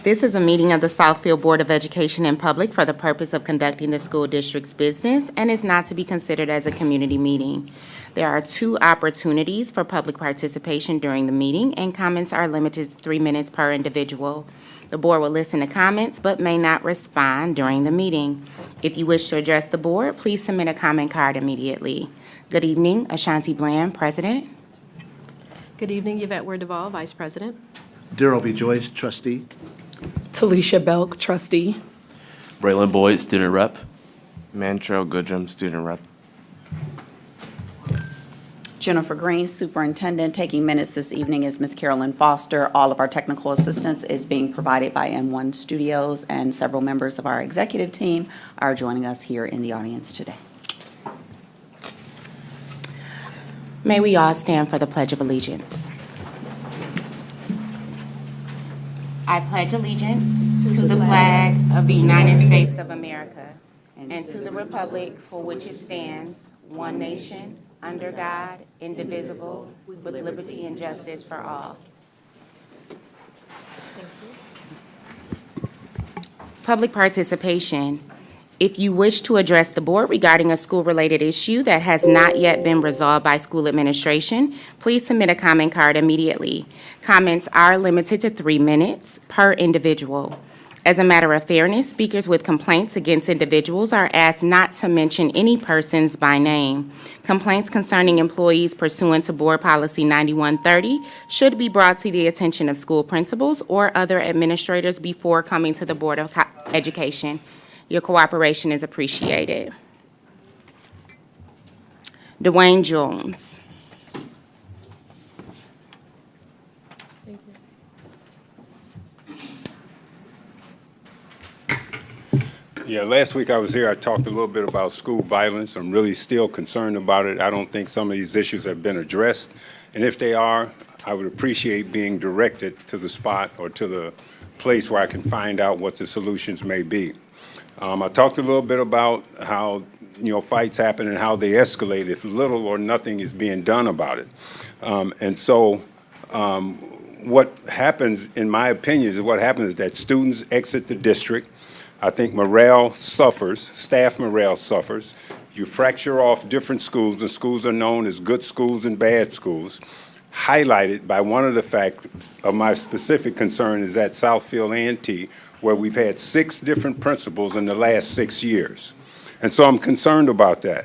This is a meeting of the Southfield Board of Education in public for the purpose of conducting the school district's business and is not to be considered as a community meeting. There are 2 opportunities for public participation during the meeting, and comments are limited to 3 minutes per individual. The board will listen to comments but may not respond during the meeting. If you wish to address the board, please submit a comment card immediately. Good evening, Ashanti Bland, President. Good evening, Yvette Ware-Duval, Vice President. Darrell B. Joyce, trustee. Talisha Belk, trustee. Braylon Boyd, student rep. Mantrell Goodrum, student rep. Jennifer Green, superintendent. Taking minutes this evening is Ms. Carolyn Foster. All of our technical assistance is being provided by M1 Studios, and several members of our executive team are joining us here in the audience today. May we all stand for the Pledge of Allegiance. I pledge allegiance to the flag of the United States of America and to the republic for which it stands, one nation, under God, indivisible, with liberty and justice for all. Public participation. If you wish to address the board regarding a school-related issue that has not yet been resolved by school administration, please submit a comment card immediately. Comments are limited to 3 minutes per individual. As a matter of fairness, speakers with complaints against individuals are asked not to mention any persons by name. Complaints concerning employees pursuant to Board Policy 9130 should be brought to the attention of school principals or other administrators before coming to the Board of Education. Your cooperation is appreciated. Dwayne Jones. Yeah, last week I was here, I talked a little bit about school violence. I'm really still concerned about it. I don't think some of these issues have been addressed. And if they are, I would appreciate being directed to the spot or to the place where I can find out what the solutions may be. I talked a little bit about how, fights happen and how they escalate if little or nothing is being done about it. What happens, in my opinion, is that students exit the district. I think morale suffers, staff morale suffers. You fracture off different schools, and schools are known as good schools and bad schools, highlighted by one of the facts of my specific concern is at Southfield A&T, where we've had 6 different principals in the last 6 years. And so I'm concerned about that.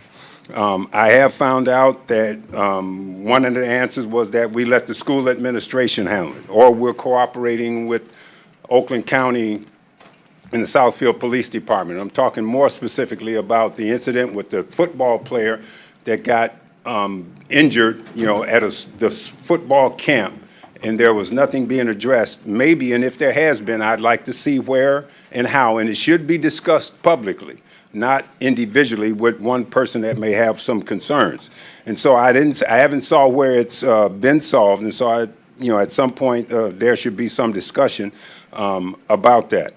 I have found out that one of the answers was that we let the school administration handle it, or we're cooperating with Oakland County and the Southfield Police Department. I'm talking more specifically about the incident with the football player that got injured, at the football camp, and there was nothing being addressed. Maybe, and if there has been, I'd like to see where and how, and it should be discussed publicly, not individually with one person that may have some concerns. And so I haven't saw where it's been solved, and so at some point there should be some discussion about that.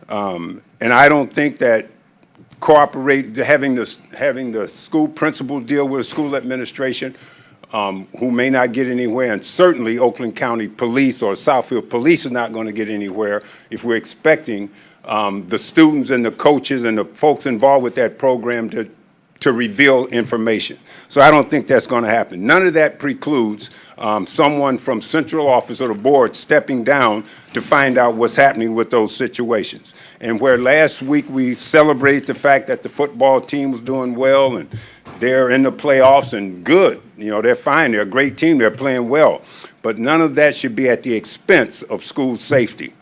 And I don't think that having the school principal deal with the school administration, who may not get anywhere, and certainly Oakland County Police or Southfield Police is not going to get anywhere if we're expecting the students and the coaches and the folks involved with that program to reveal information. So I don't think that's going to happen. None of that precludes someone from central office or the board stepping down to find out what's happening with those situations. And where last week we celebrated the fact that the football team was doing well and they're in the playoffs and good, they're fine, they're a great team, they're playing well. But none of that should be at the expense of school safety.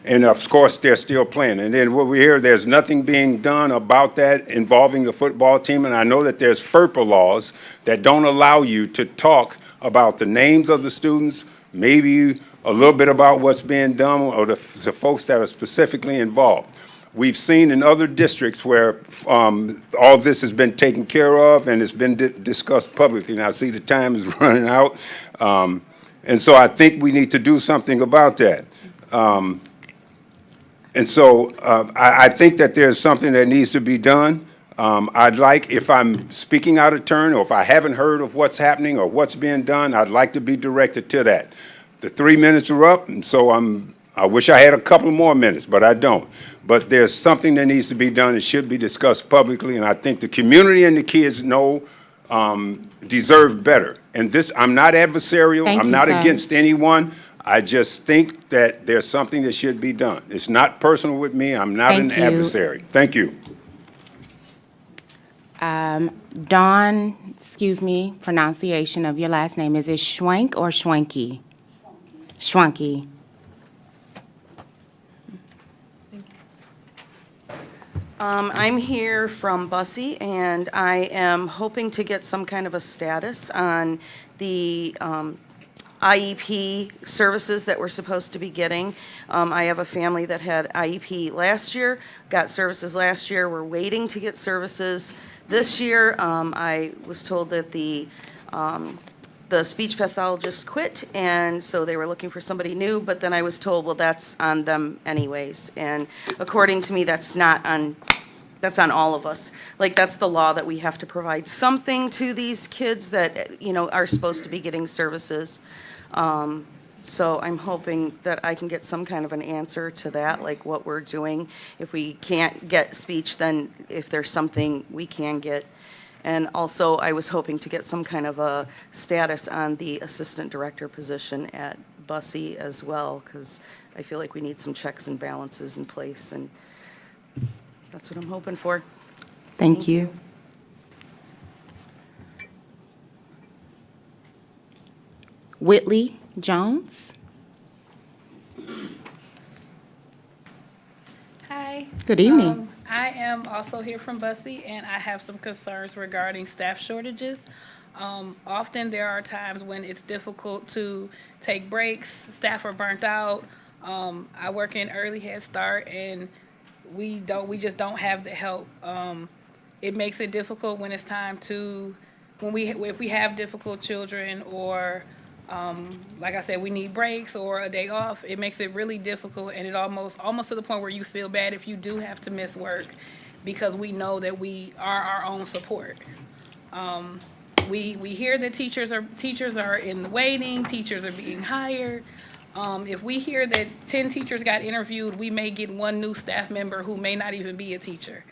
And of course, they're still playing. And then what we hear, there's nothing being done about that involving the football team. And I know that there's FERPA laws that don't allow you to talk about the names of the students, maybe a little bit about what's being done or the folks that are specifically involved. We've seen in other districts where all this has been taken care of and it's been discussed publicly. Now, I see the time is running out. And so I think we need to do something about that. I think that there's something that needs to be done. I'd like, if I'm speaking out of turn or if I haven't heard of what's happening or what's being done, I'd like to be directed to that. The 3 minutes are up, and so I'm I wish I had a couple more minutes, but I don't. But there's something that needs to be done. It should be discussed publicly, and I think the community and the kids deserve better. And this, I'm not adversarial. Thank I'm you, not sir. against anyone. I just think that there's something that should be done. It's not personal with me. I'm not an Thank you. adversary. Thank you. Dawn, excuse me, pronunciation of your last name, is it Schwank or Schwanky? Schwanky. I'm here from Bussey, and I am hoping to get some kind of a status on the IEP services that we're supposed to be getting. I have a family that had IEP last year, got services last year. We're waiting to get services this year. I was told that the speech pathologist quit, and so they were looking for somebody new, but then I was told, well, that's on them anyways. And according to me, that's on all of us. Like, that's the law, that we have to provide something to these kids that, are supposed to be getting services. So I'm hoping that I can get some kind of an answer to that, like what we're doing. If we can't get speech, then if there's something we can get. And also, I was hoping to get some kind of a status on the assistant director position at Bussey as well, because I feel like we need some checks and balances in place, and that's what I'm hoping for. Thank you. Whitley Jones. Hi. Good evening. I am also here from Bussey, and I have some concerns regarding staff shortages. Often there are times when it's difficult to take breaks, staff are burnt out. I work in early Head Start, and we just don't have the help. It makes it difficult when it's time to, if we have difficult children, or like I said, we need breaks or a day off. It makes it really difficult, and it almost to the point where you feel bad if you do have to miss work, because we know that we are our own support. We hear that teachers are in the waiting, teachers are being hired. If we hear that 10 teachers got interviewed, we may get one new staff member who may not even be a teacher.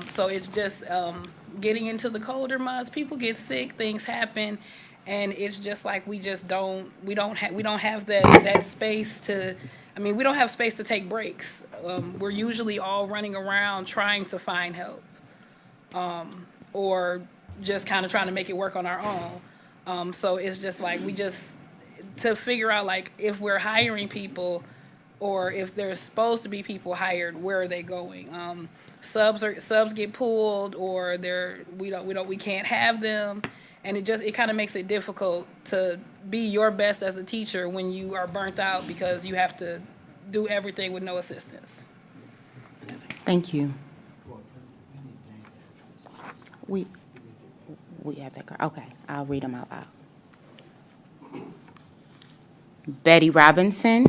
So it's just getting into the colder months, people get sick, things happen, and it's just like we don't have that space to. I mean, we don't have space to take breaks. We're usually all running around trying to find help, or just kind of trying to make it work on our own. So it's just like to figure out, like, if we're hiring people, or if there's supposed to be people hired, where are they going? Subs get pulled, or we can't have them, and it kind of makes it difficult to be your best as a teacher when you are burnt out because you have to do everything with no assistance. Thank you. We have that card. Okay, I'll read them out loud. Betty Robinson.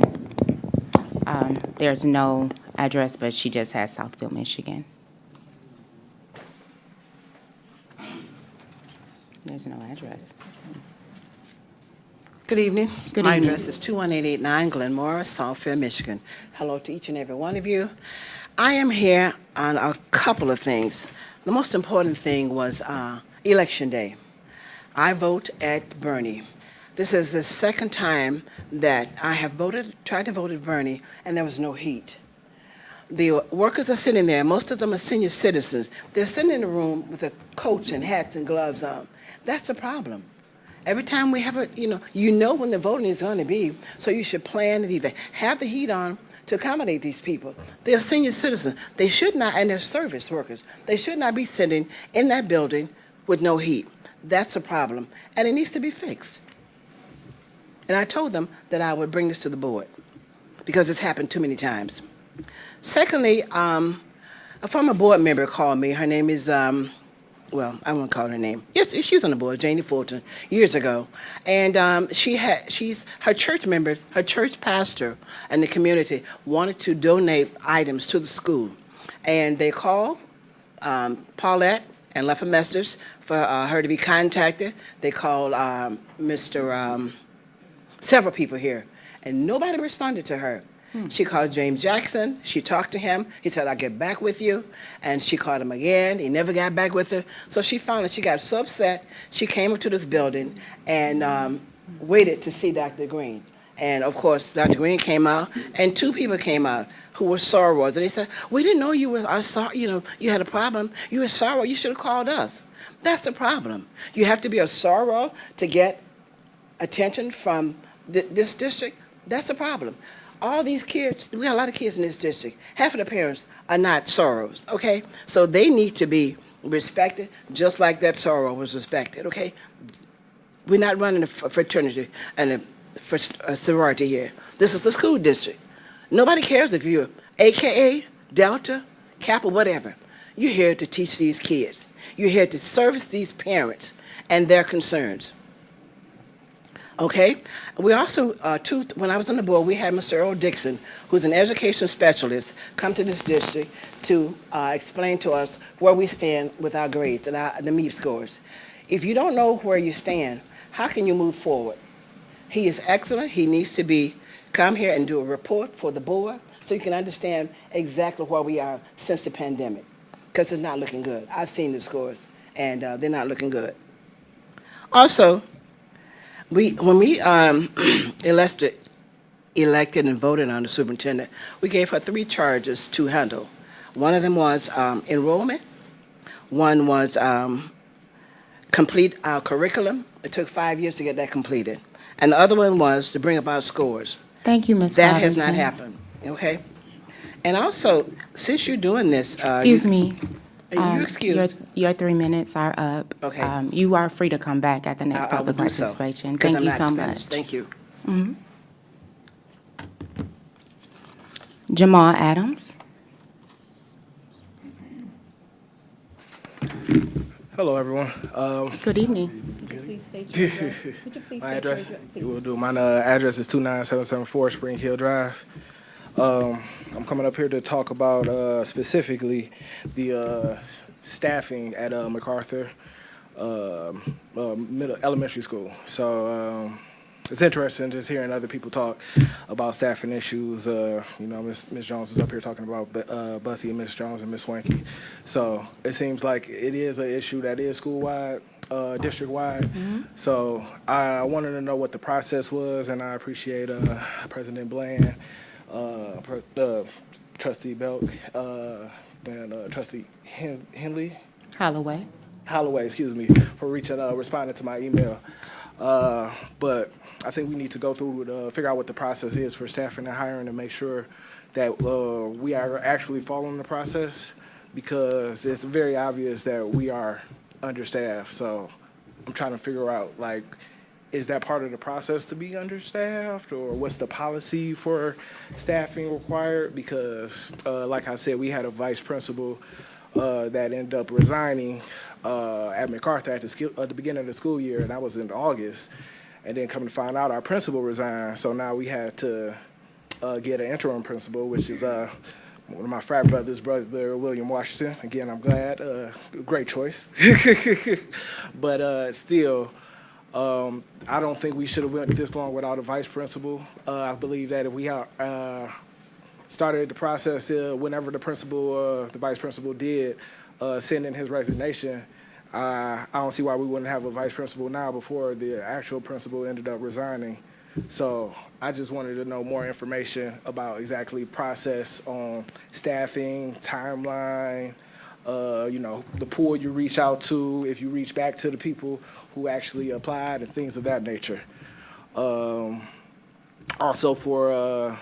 There's no address, but she just has Southfield, Michigan. There's no address. Good evening. Good My evening. address is 21889 Glenmore, Southfield, Michigan. Hello to each and every one of you. I am here on a couple of things. The most important thing was Election Day. I vote at Bernie. This is the second time that I have tried to vote at Bernie, and there was no heat. The workers are sitting there. Most of them are senior citizens. They're sitting in the room with a coat and hats and gloves on. That's a problem. Every time we have you know when the voting is going to be, so you should plan to either have the heat on to accommodate these people. They're senior citizens. They should not, and they're service workers. They should not be sitting in that building with no heat. That's a problem, and it needs to be fixed. And I told them that I would bring this to the board because it's happened too many times. Secondly, a former board member called me. Her name is, well, I won't call her name. Yes, she's on the board, Janie Fulton, years ago. And her church members, her church pastor and the community wanted to donate items to the school. And they called Paulette and left a message for her to be contacted. They called several people here, and nobody responded to her. She called James Jackson. She talked to him. He said, I'll get back with you. And she called him again. He never got back with her. So she got so upset. She came up to this building and waited to see Dr. Green. And of course, Dr. Green came out, and two people came out who were sorors. And they said, we didn't know you were sorry, you had a problem. You were sorrow. You should have called us. That's the problem. You have to be a sorrow to get attention from this district. That's the problem. All these kids, we have a lot of kids in this district. Half of the parents are not sorrows, okay? So they need to be respected just like that sorrow was respected, okay? We're not running a fraternity and a sorority here. This is the school district. Nobody cares if you're AKA, Delta, Kappa, whatever. You're here to teach these kids. You're here to service these parents and their concerns. Okay? We also, when I was on the board, we had Mr. Earl Dixon, who's an education specialist, come to this district to explain to us where we stand with our grades and the MEP scores. If you don't know where you stand, how can you move forward? He is excellent. He needs to come here and do a report for the board so you can understand exactly where we are since the pandemic, because it's not looking good. I've seen the scores, and they're not looking good. Also, when we elected and voted on the superintendent, we gave her 3 charges to handle. One of them was enrollment. One was complete our curriculum. It took 5 years to get that completed. And the other one was to bring about scores. Thank you, Ms. That has not Robinson. happened, okay? And also, since you're doing this... Excuse me. You're excused. Your 3 minutes are up. Okay. You are free to come back at the next I will public do so, participation. because Thank I'm you not so finished. much. Thank you. Jamal Adams. Hello, everyone. Good evening. Please state your address. Would you please My state address, your address, you will do. My address is 29774 Spring Hill Drive. I'm coming up here to talk about specifically the staffing at MacArthur elementary school. So it's interesting just hearing other people talk about staffing issues. Ms. Jones was up here talking about Bussy and Ms. Jones and Ms. Swanky. So it seems like it is an issue that is school-wide, district-wide. So I wanted to know what the process was, and I appreciate President Bland, Trustee Belk, and Trustee Henley. Holloway, excuse me, for responding to my email. But I think we need to go through figure out what the process is for staffing and hiring to make sure that we are actually following the process, because it's very obvious that we are understaffed. So I'm trying to figure out, like, is that part of the process to be understaffed, or what's the policy for staffing required? Because, like I said, we had a vice principal that ended up resigning at MacArthur at the beginning of the school year, and that was in August. And then come to find out, our principal resigned, so now we had to get an interim principal, which is one of my frat brothers, brother William Washington. Again, I'm glad, great choice. But still, I don't think we should have went this long without a vice principal. I believe that if we started the process whenever the vice principal did send in his resignation, I don't see why we wouldn't have a vice principal now before the actual principal ended up resigning. So I just wanted to know more information about exactly process on staffing, timeline, the pool you reach out to, if you reach back to the people who actually applied, and things of that nature. Also for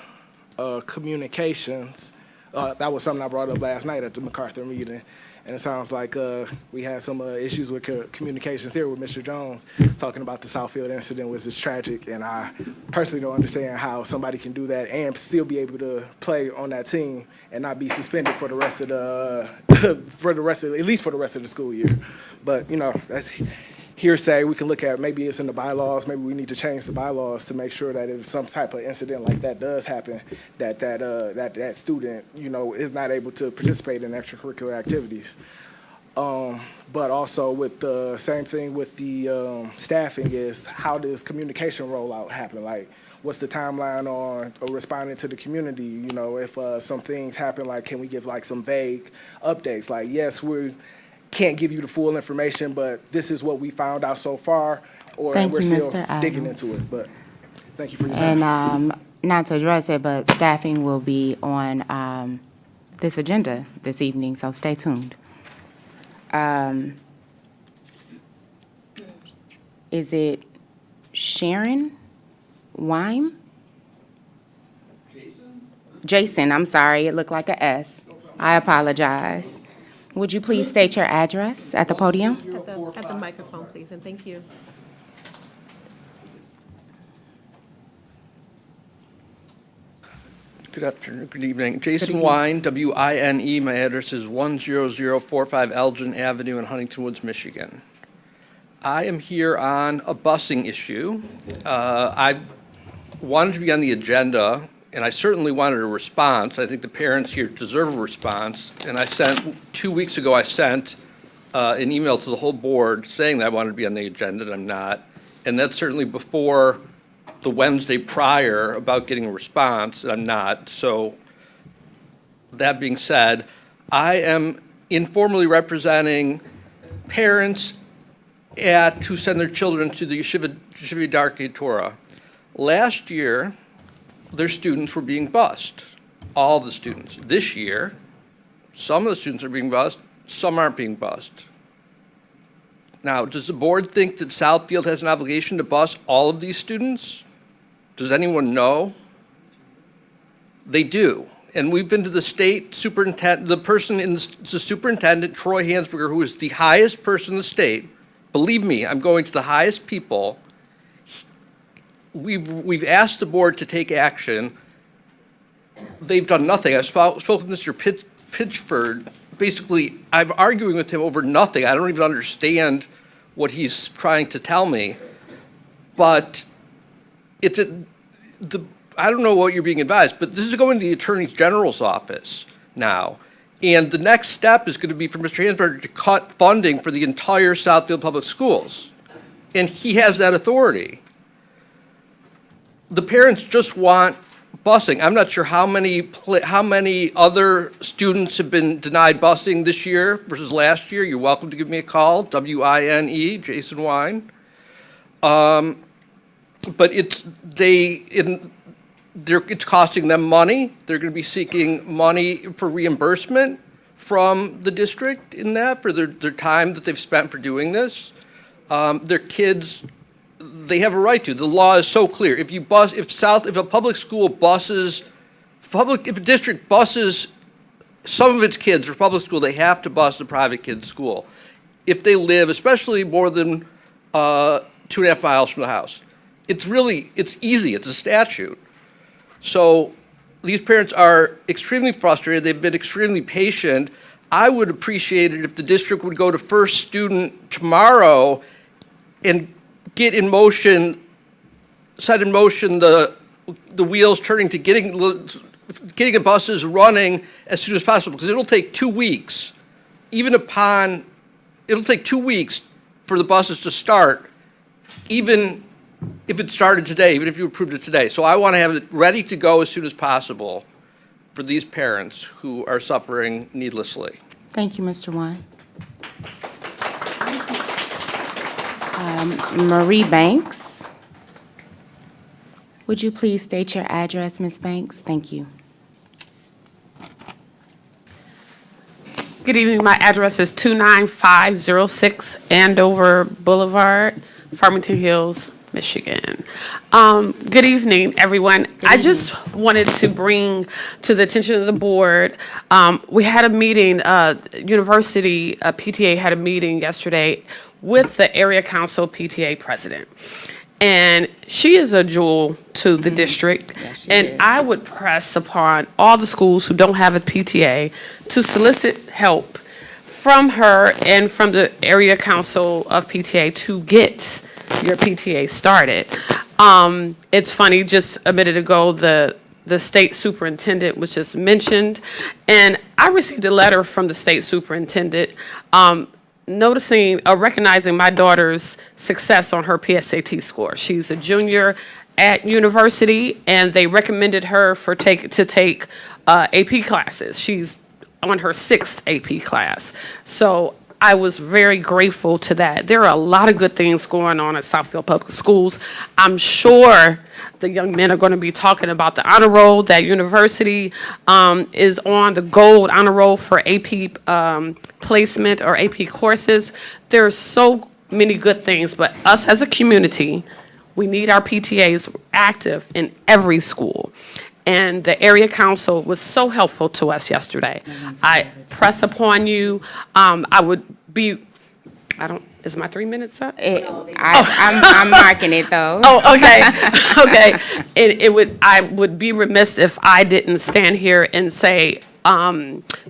communications, that was something I brought up last night at the MacArthur meeting. And it sounds like we had some issues with communications here with Mr. Jones, talking about the Southfield incident, which is tragic. And I personally don't understand how somebody can do that and still be able to play on that team and not be suspended for the rest of at least for the rest of the school year. But that's hearsay. We can look at, maybe it's in the bylaws. Maybe we need to change the bylaws to make sure that if some type of incident like that does happen, that student, is not able to participate in extracurricular activities. But also with the same thing with the staffing is how does communication rollout happen? Like, what's the timeline on responding to the community? You know, if some things happen, like can we give like some vague updates? Like, yes, we can't give you the full information, but this is what we found out so far, or Thank we're you, still Mr. digging Adams. into it. But thank you for your time. And not to address it, but staffing will be on this agenda this evening, so stay tuned. Is it Sharon Wyme? Jason, I'm sorry, it looked like a S. I apologize. Would you please state your address at the podium? At the microphone, please, and thank you. Good afternoon, good evening. Jason Wine, W-I-N-E. My address is 10045 Elgin Avenue in Huntington Woods, Michigan. I am here on a busing issue. I wanted to be on the agenda, and I certainly wanted a response. I think the parents here deserve a response. And 2 weeks ago, I sent an email to the whole board saying that I wanted to be on the agenda, and I'm not. And that's certainly before the Wednesday prior about getting a response, and I'm not. So that being said, I am informally representing parents who send their children to the Yeshiva Darkei Torah. Last year, their students were being bused, all the students. This year, some of the students are being bused, some aren't being bused. Now, does the board think that Southfield has an obligation to bus all of these students? Does anyone know? They do. And we've been to the state superintendent, the superintendent, Troy Hansberger, who is the highest person in the state. Believe me, I'm going to the highest people. We've asked the board to take action. They've done nothing. I spoke with Mr. Pitchford. Basically, I'm arguing with him over nothing. I don't even understand what he's trying to tell me. But I don't know what you're being advised, but this is going to the Attorney General's office now. And the next step is going to be for Mr. Hansberger to cut funding for the entire Southfield Public Schools. And he has that authority. The parents just want busing. I'm not sure how many other students have been denied busing this year versus last year. You're welcome to give me a call, W-I-N-E, Jason Wine. But it's costing them money. They're going to be seeking money for reimbursement from the district in that for their time that they've spent for doing this. Their kids, they have a right to. The law is so clear. If a public school buses, if a district buses some of its kids for public school, they have to bus the private kid's school if they live, especially more than 2.5 miles from the house. It's easy. It's a statute. So these parents are extremely frustrated. They've been extremely patient. I would appreciate it if the district would go to first student tomorrow and set in motion the wheels turning to getting the buses running as soon as possible, because it'll take 2 weeks. It'll take 2 weeks for the buses to start, even if it started today, even if you approved it today. So I want to have it ready to go as soon as possible for these parents who are suffering needlessly. Thank you, Mr. Wine. Marie Banks. Would you please state your address, Ms. Banks? Thank you. Good evening. My address is 29506 Andover Boulevard, Farmington Hills, Michigan. Good evening, everyone. I just wanted to bring to the attention of the board, we had a meeting, University PTA had a meeting yesterday with the area council PTA president. And she is a jewel to the district. And I would press upon all the schools who don't have a PTA to solicit help from her and from the area council of PTA to get your PTA started. It's funny, just a minute ago, the the state superintendent was just mentioned. And I received a letter from the state superintendent recognizing my daughter's success on her PSAT score. She's a junior at university, and they recommended her to take AP classes. She's on her 6th AP class. So I was very grateful to that. There are a lot of good things going on at Southfield Public Schools. I'm sure the young men are going to be talking about the honor roll. That university is on the gold honor roll for AP placement or AP courses. There's so many good things, but us as a community, we need our PTAs active in every school. And the area council was so helpful to us yesterday. I press upon you. Is my 3 minutes up? I'm marking it though. Oh, okay, okay. I would be remiss if I didn't stand here and say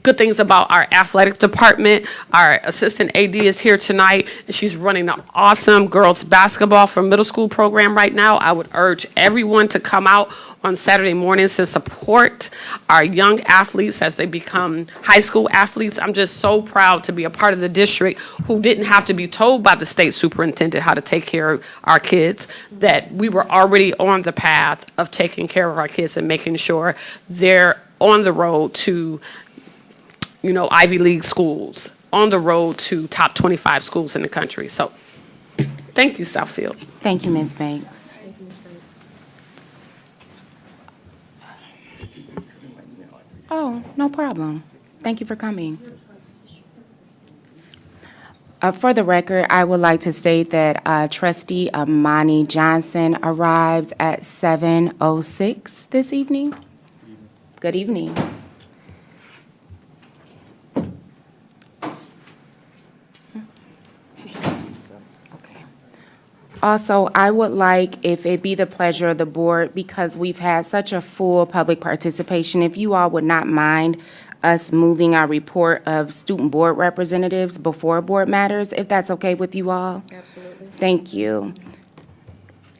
good things about our athletic department. Our assistant AD is here tonight, and she's running an awesome girls basketball for middle school program right now. I would urge everyone to come out on Saturday mornings to support our young athletes as they become high school athletes. I'm just so proud to be a part of the district who didn't have to be told by the state superintendent how to take care of our kids, that we were already on the path of taking care of our kids and making sure they're on the road to, Ivy League schools, on the road to top 25 schools in the country. So thank you, Southfield. Thank you, Ms. Banks. Oh, no problem. Thank you for coming. For the record, I would like to state that Trustee Amani Johnson arrived at 7:06 this evening. Good evening. Also, I would like, if it be the pleasure of the board, because we've had such a full public participation, if you all would not mind us moving our report of student board representatives before board matters, if that's okay with you all? Absolutely. Thank you.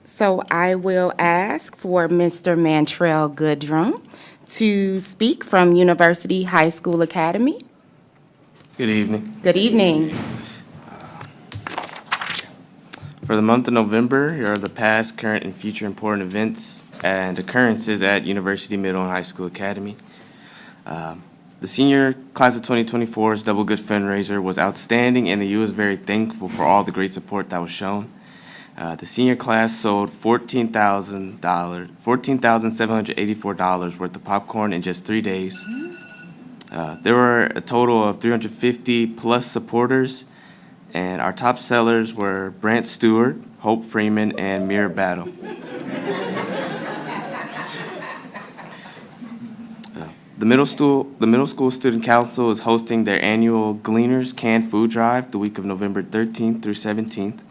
So I will ask for Mr. Mantrell Goodrum to speak from University High School Academy. Good evening. Good evening. For the month of November, here are the past, current, and future important events and occurrences at University Middle and High School Academy. The senior class of 2024's Double Good fundraiser was outstanding, and the U was very thankful for all the great support that was shown. The senior class sold $14,784 worth of popcorn in just 3 days. There were a total of 350 plus supporters, and our top sellers were Brant Stewart, Hope Freeman, and Mira Battle. The middle school student council is hosting their annual Gleaners Canned Food Drive the week of November 13th through 17th.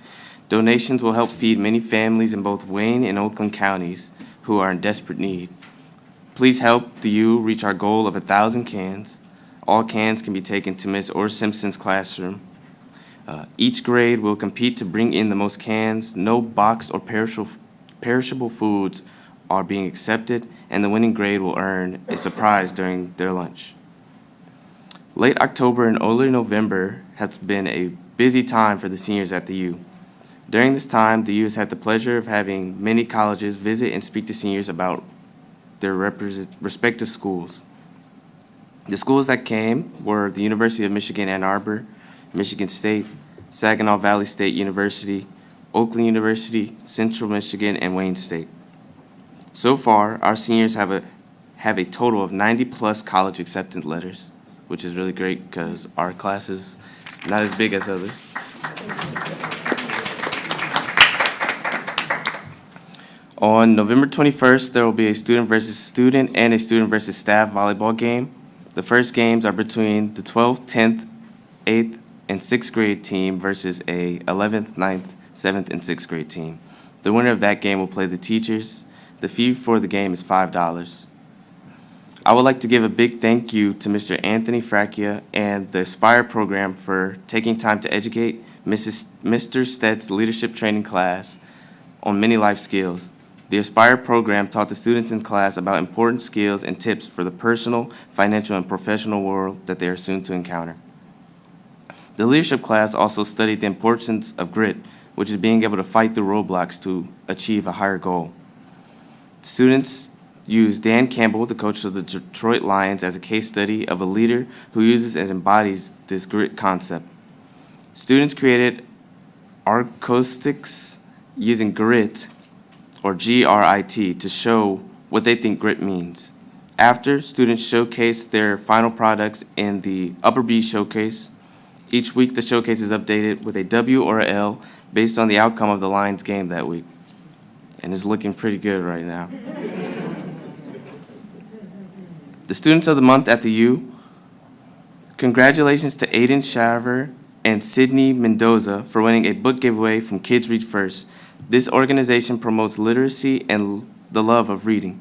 Donations will help feed many families in both Wayne and Oakland counties who are in desperate need. Please help the U reach our goal of 1,000 cans. All cans can be taken to Ms. Orr Simpson's classroom. Each grade will compete to bring in the most cans. No boxed or perishable foods are being accepted, and the winning grade will earn a surprise during their lunch. Late October and early November has been a busy time for the seniors at the U. During this time, the U has had the pleasure of having many colleges visit and speak to seniors about their respective schools. The schools that came were the University of Michigan Ann Arbor, Michigan State, Saginaw Valley State University, Oakland University, Central Michigan, and Wayne State. So far, our seniors have a total of 90 plus college acceptance letters, which is really great because our class is not as big as others. On November 21st, there will be a student versus student and a student versus staff volleyball game. The first games are between the 12th, 10th, 8th, and 6th grade team versus a 11th, 9th, 7th, and 6th grade team. The winner of that game will play the teachers. The fee for the game is $5. I would like to give a big thank you to Mr. Anthony Fracchia and the Aspire program for taking time to educate Mr. Stead's leadership training class on many life skills. The Aspire program taught the students in class about important skills and tips for the personal, financial, and professional world that they are soon to encounter. The leadership class also studied the importance of grit, which is being able to fight through roadblocks to achieve a higher goal. Students used Dan Campbell, the coach of the Detroit Lions, as a case study of a leader who uses and embodies this grit concept. Students created acoustics using grit, or GRIT, to show what they think grit means. After, students showcased their final products in the Upper B Showcase. Each week, the showcase is updated with a W or a L based on the outcome of the Lions game that week. And it's looking pretty good right now. The Students of the Month at the U, congratulations to Aiden Shaver and Sydney Mendoza for winning a book giveaway from Kids Read First. This organization promotes literacy and the love of reading.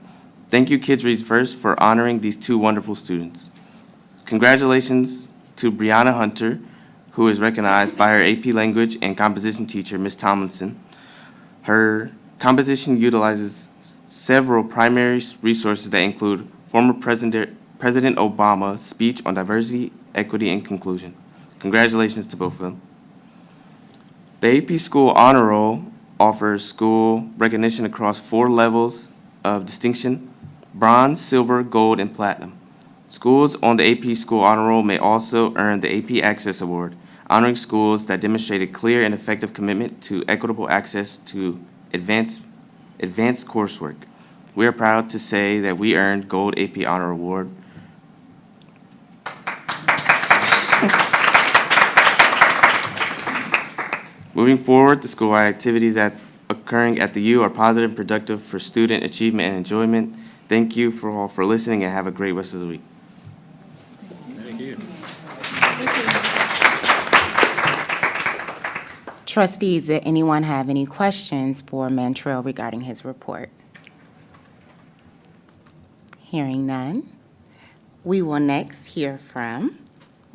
Thank you, Kids Read First, for honoring these two wonderful students. Congratulations to Brianna Hunter, who is recognized by her AP Language and Composition teacher, Ms. Tomlinson. Her composition utilizes several primary resources that include former President Obama's speech on diversity, equity, and inclusion. Congratulations to both of them. The AP School Honor Roll offers school recognition across 4 levels of distinction: bronze, silver, gold, and platinum. Schools on the AP School Honor Roll may also earn the AP Access Award, honoring schools that demonstrated clear and effective commitment to equitable access to advanced coursework. We are proud to say that we earned Gold AP Honor Award. Moving forward, the school-wide activities occurring at the U are positive and productive for student achievement and enjoyment. Thank you all for listening, and have a great rest of the week. Thank you. Trustees, did anyone have any questions for Mantrell regarding his report? Hearing none, we will next hear from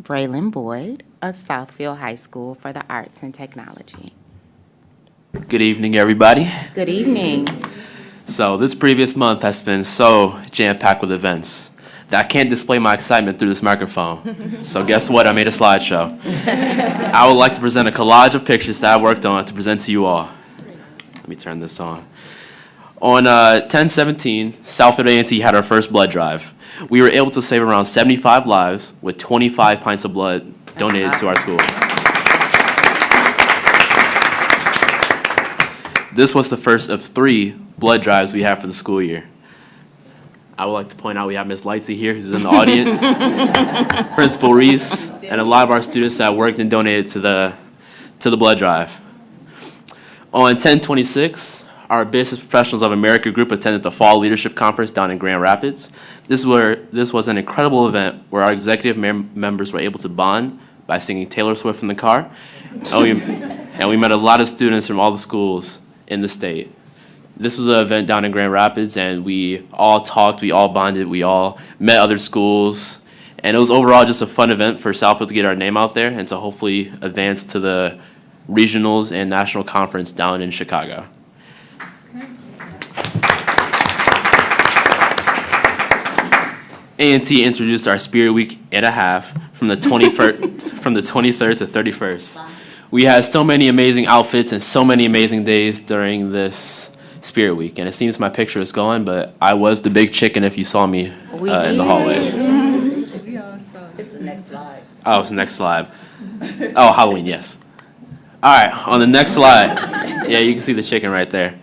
Braylon Boyd of Southfield High School for the Arts and Technology. Good evening, everybody. Good evening. So this previous month has been so jam-packed with events that I can't display my excitement through this microphone. So guess what? I made a slideshow. I would like to present a collage of pictures that I worked on to present to you all. Let me turn this on. On 10/17, Southfield A&T had our first blood drive. We were able to save around 75 lives with 25 pints of blood donated to our school. This was the first of 3 blood drives we have for the school year. I would like to point out we have Ms. Lightsey here, who's in the audience, Principal Reese, and a lot of our students that worked and donated to the blood drive. On 10/26, our Business Professionals of America group attended the Fall Leadership Conference down in Grand Rapids. This was an incredible event where our executive members were able to bond by singing Taylor Swift in the car, and we met a lot of students from all the schools in the state. This was an event down in Grand Rapids, and we all talked, we all bonded, we all met other schools, and it was overall just a fun event for Southfield to get our name out there and to hopefully advance to the regionals and national conference down in Chicago. A&T introduced our Spirit Week and a half from the 23rd to 31st. We had so many amazing outfits and so many amazing days during this Spirit Week, and it seems my picture is gone, but I was the big chicken if you saw me in the hallways. It's the next slide. Oh, it's the next slide. Oh, Halloween, yes. All right, on the next slide, yeah, you can see the chicken right there.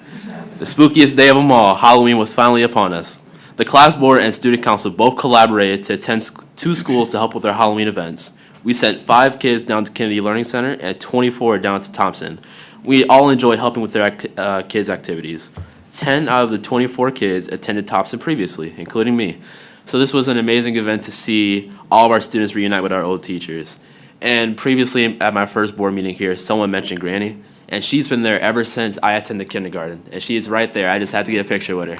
The spookiest day of them all, Halloween was finally upon us. The class board and student council both collaborated to attend 2 schools to help with their Halloween events. We sent 5 kids down to Kennedy Learning Center and 24 down to Thompson. We all enjoyed helping with their kids' activities. 10 out of the 24 kids attended Thompson previously, including me. So this was an amazing event to see all of our students reunite with our old teachers. And previously at my first board meeting here, someone mentioned Granny, and she's been there ever since I attended kindergarten. And she's right there. I just had to get a picture with her.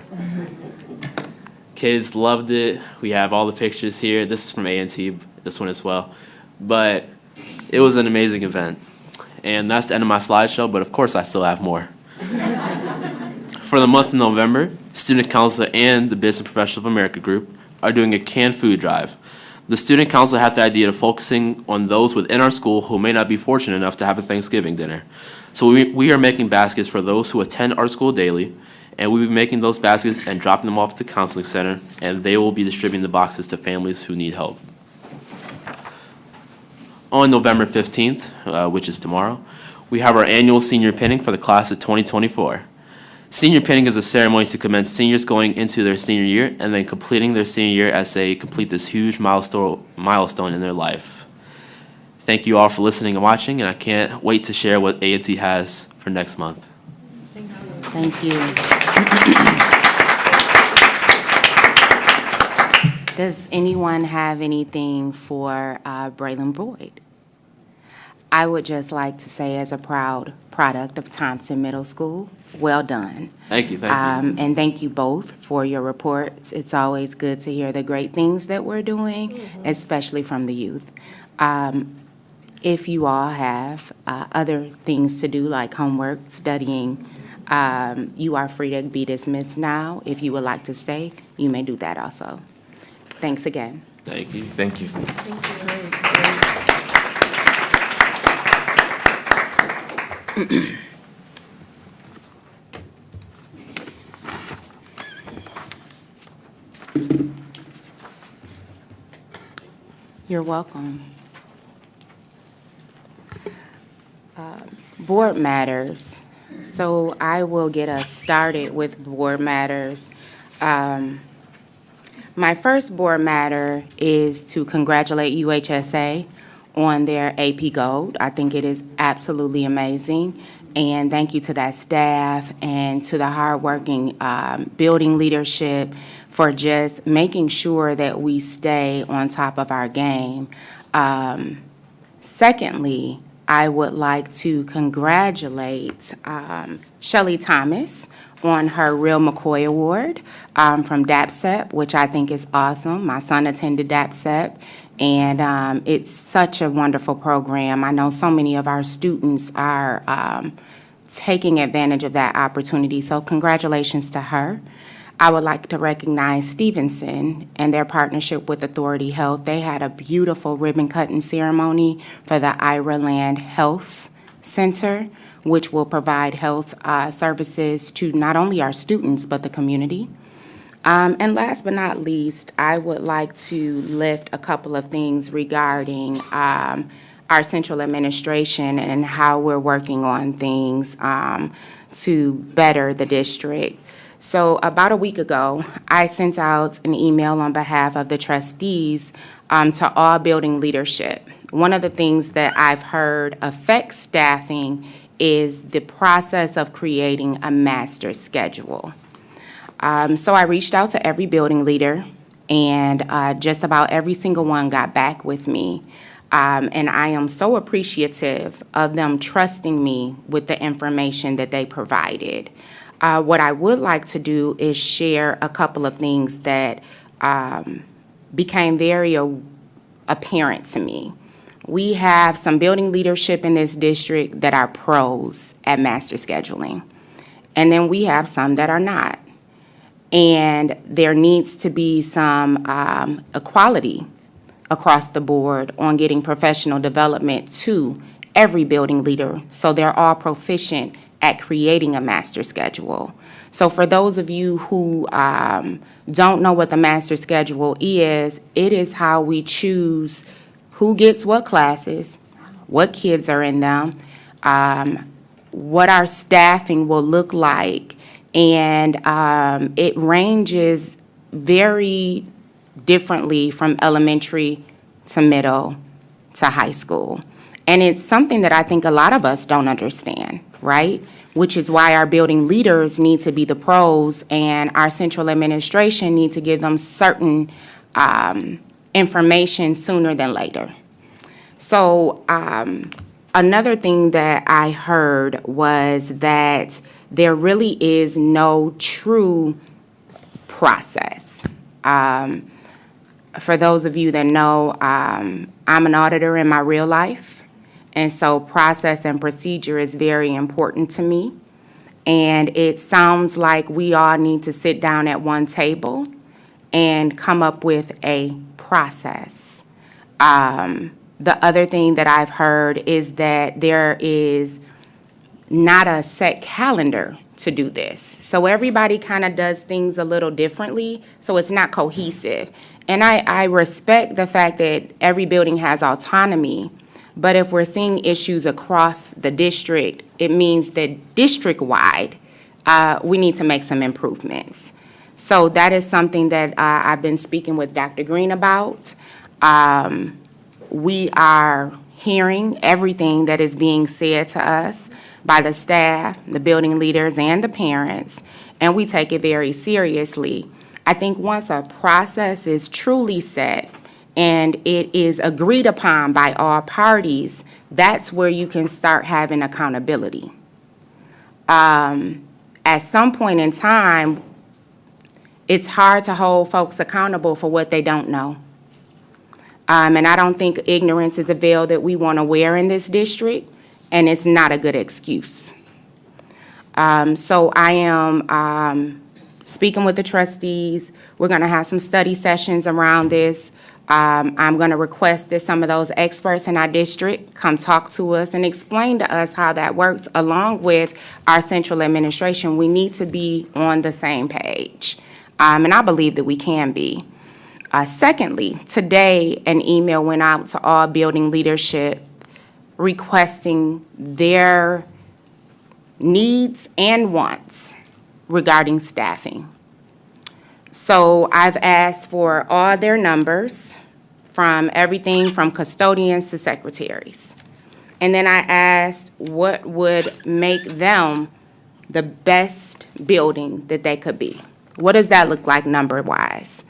Kids loved it. We have all the pictures here. This is from A&T, this one as well. But it was an amazing event. And that's the end of my slideshow, but of course I still have more. For the month of November, Student Council and the Business Professionals of America Group are doing a canned food drive. The Student Council had the idea of focusing on those within our school who may not be fortunate enough to have a Thanksgiving dinner. So we are making baskets for those who attend our school daily, and we'll be making those baskets and dropping them off at the counseling center, and they will be distributing the boxes to families who need help. On November 15th, which is tomorrow, we have our annual senior pinning for the class of 2024. Senior pinning is a ceremony to commence seniors going into their senior year and then completing their senior year as they complete this huge milestone in their life. Thank you all for listening and watching, and I can't wait to share what A&T has for next month. Thank you. Does anyone have anything for Braylon Boyd? I would just like to say, as a proud product of Thompson Middle School, well done. Thank you, thank you. And thank you both for your reports. It's always good to hear the great things that we're doing, especially from the youth. If you all have other things to do, like homework, studying, you are free to be dismissed now. If you would like to stay, you may do that also. Thanks again. Thank you. Thank you. You're welcome. Board matters. So I will get us started with board matters. My first board matter is to congratulate UHSA on their AP Gold. I think it is absolutely amazing. And thank you to that staff and to the hardworking building leadership for just making sure that we stay on top of our game. Secondly, I would like to congratulate Shelley Thomas on her Real McCoy Award from DAPSEP, which I think is awesome. My son attended DAPSEP, and it's such a wonderful program. I know so many of our students are taking advantage of that opportunity, so congratulations to her. I would like to recognize Stevenson and their partnership with Authority Health. They had a beautiful ribbon-cutting ceremony for the Ira Land Health Center, which will provide health services to not only our students, but the community. And last but not least, I would like to lift a couple of things regarding our central administration and how we're working on things to better the district. So about a week ago, I sent out an email on behalf of the trustees to all building leadership. One of the things that I've heard affects staffing is the process of creating a master schedule. So I reached out to every building leader, and just about every single one got back with me. And I am so appreciative of them trusting me with the information that they provided. What I would like to do is share a couple of things that became very apparent to me. We have some building leadership in this district that are pros at master scheduling, and then we have some that are not. And there needs to be some equality across the board on getting professional development to every building leader, so they're all proficient at creating a master schedule. So for those of you who don't know what the master schedule is, it is how we choose who gets what classes, what kids are in them, what our staffing will look like, and it ranges very differently from elementary to middle to high school. And it's something that I think a lot of us don't understand, right? Which is why our building leaders need to be the pros, and our central administration need to give them certain information sooner than later. So another thing that I heard was that there really is no true process. For those of you that know, I'm an auditor in my real life. And so process and procedure is very important to me. And it sounds like we all need to sit down at one table and come up with a process. The other thing that I've heard is that there is not a set calendar to do this. So everybody kind of does things a little differently, so it's not cohesive. And I respect the fact that every building has autonomy, but if we're seeing issues across the district, it means that district-wide, we need to make some improvements. So that is something that I've been speaking with Dr. Green about. We are hearing everything that is being said to us by the staff, the building leaders, and the parents, and we take it very seriously. I think once a process is truly set and it is agreed upon by all parties, that's where you can start having accountability. At some point in time, it's hard to hold folks accountable for what they don't know. And I don't think ignorance is a veil that we want to wear in this district, and it's not a good excuse. So I am speaking with the trustees. We're going to have some study sessions around this. I'm going to request that some of those experts in our district come talk to us and explain to us how that works, along with our central administration. We need to be on the same page, and I believe that we can be. Secondly, today an email went out to all building leadership requesting their needs and wants regarding staffing. So I've asked for all their numbers, from everything from custodians to secretaries. And then I asked what would make them the best building that they could be. What does that look like number-wise?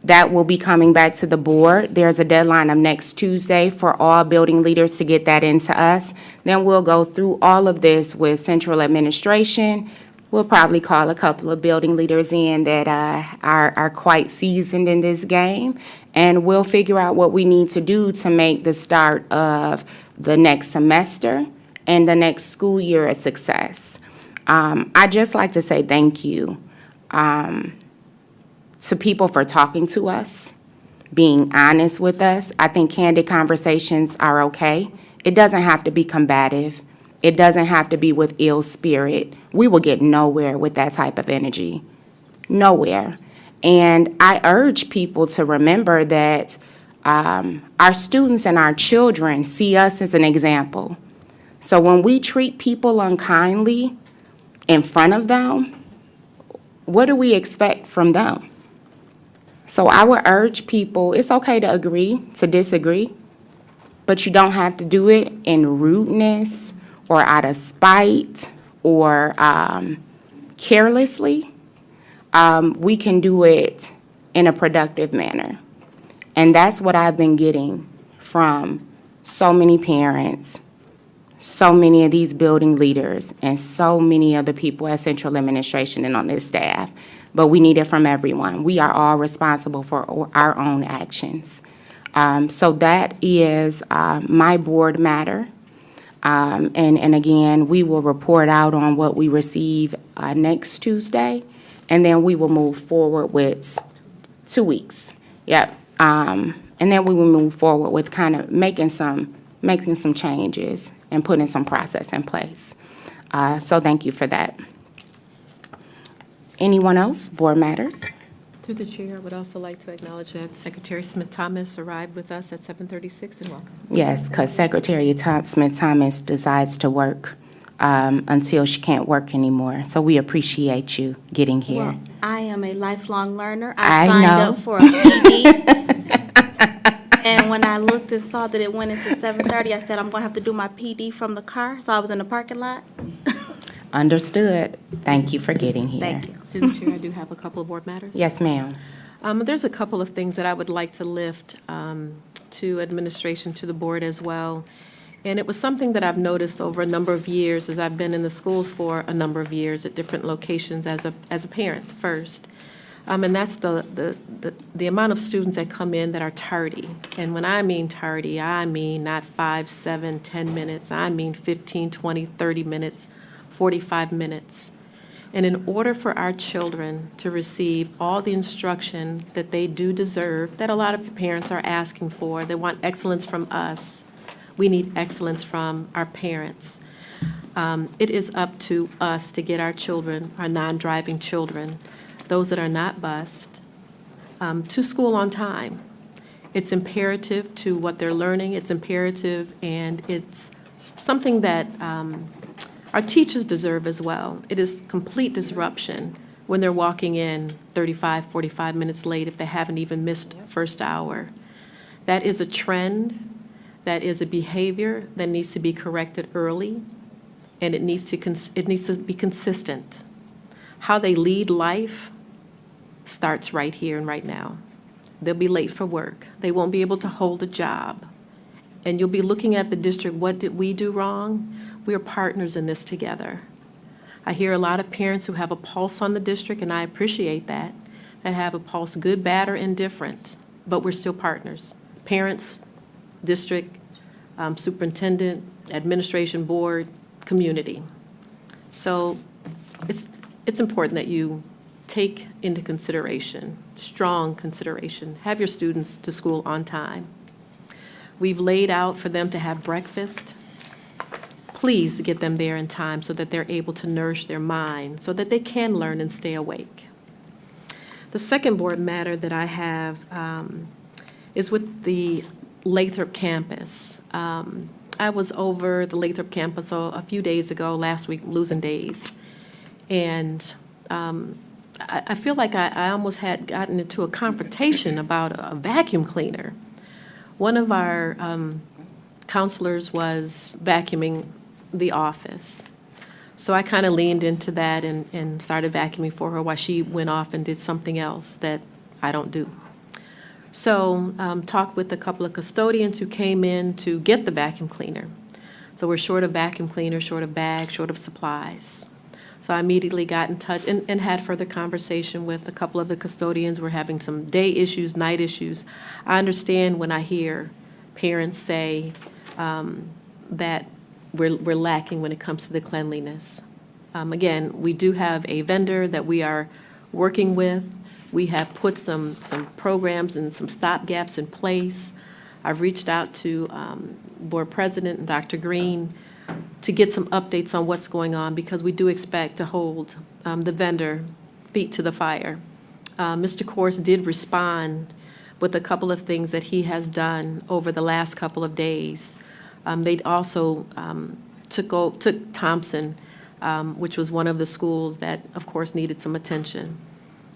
That will be coming back to the board. There's a deadline of next Tuesday for all building leaders to get that into us. Then we'll go through all of this with central administration. We'll probably call a couple of building leaders in that are quite seasoned in this game, and we'll figure out what we need to do to make the start of the next semester and the next school year a success. I'd just like to say thank you to people for talking to us, being honest with us. I think candid conversations are okay. It doesn't have to be combative. It doesn't have to be with ill spirit. We will get nowhere with that type of energy. Nowhere. And I urge people to remember that our students and our children see us as an example. So when we treat people unkindly in front of them, what do we expect from them? So I would urge people, it's okay to agree, to disagree, but you don't have to do it in rudeness or out of spite or carelessly. We can do it in a productive manner. And that's what I've been getting from so many parents, so many of these building leaders, and so many of the people at central administration and on this staff. But we need it from everyone. We are all responsible for our own actions. So that is my board matter. And again, we will report out on what we receive next Tuesday, and then we will move forward with 2 weeks. Yep. And then we will move forward with kind of making some changes and putting some process in place. So thank you for that. Anyone else? Board matters? Through the chair, I would also like to acknowledge that Secretary Smith-Thomas arrived with us at 7:36, and welcome. Yes, because Secretary Smith-Thomas decides to work until she can't work anymore. So we appreciate you getting here. Well, I am a lifelong learner. I signed know. up for a PD. And when I looked and saw that it went into 7:30, I said, I'm going to have to do my PD from the car. So I was in the parking lot. Understood. Thank you for getting here. Thank you. Through the chair, I do have a couple of board matters. Yes, ma'am. There's a couple of things that I would like to lift to administration, to the board as well. And it was something that I've noticed over a number of years as I've been in the schools for a number of years at different locations as a parent first. And that's the amount of students that come in that are tardy. And when I mean tardy, I mean not 5, 7, 10 minutes. I mean 15, 20, 30 minutes, 45 minutes. And in order for our children to receive all the instruction that they do deserve, that a lot of parents are asking for, they want excellence from us, we need excellence from our parents. It is up to us to get our children, our non-driving children, those that are not bused, to school on time. It's imperative to what they're learning, it's imperative, and it's something that our teachers deserve as well. It is complete disruption when they're walking in 35, 45 minutes late if they haven't even missed first hour. That is a trend, that is a behavior that needs to be corrected early, and it needs to be consistent. How they lead life starts right here and right now. They'll be late for work. They won't be able to hold a job. And you'll be looking at the district, what did we do wrong? We are partners in this together. I hear a lot of parents who have a pulse on the district, and I appreciate that have a pulse, good, bad, or indifferent, but we're still partners. Parents, district, superintendent, administration, board, community. So it's important that you take into consideration, strong consideration, have your students to school on time. We've laid out for them to have breakfast. Please get them there in time so that they're able to nourish their mind, so that they can learn and stay awake. The second board matter that I have is with the Lathrop campus. I was over the Lathrop campus a few days ago, last week, losing days. And I feel like I almost had gotten into a confrontation about a vacuum cleaner. One of our counselors was vacuuming the office. So I kind of leaned into that and started vacuuming for her while she went off and did something else that I don't do. So talked with a couple of custodians who came in to get the vacuum cleaner. So we're short of vacuum cleaner, short of bags, short of supplies. So I immediately got in touch and had further conversation with a couple of the custodians. We're having some day issues, night issues. I understand when I hear parents say that we're lacking when it comes to the cleanliness. Again, we do have a vendor that we are working with. We have put some programs and some stopgaps in place. I've reached out to Board President and Dr. Green to get some updates on what's going on, because we do expect to hold the vendor feet to the fire. Mr. Kors did respond with a couple of things that he has done over the last couple of days. They also took Thompson, which was one of the schools that, of course, needed some attention,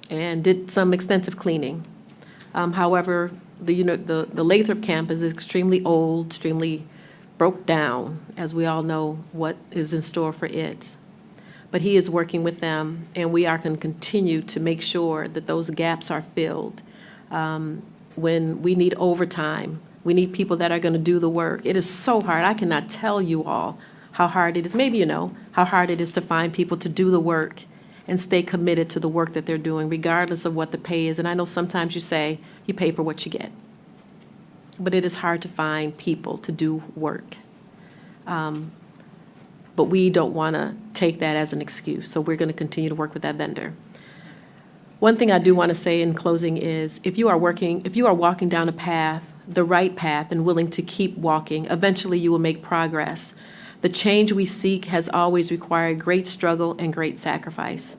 and did some extensive cleaning. However, the Lathrop campus is extremely old, extremely broke down, as we all know what is in store for it. But he is working with them, and we are going to continue to make sure that those gaps are filled. When we need overtime, we need people that are going to do the work. It is so hard. I cannot tell you all how hard it is. Maybe you know how hard it is to find people to do the work and stay committed to the work that they're doing, regardless of what the pay is. And I know sometimes you say you pay for what you get, but it is hard to find people to do work. But we don't want to take that as an excuse, so we're going to continue to work with that vendor. One thing I do want to say in closing is, if you are walking down a path, the right path, and willing to keep walking, eventually you will make progress. The change we seek has always required great struggle and great sacrifice.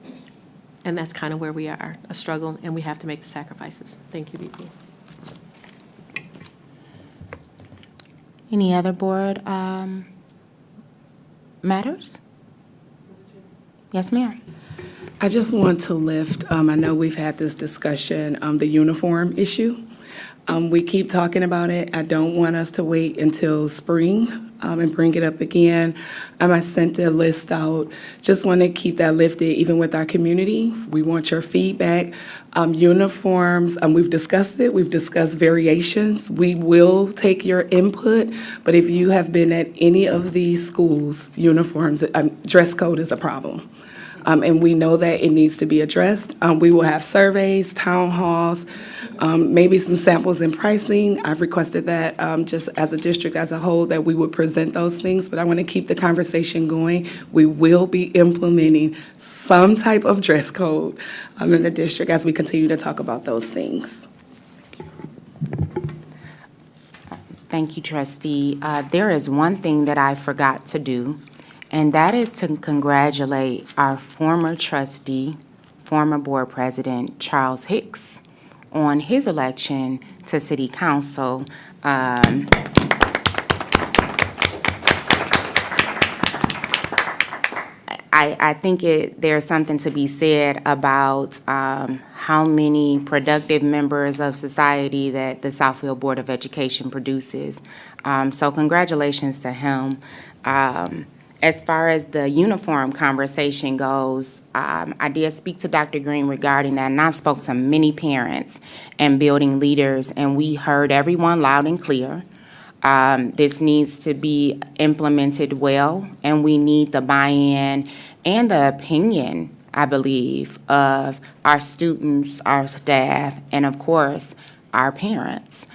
And that's kind of where we are, a struggle, and we have to make the sacrifices. Thank you, VP. Any other board matters? Yes, ma'am. I just want to lift, I know we've had this discussion, the uniform issue. We keep talking about it. I don't want us to wait until spring and bring it up again. I sent a list out. Just want to keep that lifted, even with our community. We want your feedback. Uniforms, we've discussed it. We've discussed variations. We will take your input, but if you have been at any of these schools, uniforms, dress code is a problem. and we know that it needs to be addressed. We will have surveys, town halls, maybe some samples in pricing. I've requested that just as a district as a whole, that we would present those things, but I want to keep the conversation going. We will be implementing some type of dress code in the district as we continue to talk about those things. Thank you, trustee. There is one thing that I forgot to do, and that is to congratulate our former trustee, former board president, Charles Hicks, on his election to city council. I think there's something to be said about how many productive members of society that the Southfield Board of Education produces. So congratulations to him. As far as the uniform conversation goes, I did speak to Dr. Green regarding that, and I spoke to many parents and building leaders, and we heard everyone loud and clear. This needs to be implemented well, and we need the buy-in and the opinion, I believe, of our students, our staff, and of course, our parents.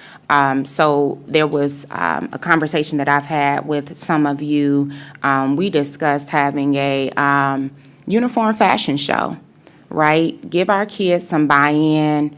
So there was a conversation that I've had with some of you. We discussed having a uniform fashion show, right? Give our kids some buy-in,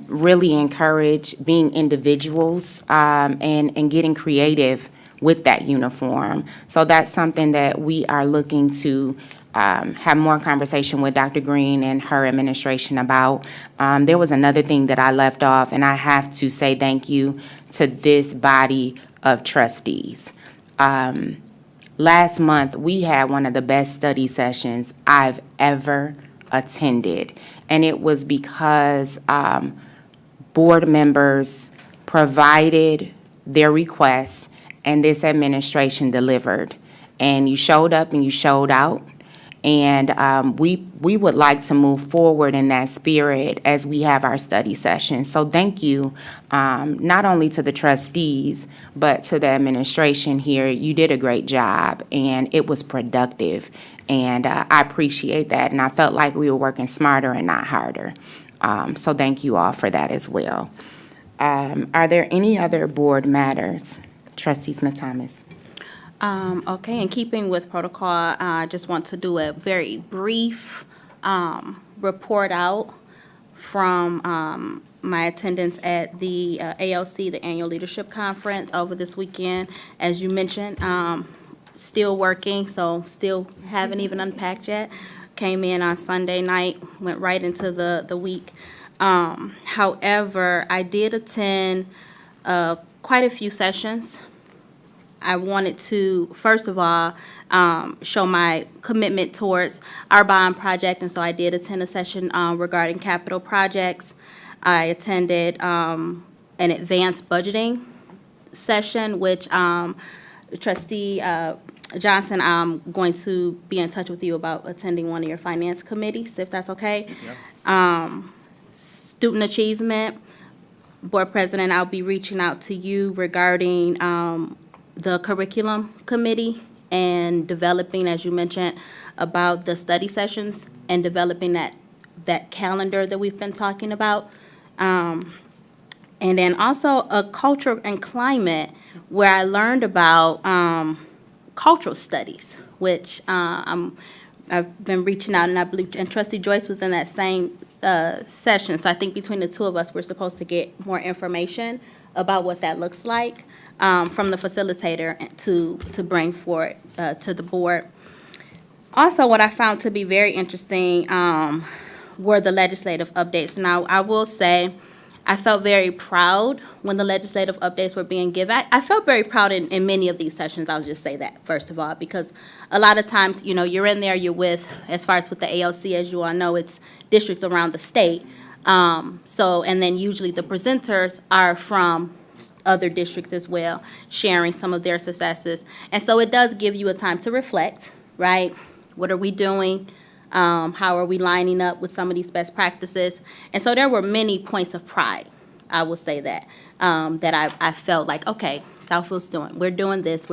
really encourage being individuals and getting creative with that uniform. So that's something that we are looking to have more conversation with Dr. Green and her administration about. There was another thing that I left off, and I have to say thank you to this body of trustees. Last month, we had one of the best study sessions I've ever attended, and it was because board members provided their requests, and this administration delivered. And you showed up and you showed out. And we would like to move forward in that spirit as we have our study session. So thank you, not only to the trustees, but to the administration here. You did a great job, and it was productive. And I appreciate that, and I felt like we were working smarter and not harder. So thank you all for that as well. Are there any other board matters? Trustee Smith-Thomas. Okay, in keeping with protocol, I just want to do a very brief report out from my attendance at the ALC, the Annual Leadership Conference, over this weekend. As you mentioned, still working, so still haven't even unpacked yet. Came in on Sunday night, went right into the week. However, I did attend quite a few sessions. I wanted to, first of all, show my commitment towards our bond project, and so I did attend a session regarding capital projects. I attended an advanced budgeting session, which Trustee Johnson, I'm going to be in touch with you about attending one of your finance committees, if that's okay. Yeah. Student achievement, Board President, I'll be reaching out to you regarding the curriculum committee and developing, as you mentioned, about the study sessions and developing that calendar that we've been talking about. And then also a culture and climate where I learned about cultural studies, which I've been reaching out, and I believe, and Trustee Joyce was in that same session. So I think between the two of us, we're supposed to get more information about what that looks like from the facilitator to bring forward to the board. Also, what I found to be very interesting were the legislative updates. Now, I will say, I felt very proud when the legislative updates were being given. I felt very proud in many of these sessions. I'll just say that, first of all, because a lot of times, you know, you're in there, you're with, as far as with the ALC, as you all know, it's districts around the state. And then usually the presenters are from other districts as well, sharing some of their successes. And so it does give you a time to reflect, right? What are we doing? How are we lining up with some of these best practices? And so there were many points of pride, I will say that, that I felt like, okay, Southfield's we're doing this.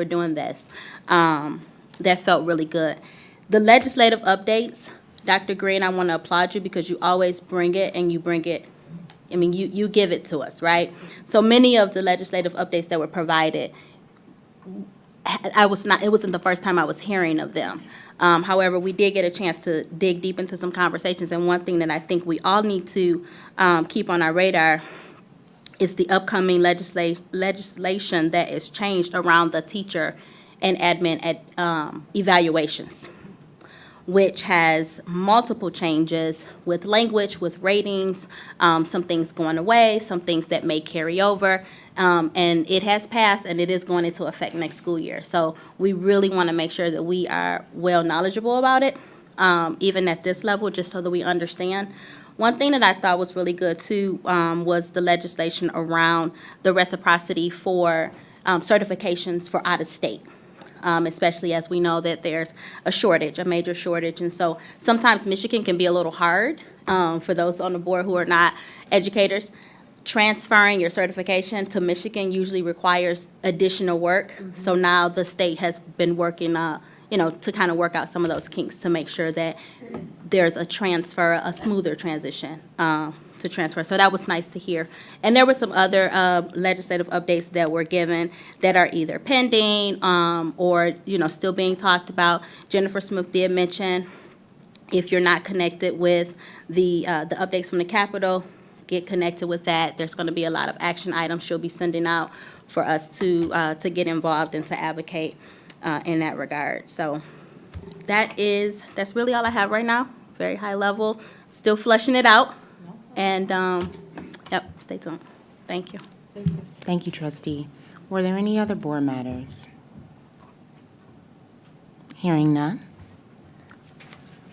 That felt really good. The legislative updates, Dr. Green, I want to applaud you because you always bring it and you bring it, I mean, you give it to us, right? So many of the legislative updates that were provided, it wasn't the first time I was hearing of them. However, we did get a chance to dig deep into some conversations, and one thing that I think we all need to keep on our radar is the upcoming legislation that is changed around the teacher and admin evaluations, which has multiple changes with language, with ratings, some things going away, some things that may carry over. And it has passed, and it is going into effect next school year. So we really want to make sure that we are well knowledgeable about it, even at this level, just so that we understand. One thing that I thought was really good, too, was the legislation around the reciprocity for certifications for out-of-state. Especially as we know that there's a shortage, a major shortage. And so sometimes Michigan can be a little hard for those on the board who are not educators. Transferring your certification to Michigan usually requires additional work. So now the state has been working, to kind of work out some of those kinks to make sure that there's a transfer, a smoother transition to transfer. So that was nice to hear. And there were some other legislative updates that were given that are either pending or, still being talked about. Jennifer Smith did mention, if you're not connected with the updates from the Capitol, get connected with that. There's going to be a lot of action items she'll be sending out for us to get involved and to advocate in that regard. So that's really all I have right now. Very high level, still flushing it out. And, stay tuned. Thank you. Thank you, trustee. Were there any other board matters? Hearing none.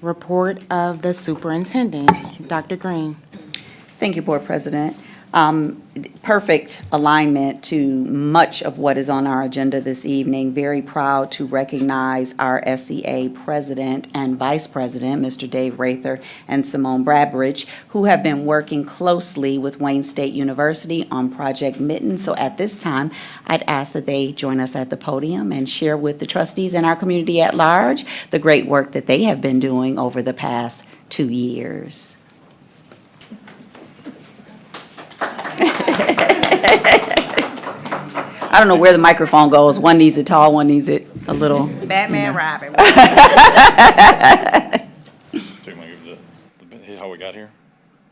Report of the superintendent. Dr. Green. Thank you, Board President. Perfect alignment to much of what is on our agenda this evening. Very proud to recognize our SEA President and Vice President, Mr. Dave Rather and Simone Bradbridge, who have been working closely with Wayne State University on Project Mitten. So at this time, I'd ask that they join us at the podium and share with the trustees and our community at large the great work that they have been doing over the past 2 years. I don't know where the microphone goes. One needs it tall, one needs it a little. Batman Robin. How we got here?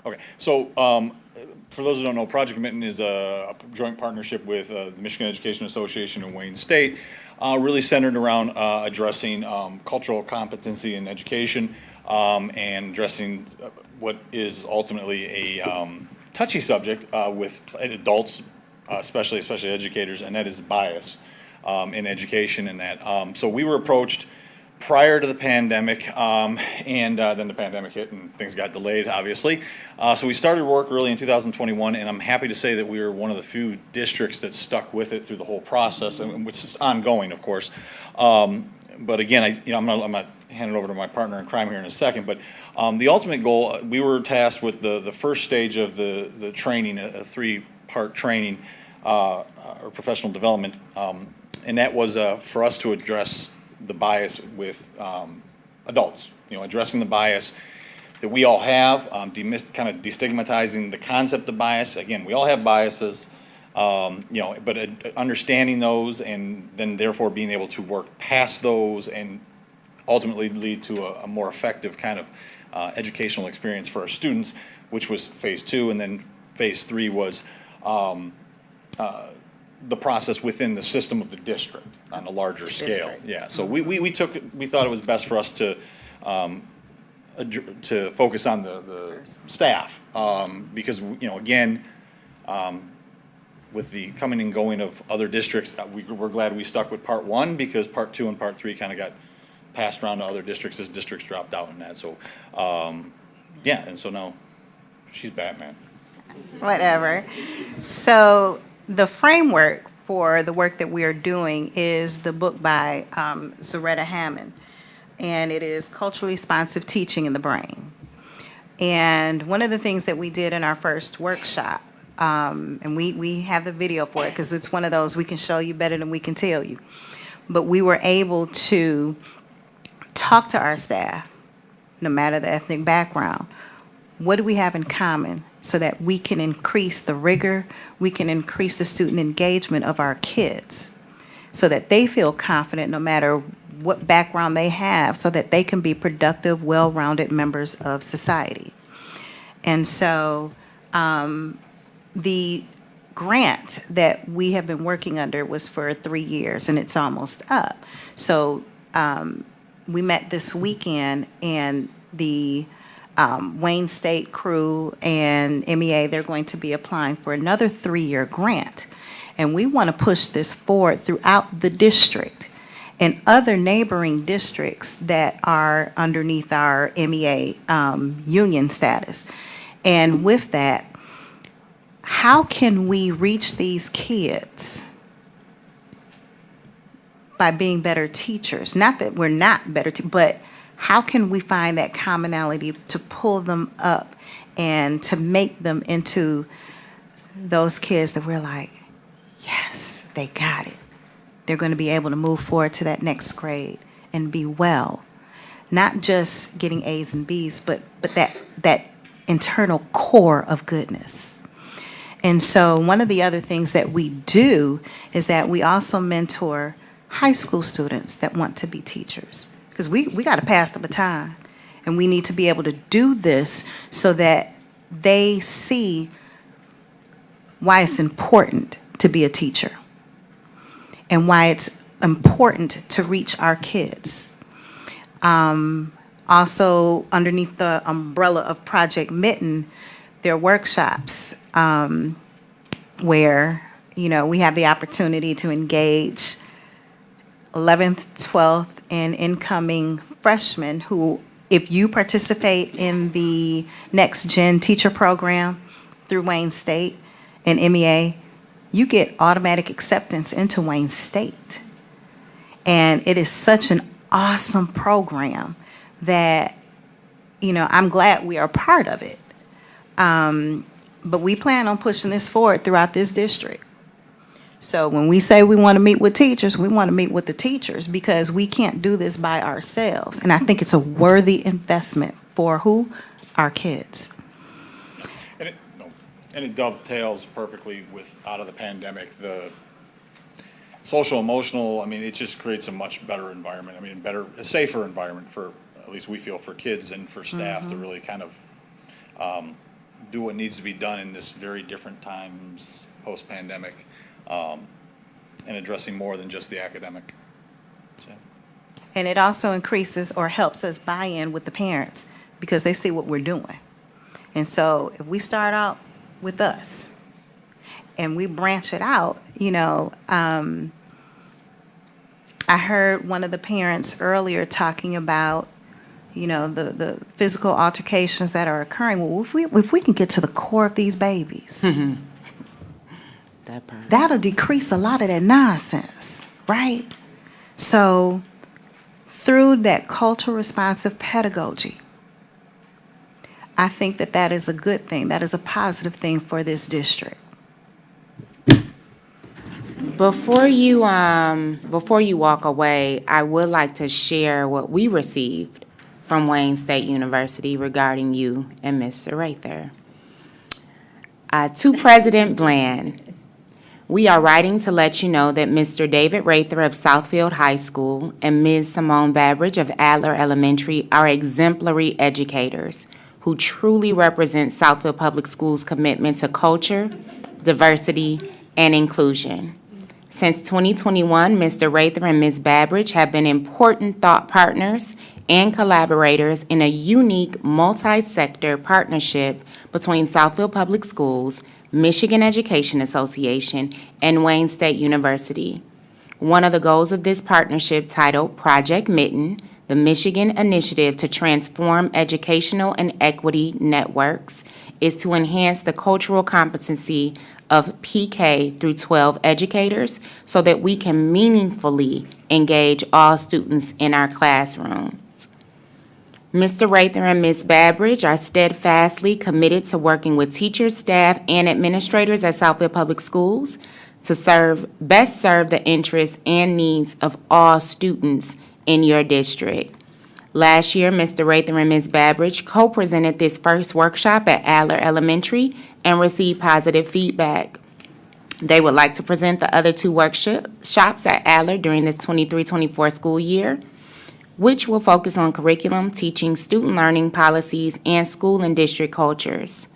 Okay, so for those who don't know, Project Mitten is a joint partnership with the Michigan Education Association and Wayne State, really centered around addressing cultural competency in education and addressing what is ultimately a touchy subject with adults, especially educators, and that is bias in education and that. So we were approached prior to the pandemic, and then the pandemic hit and things got delayed, obviously. So we started work early in 2021, and I'm happy to say that we were one of the few districts that stuck with it through the whole process, and which is ongoing, of course. But again, I'm gonna hand it over to my partner in crime here in a second. But the ultimate goal, we were tasked with the first stage of the training, a 3-part training or professional development, and that was for us to address the bias with adults, addressing the bias that we all have, kind of destigmatizing the concept of bias. Again, we all have biases, but understanding those and then therefore being able to work past those and ultimately lead to a more effective kind of educational experience for our students, which was phase 2, and then phase 3 was the process within the system of the district on a larger scale. Yeah, so we thought it was best for us to focus on the staff because again, with the coming and going of other districts, we're glad we stuck with part 1 because part 2 and part 3 kind of got passed around to other districts as districts dropped out in that. So yeah, and so now she's Batman. Whatever. So the framework for the work that we are doing is the book by Zaretta Hammond, and it is Culturally Responsive Teaching in the Brain. And one of the things that we did in our first workshop, and we have the video for it because it's one of those we can show you better than we can tell you, but we were able to talk to our staff, no matter the ethnic background. What do we have in common so that we can increase the rigor, we can increase the student engagement of our kids, so that they feel confident no matter what background they have, so that they can be productive, well-rounded members of society. And so the grant that we have been working under was for 3 years, and it's almost up. So we met this weekend, and the Wayne State crew and MEA, they're going to be applying for another 3-year grant. And we want to push this forward throughout the district and other neighboring districts that are underneath our MEA union status. And with that, how can we reach these kids by being better teachers? Not that we're not better, but how can we find that commonality to pull them up and to make them into those kids that we're like, yes, they got it. They're going to be able to move forward to that next grade and be well. Not just getting A's and B's, but that internal core of goodness. And so one of the other things that we do is that we also mentor high school students that want to be teachers. Because we got to pass the baton. And we need to be able to do this so that they see why it's important to be a teacher and why it's important to reach our kids. Also, underneath the umbrella of Project Mitten, there are workshops where, we have the opportunity to engage 11th, 12th, and incoming freshmen who, if you participate in the Next Gen Teacher Program through Wayne State and MEA, you get automatic acceptance into Wayne State. And it is such an awesome program that, I'm glad we are a part of it. But we plan on pushing this forward throughout this district. So when we say we want to meet with teachers, we want to meet with the teachers because we can't do this by ourselves. And I think it's a worthy investment for who? Our kids. And it dovetails perfectly with out of the pandemic, the social, emotional, it just creates a much better environment. A safer environment for, at least we feel, for kids and for staff to really kind of do what needs to be done in this very different times post-pandemic, and addressing more than just the academic. So. And it also increases or helps us buy in with the parents because they see what we're doing. And so if we start out with us and we branch it out, I heard one of the parents earlier talking about, the physical altercations that are occurring. Well, if we can get to the core of these babies, that'll decrease a lot of that nonsense, right? So through that cultural responsive pedagogy, I think that is a good thing. That is a positive thing for this district. Before you walk away, I would like to share what we received from Wayne State University regarding you and Mr. Rather. To President Bland, we are writing to let you know that Mr. David Rather of Southfield High School and Ms. Simone Babbage of Adler Elementary are exemplary educators who truly represent Southfield Public Schools' commitment to culture, diversity, and inclusion. Since 2021, Mr. Rather and Ms. Babbage have been important thought partners and collaborators in a unique multi-sector partnership between Southfield Public Schools, Michigan Education Association, and Wayne State University. One of the goals of this partnership, titled Project Mitten, the Michigan Initiative to Transform Educational and Equity Networks, is to enhance the cultural competency of PK through 12 educators so that we can meaningfully engage all students in our classrooms. Mr. Rather and Ms. Babbage are steadfastly committed to working with teachers, staff, and administrators at Southfield Public Schools to best serve the interests and needs of all students in your district. Last year, Mr. Rather and Ms. Babridge co-presented this first workshop at Adler Elementary and received positive feedback. They would like to present the other two workshops at Adler during this 23-24 school year, which will focus on curriculum, teaching, student learning policies, and school and district cultures.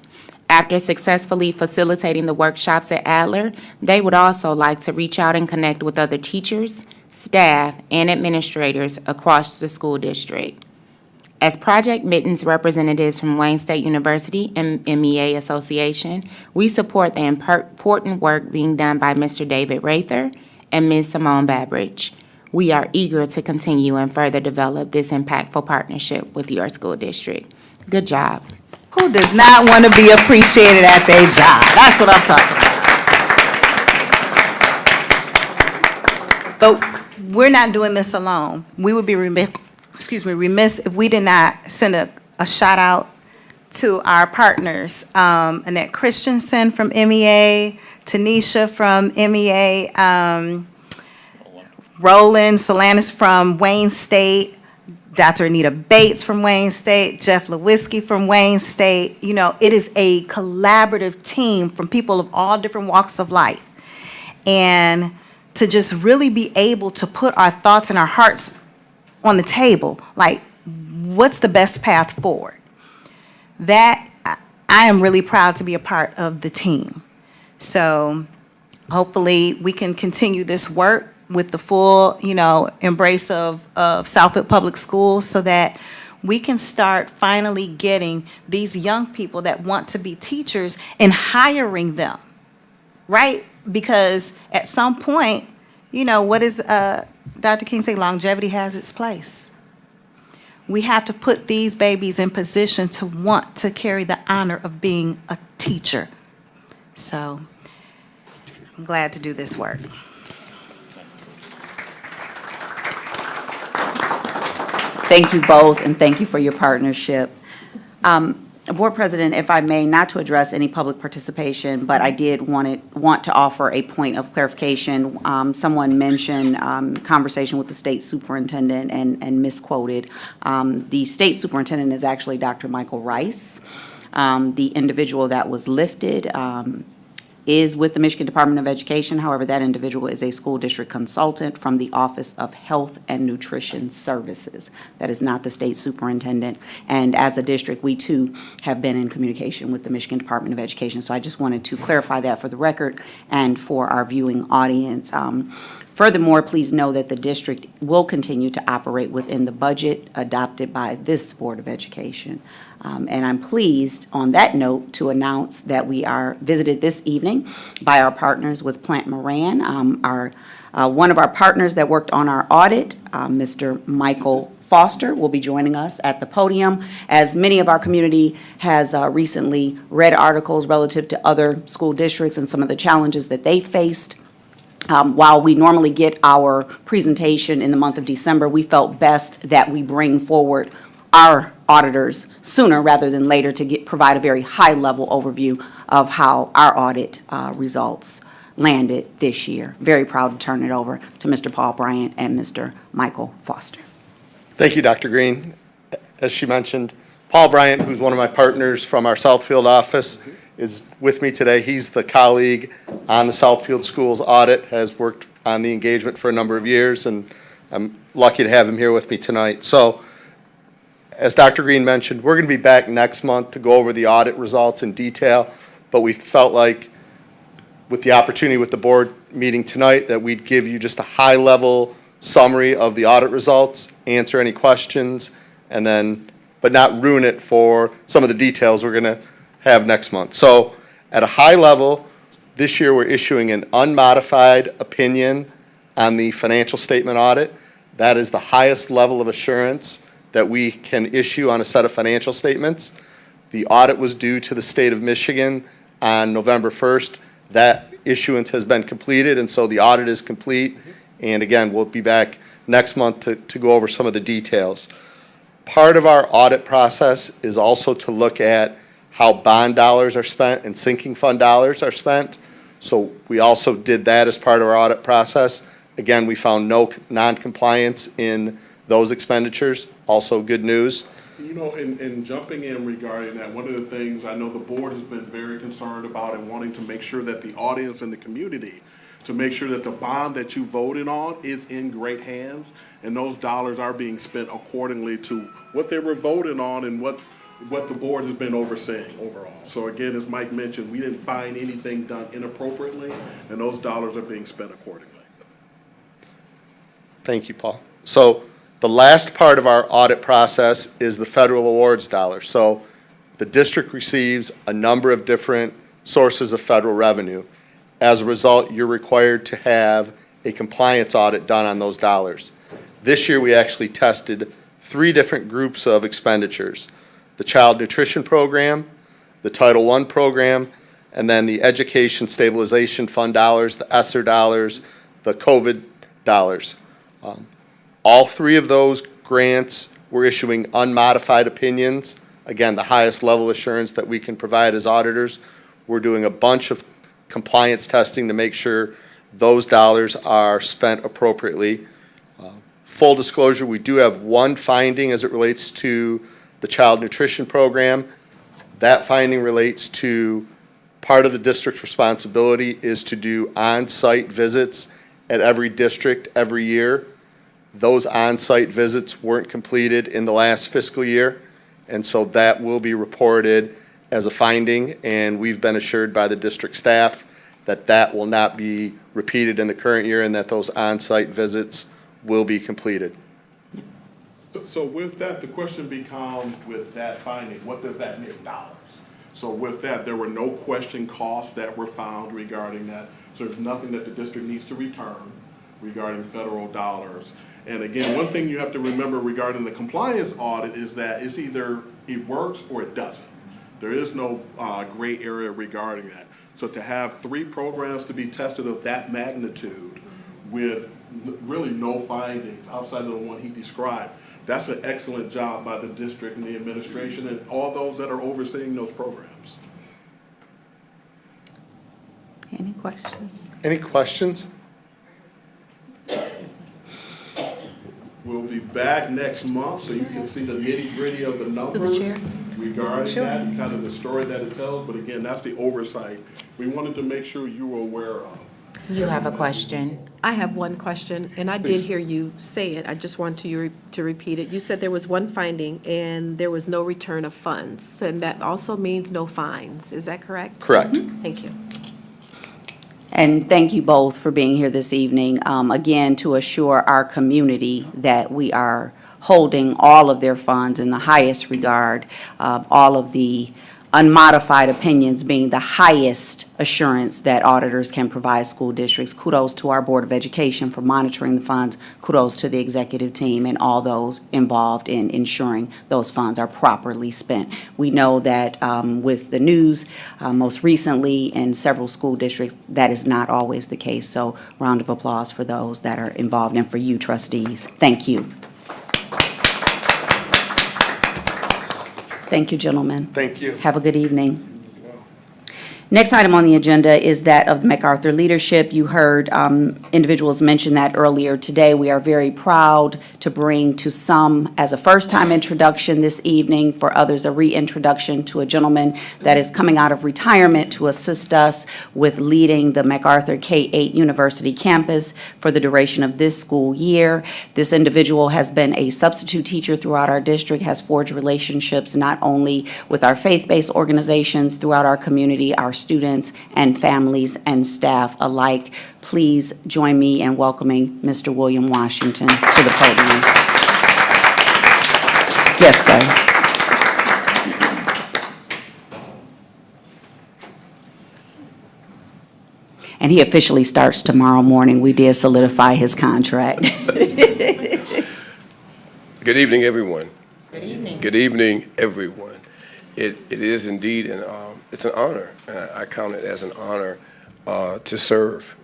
After successfully facilitating the workshops at Adler, they would also like to reach out and connect with other teachers, staff, and administrators across the school district. As Project Mittens representatives from Wayne State University and MEA Association, we support the important work being done by Mr. David Rather and Ms. Simone Babridge. We are eager to continue and further develop this impactful partnership with your school district. Good job. Who does not want to be appreciated at their job? That's what I'm talking about. But we're not doing this alone. We would be remiss if we did not send a shout out to our partners, Annette Christensen from MEA, Tanisha from MEA, Roland Solanas from Wayne State, Dr. Anita Bates from Wayne State, Jeff Lewinsky from Wayne State. You know, it is a collaborative team from people of all different walks of life. And to just really be able to put our thoughts and our hearts on the table, like what's the best path forward? That, I am really proud to be a part of the team. So hopefully we can continue this work with the full, embrace of Southfield Public Schools so that we can start finally getting these young people that want to be teachers and hiring them, right? Because at some point, what does Dr. King say? Longevity has its place. We have to put these babies in position to want to carry the honor of being a teacher. So I'm glad to do this work. Thank you both, and thank you for your partnership. Board President, if I may, not to address any public participation, but I did want to offer a point of clarification. Someone mentioned conversation with the state superintendent and misquoted. The state superintendent is actually Dr. Michael Rice. The individual that was lifted is with the Michigan Department of Education. However, that individual is a school district consultant from the Office of Health and Nutrition Services. That is not the state superintendent. And as a district, we too have been in communication with the Michigan Department of Education. So I just wanted to clarify that for the record and for our viewing audience. Furthermore, please know that the district will continue to operate within the budget adopted by this Board of Education. And I'm pleased, on that note, to announce that we are visited this evening by our partners with Plant Moran. One of our partners that worked on our audit, Mr. Michael Foster, will be joining us at the podium. As many of our community has recently read articles relative to other school districts and some of the challenges that they faced. While we normally get our presentation in the month of December, we felt best that we bring forward our auditors sooner rather than later to provide a very high-level overview of how our audit results landed this year. Very proud to turn it over to Mr. Paul Bryant and Mr. Michael Foster. Thank you, Dr. Green. As she mentioned, Paul Bryant, who's one of my partners from our Southfield office, is with me today. He's the colleague on the Southfield Schools audit, has worked on the engagement for a number of years, and I'm lucky to have him here with me tonight. So, as Dr. Green mentioned, we're going to be back next month to go over the audit results in detail, but we felt like with the opportunity with the board meeting tonight that we'd give you just a high-level summary of the audit results, answer any questions, and then, but not ruin it for some of the details we're going to have next month. So at a high level, this year we're issuing an unmodified opinion on the financial statement audit. That is the highest level of assurance that we can issue on a set of financial statements. The audit was due to the state of Michigan on November 1st. That issuance has been completed, and so the audit is complete. And again, we'll be back next month to go over some of the details. Part of our audit process is also to look at how bond dollars are spent and sinking fund dollars are spent. So we also did that as part of our audit process. Again, we found no non-compliance in those expenditures. Also good news. You know, in jumping in regarding that, one of the things I know the board has been very concerned about and wanting to make sure that the audience and the community, to make sure that the bond that you voted on is in great hands, and those dollars are being spent accordingly to what they were voting on and what the board has been overseeing overall. So again, as Mike mentioned, we didn't find anything done inappropriately, and those dollars are being spent accordingly. Thank you, Paul. So the last part of our audit process is the federal awards dollars. So the district receives a number of different sources of federal revenue. As a result, you're required to have a compliance audit done on those dollars. This year, we actually tested 3 different groups of expenditures: the Child Nutrition Program, the Title I program, and then the Education Stabilization Fund dollars, the ESSER dollars, the COVID dollars. All 3 of those grants were issuing unmodified opinions. Again, the highest level assurance that we can provide as auditors. We're doing a bunch of compliance testing to make sure those dollars are spent appropriately. Full disclosure, we do have one finding as it relates to the Child Nutrition Program. That finding relates to part of the district's responsibility is to do on-site visits at every district every year. Those on-site visits weren't completed in the last fiscal year, and so that will be reported as a finding, and we've been assured by the district staff that that will not be repeated in the current year and that those on-site visits will be completed. So with that, the question becomes, with that finding, what does that mean in dollars? So with that, there were no question costs that were found regarding that. So there's nothing that the district needs to return regarding federal dollars. And again, one thing you have to remember regarding the compliance audit is that it's either it works or it doesn't. There is no gray area regarding that. So to have 3 programs to be tested of that magnitude with really no findings outside of the one he described, that's an excellent job by the district and the administration and all those that are overseeing those programs. Any questions? Any questions? We'll be back next month so you can see the nitty-gritty of the numbers regarding that and kind of the story that it tells. But again, that's the oversight we wanted to make sure you were aware of. You have a question. I have one question, and I did hear you say it. I just want you to repeat it. You said there was one finding and there was no return of funds, and that also means no fines. Is that correct? Correct. Thank you. And thank you both for being here this evening, again, to assure our community that we are holding all of their funds in the highest regard, all of the unmodified opinions being the highest assurance that auditors can provide school districts. Kudos to our Board of Education for monitoring the funds. Kudos to the executive team and all those involved in ensuring those funds are properly spent. We know that with the news, most recently in several school districts, that is not always the case. So round of applause for those that are involved and for you, trustees. Thank you. Thank you, gentlemen. Thank you. Have a good evening. Next item on the agenda is that of the MacArthur leadership. You heard individuals mention that earlier today. We are very proud to bring to some as a first-time introduction this evening, for others a reintroduction to a gentleman that is coming out of retirement to assist us with leading the MacArthur K-8 University campus for the duration of this school year. This individual has been a substitute teacher throughout our district, has forged relationships not only with our faith-based organizations throughout our community, our students and families and staff alike. Please join me in welcoming Mr. William Washington to the podium. Yes, sir. And he officially starts tomorrow morning. We did solidify his contract. Good evening, everyone. Good evening. Good evening, everyone. It is indeed it's an honor. I count it as an honor to serve.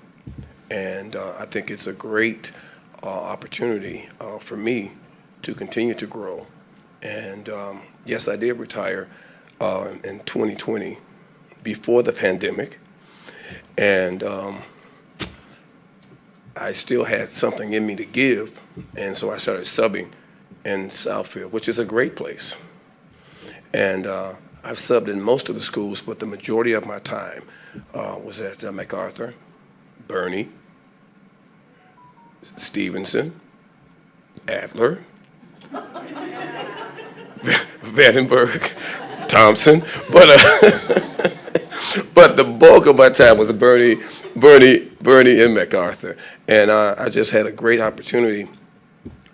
And I think it's a great opportunity for me to continue to grow. And yes, I did retire in 2020 before the pandemic. And I still had something in me to give And so I started subbing in Southfield, which is a great place. And I've subbed in most of the schools, but the majority of my time was at MacArthur, Bernie, Stevenson, Adler, Vandenberg, Thompson, but the bulk of my time was Bernie, and MacArthur. And I just had a great opportunity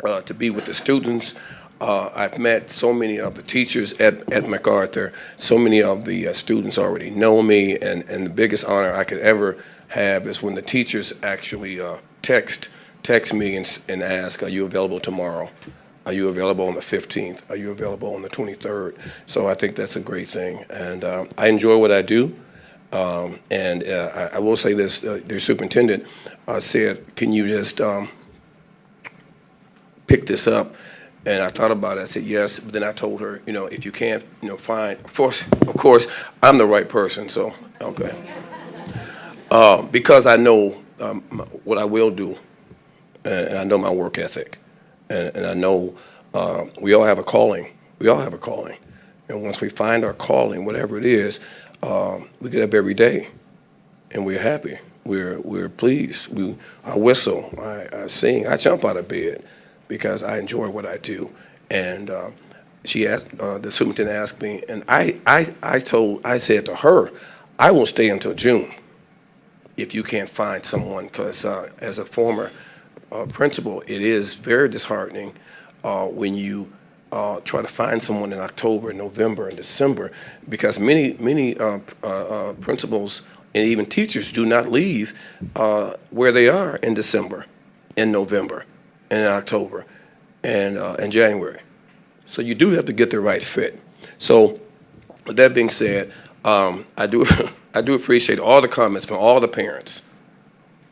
to be with the students. I've met so many of the teachers at MacArthur. So many of the students already know me, and the biggest honor I could ever have is when the teachers actually text me and ask, are you available tomorrow? Are you available on the 15th? Are you available on the 23rd? So I think that's a great thing. And I enjoy what I do. And I will say this, the superintendent said, can you just pick this up? And I thought about it. I said yes, but then I told her, if you can't, find. Of course, I'm the right person. So okay, because I know what I will do, and I know my work ethic, and I know we all have a calling. We all have a calling, and once we find our calling, whatever it is, we get up every day, and we're happy. We're pleased. I whistle. I sing. I jump out of bed, because I enjoy what I do. And she asked, the superintendent asked me, and I said to her, I will stay until June if you can't find someone, because as a former principal, it is very disheartening when you try to find someone in October, November, and December, because many principals and even teachers do not leave where they are in December, in November, and in October, and in January. So you do have to get the right fit. So with that being said, I do appreciate all the comments from all the parents,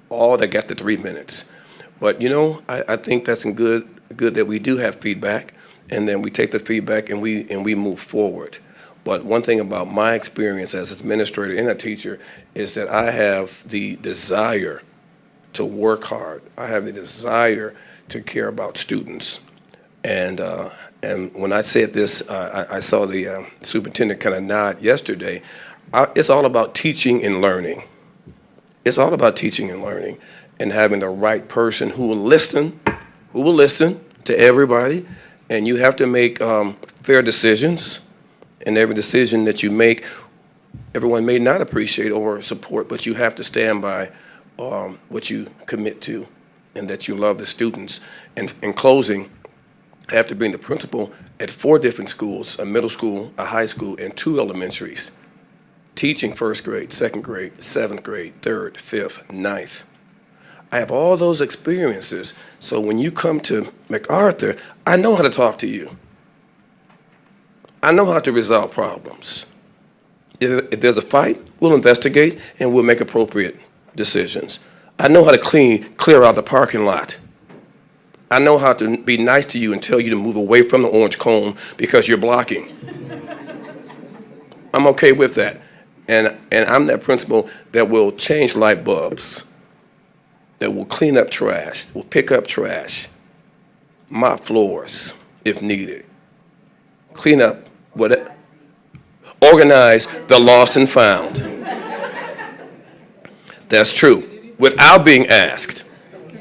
all that got the 3 minutes. But I think that's good that we do have feedback, and then we take the feedback and we move forward. But one thing about my experience as an administrator and a teacher is that I have the desire to work hard. I have the desire to care about students. And when I said this, I saw the superintendent kind of nod yesterday. It's all about teaching and learning. It's all about teaching and learning, and having the right person who will listen to everybody. And you have to make fair decisions. And every decision that you make, everyone may not appreciate or support, but you have to stand by what you commit to, and that you love the students. And in closing, I have to bring the principal at 4 different schools, a middle school, a high school, and 2 elementaries, teaching 1st grade, 2nd grade, 7th grade, 3rd, 5th, 9th. I have all those experiences, so when you come to MacArthur, I know how to talk to you. I know how to resolve problems. If there's a fight, we'll investigate and we'll make appropriate decisions. I know how to clear out the parking lot. I know how to be nice to you and tell you to move away from the orange cone because you're blocking. I'm okay with that. And I'm that principal that will change light bulbs, that will clean up trash, will pick up trash, mop floors if needed, clean up organize the lost and found. That's true, without being asked.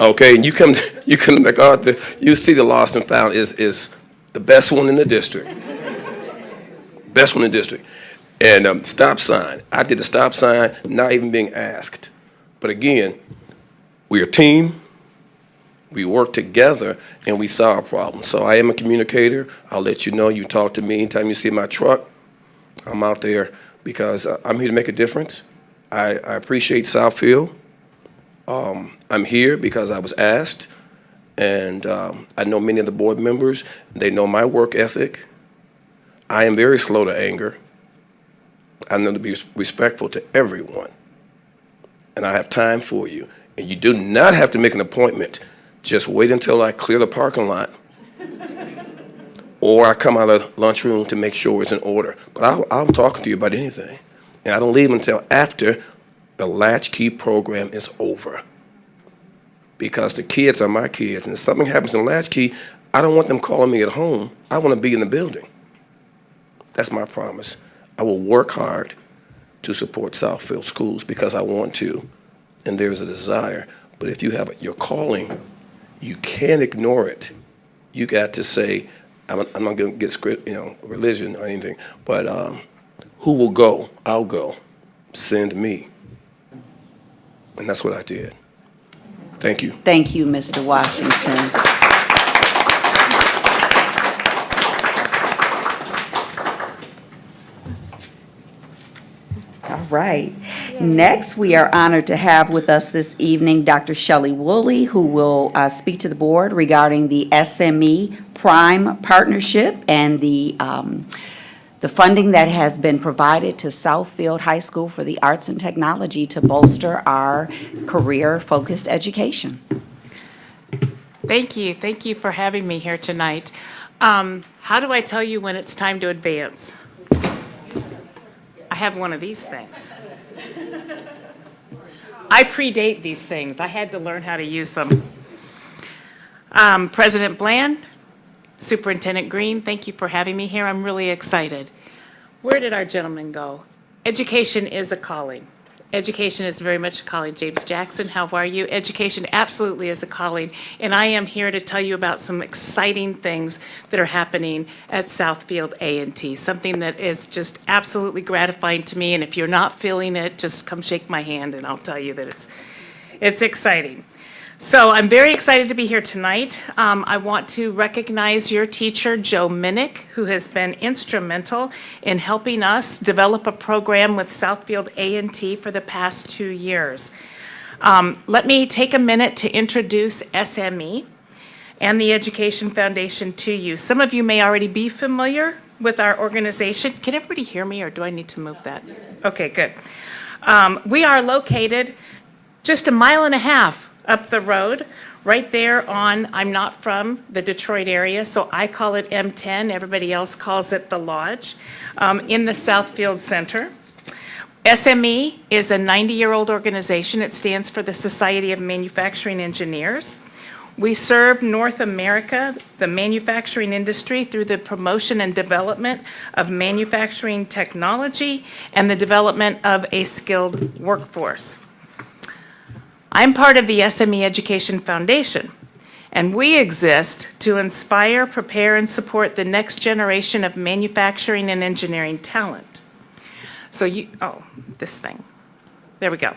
Okay, and you come to MacArthur, you see the lost and found is the best one in the district. Best one in the district. And stop sign. I did the stop sign, not even being asked. But again, we're a team. We work together and we solve problems. So I am a communicator. I'll let you know. You talk to me anytime you see my truck. I'm out there because I'm here to make a difference. I appreciate Southfield. I'm here because I was asked, and I know many of the board members. They know my work ethic. I am very slow to anger. I know to be respectful to everyone, and I have time for you. And you do not have to make an appointment. Just wait until I clear the parking lot, or I come out of the lunchroom to make sure it's in order. But I'm talking to you about anything, and I don't leave until after the latchkey program is over. because the kids are my kids. And if something happens in Latchkey, I don't want them calling me at home. I want to be in the building. That's my promise. I will work hard to support Southfield schools because I want to, and there's a desire. But if you have your calling, you can't ignore it. You got to say, I'm not going to get religion or anything, but who will go? I'll go. Send me. And that's what I did. Thank you. Thank you, Mr. Washington. All right. Next, we are honored to have with us this evening Dr. Shelley Woolley, who will speak to the board regarding the SME Prime Partnership and the funding that has been provided to Southfield High School for the Arts and Technology to bolster our career-focused education. Thank you. Thank you for having me here tonight. How do I tell you when it's time to advance? I have one of these things. I predate these things. I had to learn how to use them. President Bland, Superintendent Green, thank you for having me here. I'm really excited. Where did our gentleman go? Education is a calling. Education is very much a calling. James Jackson, how are you? Education absolutely is a calling, and I am here to tell you about some exciting things that are happening at Southfield A&T, something that is just absolutely gratifying to me, and if you're not feeling it, just come shake my hand and I'll tell you that it's exciting. So I'm very excited to be here tonight. I want to recognize your teacher, Joe Minnick, who has been instrumental in helping us develop a program with Southfield A&T for the past 2 years. Let me take a minute to introduce SME and the Education Foundation to you. Some of you may already be familiar with our organization. Can everybody hear me, or do I need to move that? Okay, good. We are located just 1.5 miles up the road, right there on, I'm not from the Detroit area, so I call it M10, everybody else calls it the Lodge, in the Southfield Center. SME is a 90-year-old organization. It stands for the Society of Manufacturing Engineers. We serve North America, the manufacturing industry, through the promotion and development of manufacturing technology and the development of a skilled workforce. I'm part of the SME Education Foundation, and we exist to inspire, prepare, and support the next generation of manufacturing and engineering talent. So this thing. There we go.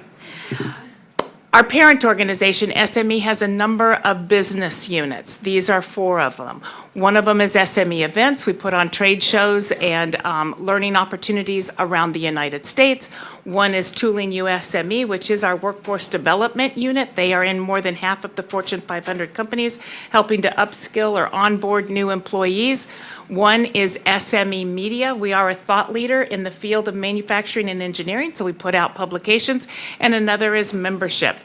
Our parent organization, SME, has a number of business units. These are 4 of them. One of them is SME Events. We put on trade shows and learning opportunities around the United States. One is Tooling USME, which is our workforce development unit. They are in more than half of the Fortune 500 companies, helping to upskill or onboard new employees. One is SME Media. We are a thought leader in the field of manufacturing and engineering, so we put out publications. And another is membership.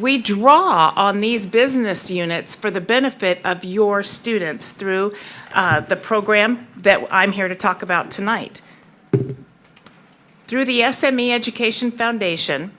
We draw on these business units for the benefit of your students through the program that I'm here to talk about tonight. Through the SME Education Foundation,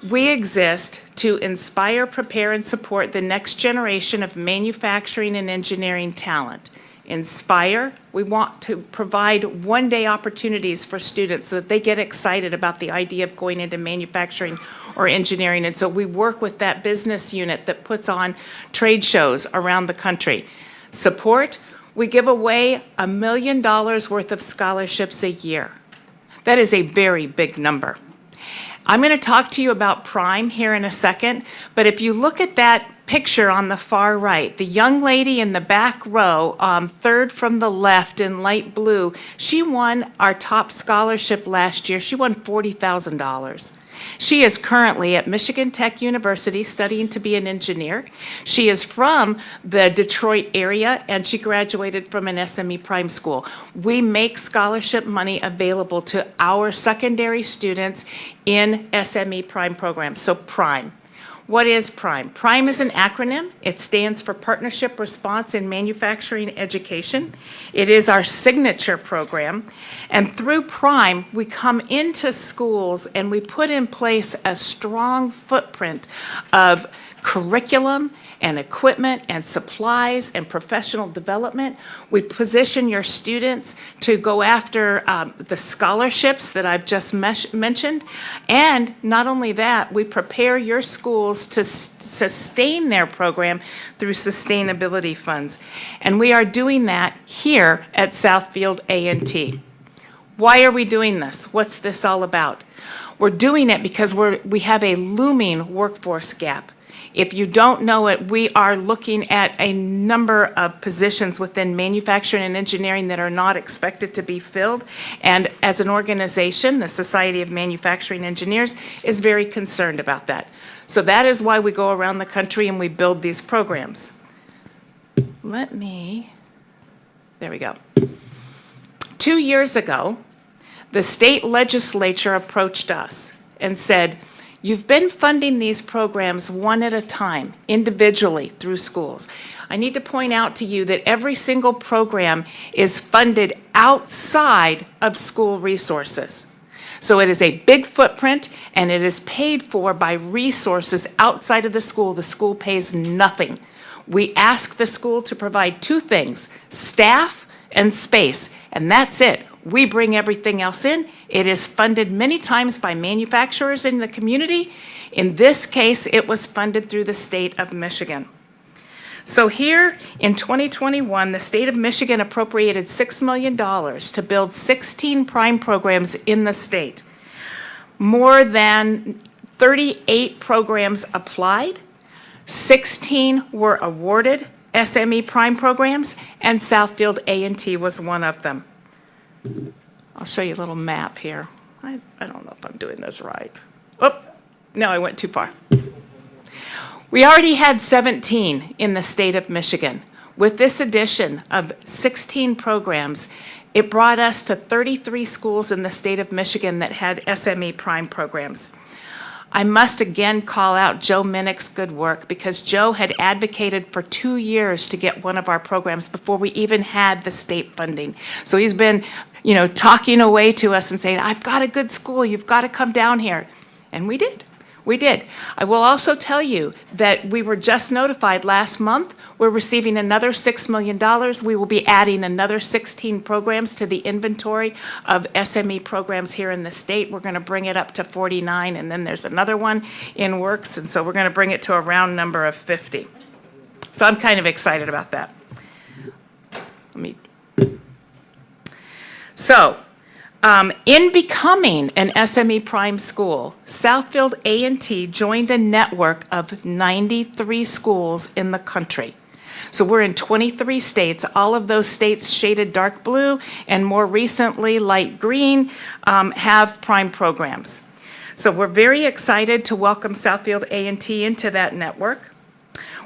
we exist to inspire, prepare, and support the next generation of manufacturing and engineering talent. Inspire, we want to provide one-day opportunities for students so that they get excited about the idea of going into manufacturing or engineering. And so we work with that business unit that puts on trade shows around the country. Support, we give away $1 million worth of scholarships a year. That is a very big number. I'm going to talk to you about Prime here in a second, but if you look at that picture on the far right, the young lady in the back row, third from the left in light blue, she won our top scholarship last year. She won $40,000. She is currently at Michigan Tech University studying to be an engineer. She is from the Detroit area, and she graduated from an SME Prime school. We make scholarship money available to our secondary students in SME Prime programs. So Prime. What is Prime? Prime is an acronym. It stands for Partnership Response in Manufacturing Education. It is our signature program. And through Prime, we come into schools and we put in place a strong footprint of curriculum and equipment and supplies and professional development. We position your students to go after the scholarships that I've just mentioned. And not only that, we prepare your schools to sustain their program through sustainability funds. And we are doing that here at Southfield A&T. Why are we doing this? What's this all about? We're doing it because we have a looming workforce gap. If you don't know it, we are looking at a number of positions within manufacturing and engineering that are not expected to be filled. And as an organization, the Society of Manufacturing Engineers is very concerned about that. So that is why we go around the country and we build these programs. There we go. 2 years ago, the state legislature approached us and said, you've been funding these programs one at a time, individually through schools. I need to point out to you that every single program is funded outside of school resources. So it is a big footprint, and it is paid for by resources outside of the school. The school pays nothing. We ask the school to provide two things, staff and space, and that's it. We bring everything else in. It is funded many times by manufacturers in the community. In this case, it was funded through the state of Michigan. So here in 2021, the state of Michigan appropriated $6 million to build 16 prime programs in the state. More than 38 programs applied, 16 were awarded SME prime programs, and Southfield A&T was one of them. I'll show you a little map here. I don't know if I'm doing this right. Oh, no, I went too far. We already had 17 in the state of Michigan. With this addition of 16 programs, it brought us to 33 schools in the state of Michigan that had SME prime programs. I must again call out Joe Minnick's good work, because Joe had advocated for 2 years to get one of our programs before we even had the state funding. So he's been, talking away to us and saying, I've got a good school, you've got to come down here. And we did. We did. I will also tell you that we were just notified last month. We're receiving another $6 million. We will be adding another 16 programs to the inventory of SME programs here in the state. We're going to bring it up to 49, and then there's another one in works, and so we're going to bring it to a round number of 50. So I'm kind of excited about that. In becoming an SME prime school, Southfield A&T joined a network of 93 schools in the country. So we're in 23 states. All of those states shaded dark blue and more recently light green have prime programs. So we're very excited to welcome Southfield A&T into that network.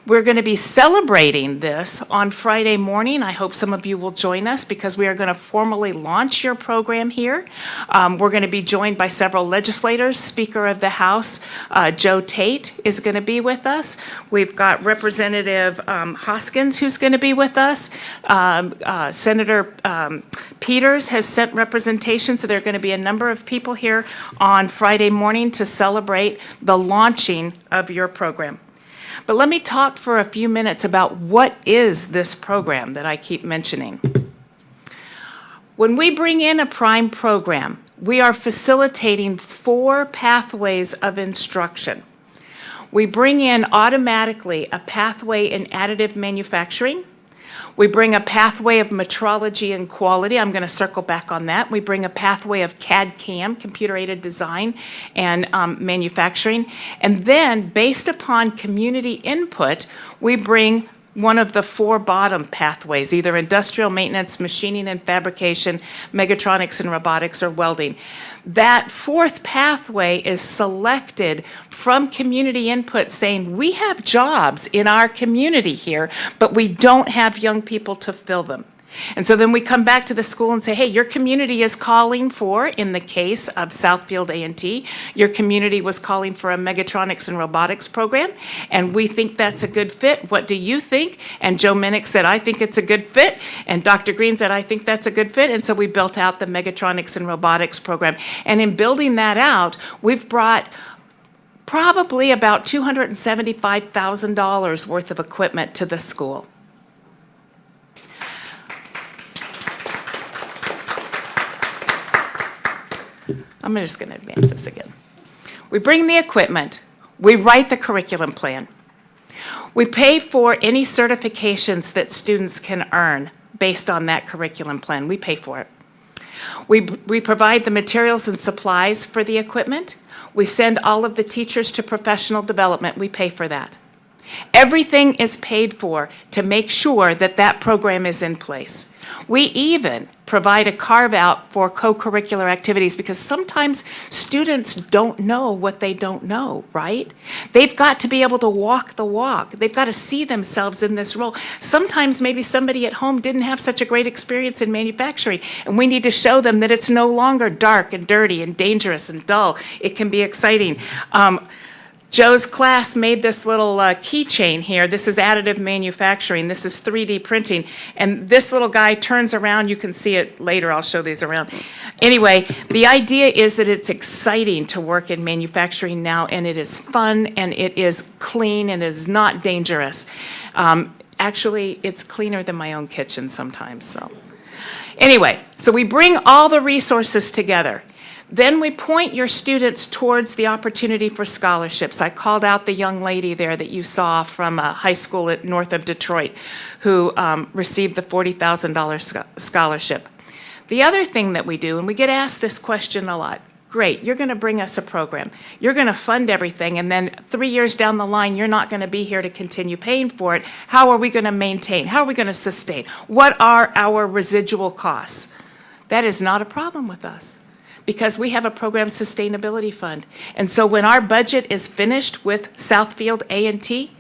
We're going to be celebrating this on Friday morning. I hope some of you will join us, because we are going to formally launch your program here. We're going to be joined by several legislators. Speaker of the House, Joe Tate, is going to be with us. We've got Representative Hoskins, who's going to be with us. Senator Peters has sent representation, so there are going to be a number of people here on Friday morning to celebrate the launching of your program. But let me talk for a few minutes about what is this program that I keep mentioning. When we bring in a prime program, we are facilitating 4 pathways of instruction. We bring in automatically a pathway in additive manufacturing. We bring a pathway of metrology and quality. I'm going to circle back on that. We bring a pathway of CAD/CAM, computer-aided design, and manufacturing. And then, based upon community input, we bring one of the 4 bottom pathways, either industrial maintenance, machining and fabrication, mechatronics and robotics, or welding. That 4th pathway is selected from community input, saying we have jobs in our community here, but we don't have young people to fill them. And so then we come back to the school and say, hey, your community is calling for, in the case of Southfield A&T, your community was calling for a mechatronics and robotics program, and we think that's a good fit. What do you think? And Joe Minnick said, I think it's a good fit. And Dr. Green said, I think that's a good fit. And so we built out the mechatronics and robotics program. And in building that out, we've brought probably about $275,000 worth of equipment to the school. I'm just going to advance this again. We bring the equipment. We write the curriculum plan. We pay for any certifications that students can earn based on that curriculum plan. We pay for it. We provide the materials and supplies for the equipment. We send all of the teachers to professional development. We pay for that. Everything is paid for to make sure that that program is in place. We even provide a carve-out for co-curricular activities because sometimes students don't know what they don't know, right? They've got to be able to walk the walk. They've got to see themselves in this role. Sometimes maybe somebody at home didn't have such a great experience in manufacturing, and we need to show them that it's no longer dark and dirty and dangerous and dull. It can be exciting. Joe's class made this little keychain here. This is additive manufacturing. This is 3D printing. And this little guy turns around. You can see it later. I'll show these around. Anyway, the idea is that it's exciting to work in manufacturing now, and it is fun, and it is clean, and it is not dangerous. Actually, it's cleaner than my own kitchen sometimes. So, anyway, so we bring all the resources together. Then we point your students towards the opportunity for scholarships. I called out the young lady there that you saw from a high school north of Detroit who received the $40,000 scholarship. The other thing that we do, and we get asked this question a lot, great, you're going to bring us a program. You're going to fund everything, and then 3 years down the line, you're not going to be here to continue paying for it. How are we going to maintain? How are we going to sustain? What are our residual costs? That is not a problem with us, because we have a program sustainability fund. And so when our budget is finished with Southfield A&T,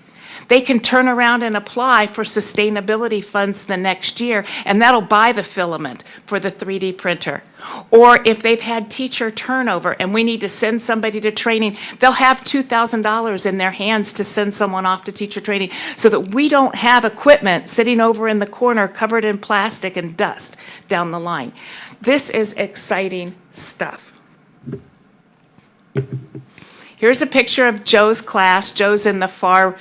they can turn around and apply for sustainability funds the next year, and that'll buy the filament for the 3D printer. Or if they've had teacher turnover and we need to send somebody to training, they'll have $2,000 in their hands to send someone off to teacher training so that we don't have equipment sitting over in the corner covered in plastic and dust down the line. This is exciting stuff. Here's a picture of Joe's class. Joe's in the far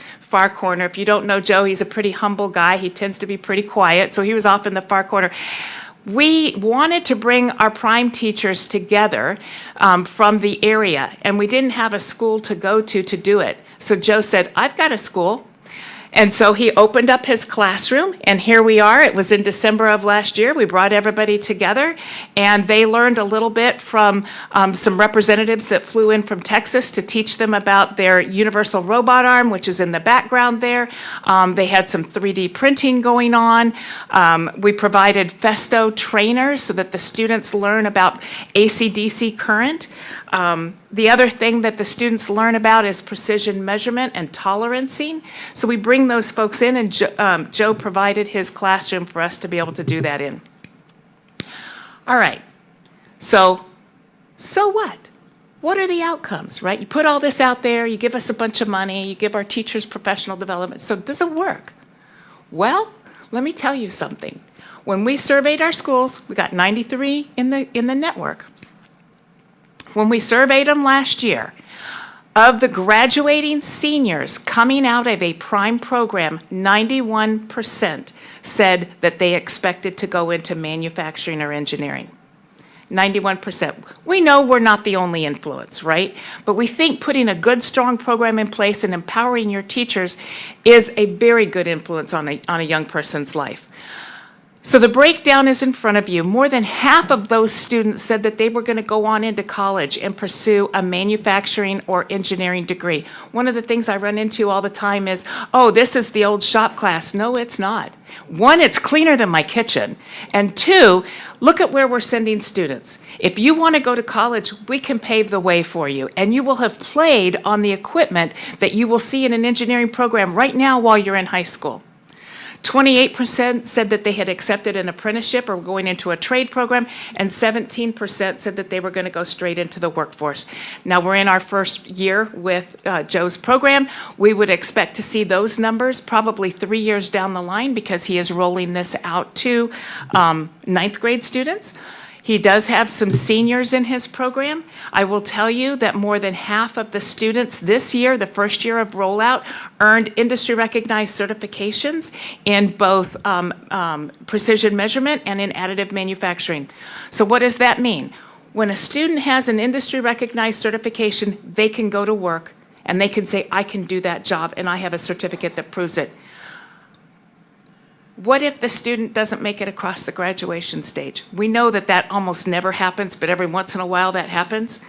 corner. If you don't know Joe, he's a pretty humble guy. He tends to be pretty quiet, so he was off in the far corner. We wanted to bring our prime teachers together from the area, and we didn't have a school to go to do it. So Joe said, I've got a school. And so he opened up his classroom, and here we are. It was in December of last year. We brought everybody together, and they learned a little bit from some representatives that flew in from Texas to teach them about their universal robot arm, which is in the background there. They had some 3D printing going on. We provided Festo trainers so that the students learn about AC/DC current. The other thing that the students learn about is precision measurement and tolerancing. So we bring those folks in, and Joe provided his classroom for us to be able to do that in. All right, so what? What are the outcomes, right? You put all this out there, you give us a bunch of money, you give our teachers professional development. So does it work? Well, let me tell you something. When we surveyed our schools, we got 93 in the network. When we surveyed them last year, of the graduating seniors coming out of a prime program, 91% said that they expected to go into manufacturing or engineering. 91%. We know we're not the only influence, right? But we think putting a good, strong program in place and empowering your teachers is a very good influence on a young person's life. So the breakdown is in front of you. More than half of those students said that they were going to go on into college and pursue a manufacturing or engineering degree. One of the things I run into all the time is, oh, this is the old shop class. No, it's not. One, it's cleaner than my kitchen. And two, look at where we're sending students. If you want to go to college, we can pave the way for you. And you will have played on the equipment that you will see in an engineering program right now while you're in high school. 28% said that they had accepted an apprenticeship or were going into a trade program, and 17% said that they were going to go straight into the workforce. Now, we're in our first year with Joe's program. We would expect to see those numbers probably 3 years down the line because he is rolling this out to ninth grade students. He does have some seniors in his program. I will tell you that more than half of the students this year, the first year of rollout, earned industry-recognized certifications in both precision measurement and in additive manufacturing. So what does that mean? When a student has an industry-recognized certification, they can go to work and they can say, I can do that job, and I have a certificate that proves it. What if the student doesn't make it across the graduation stage? We know that that almost never happens, but every once in a while that happens.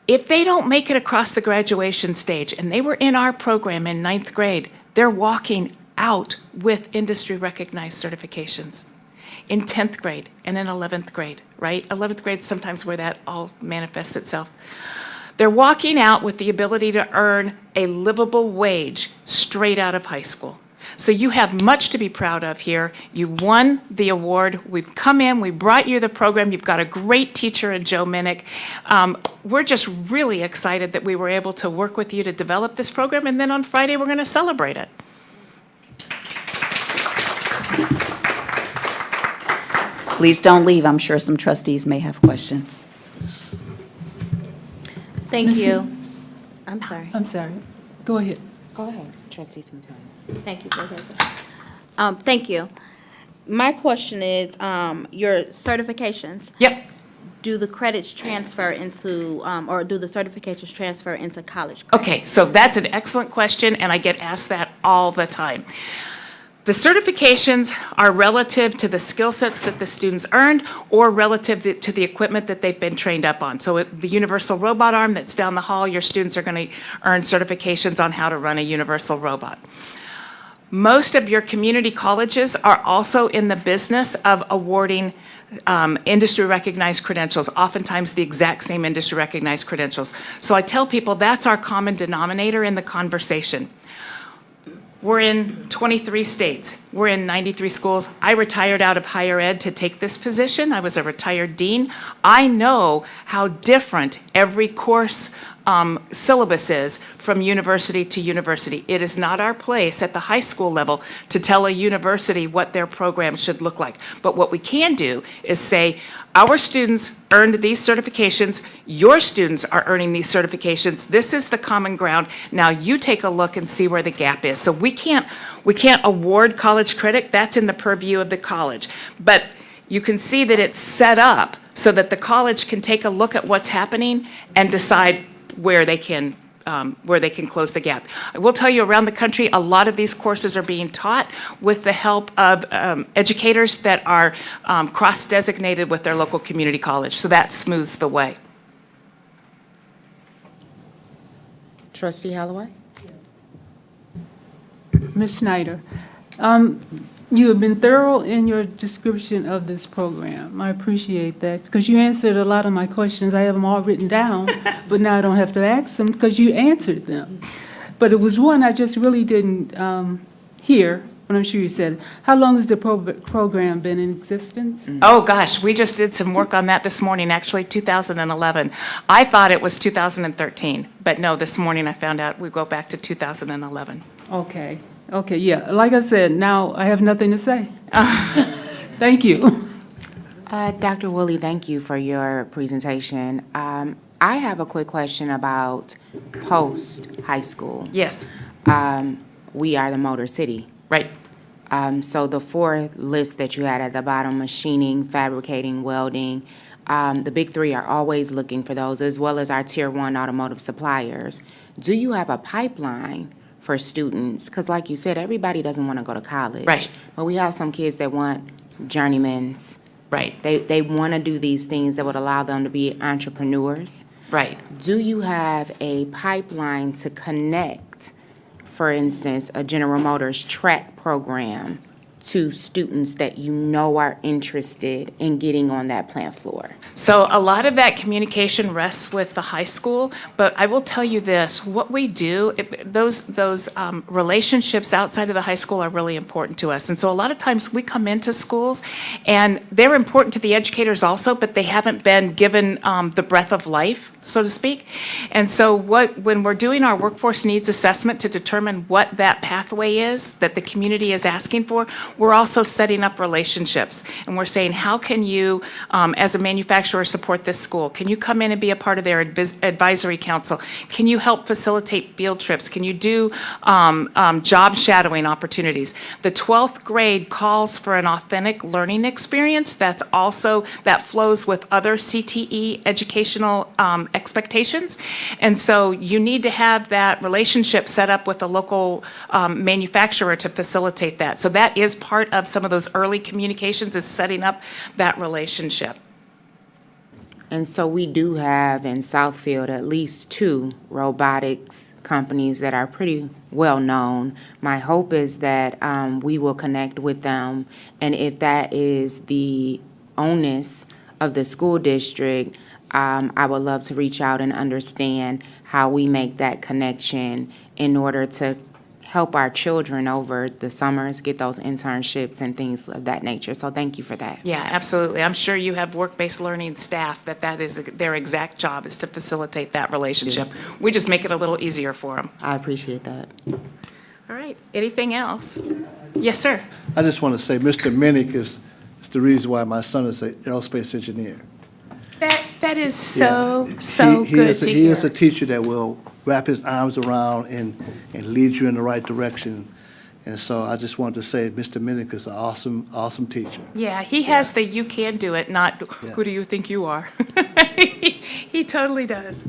If they don't make it across the graduation stage, and they were in our program in 9th grade, they're walking out with industry-recognized certifications in 10th grade and in 11th grade, right? 11th grade is sometimes where that all manifests itself. They're walking out with the ability to earn a livable wage straight out of high school. So you have much to be proud of here. You won the award. We've come in, we brought you the program. You've got a great teacher in Joe Minnick. We're just really excited that we were able to work with you to develop this program, and then on Friday we're going to celebrate it. Please don't leave. I'm sure some trustees may have questions. Thank you. I'm sorry. I'm sorry. Go ahead. Go ahead, Trustee Santana. Thank you, Board President. Thank you. My question is, your certifications. Yep. Do the credits transfer into, or do the certifications transfer into college credits? Okay, so that's an excellent question, and I get asked that all the time. The certifications are relative to the skill sets that the students earned or relative to the equipment that they've been trained up on. So the universal robot arm that's down the hall, your students are going to earn certifications on how to run a universal robot. Most of your community colleges are also in the business of awarding industry-recognized credentials, oftentimes the exact same industry-recognized credentials. So I tell people that's our common denominator in the conversation. We're in 23 states. We're in 93 schools. I retired out of higher ed to take this position. I was a retired dean. I know how different every course syllabus is from university to university. It is not our place at the high school level to tell a university what their program should look like. But what we can do is say, our students earned these certifications, your students are earning these certifications, this is the common ground, now you take a look and see where the gap is. So we can't award college credit, that's in the purview of the college. But you can see that it's set up so that the college can take a look at what's happening and decide where they can close the gap. I will tell you, around the country, a lot of these courses are being taught with the help of educators that are cross-designated with their local community college, so that smooths the way. Trustee Holloway? Ms. Schneider, you have been thorough in your description of this program. I appreciate that because you answered a lot of my questions. I have them all written down, but now I don't have to ask them because you answered them. But it was one I just really didn't hear, but I'm sure you said it. How long has the program been in existence? Oh, gosh, we just did some work on that this morning, actually 2011. I thought it was 2013, but no, this morning I found out we go back to 2011. Okay. Okay, yeah. Like I said, now I have nothing to say. Thank you. Dr. Woolley, thank you for your presentation. I have a quick question about post-high school. Yes. We are the Motor City. Right. So the four lists that you had at the bottom, machining, fabricating, welding, the big three are always looking for those, as well as our Tier 1 automotive suppliers. Do you have a pipeline for students? Because like you said, everybody doesn't want to go to college. Right. But we have some kids that want journeymans. Right. They want to do these things that would allow them to be entrepreneurs. Right. Do you have a pipeline to connect, for instance, a General Motors track program to students that you know are interested in getting on that plant floor? So a lot of that communication rests with the high school, but I will tell you this, what we do, those relationships outside of the high school are really important to us. And so a lot of times we come into schools and they're important to the educators also, but they haven't been given the breath of life, so to speak. And so when we're doing our workforce needs assessment to determine what that pathway is that the community is asking for, we're also setting up relationships. And we're saying, how can you, as a manufacturer, support this school? Can you come in and be a part of their advisory council? Can you help facilitate field trips? Can you do job shadowing opportunities? The 12th grade calls for an authentic learning experience that flows with other CTE educational expectations. And so you need to have that relationship set up with a local manufacturer to facilitate that. So that is part of some of those early communications, is setting up that relationship. And so we do have in Southfield at least 2 robotics companies that are pretty well known. My hope is that we will connect with them, and if that is the onus of the school district, I would love to reach out and understand how we make that connection in order to help our children over the summers, get those internships and things of that nature. So thank you for that. Yeah, absolutely. I'm sure you have work-based learning staff that is their exact job, is to facilitate that relationship. Yeah. We just make it a little easier for them. I appreciate that. All right, anything else? Yes, sir. I just want to say, Mr. Minnick is the reason why my son is an aerospace engineer. That is so He good to hear. He is a teacher that will wrap his arms around and lead you in the right direction. And so I just wanted to say, Mr. Minnick is an awesome teacher. Yeah, he has the "you can do it," not "who do you think you are." He totally does.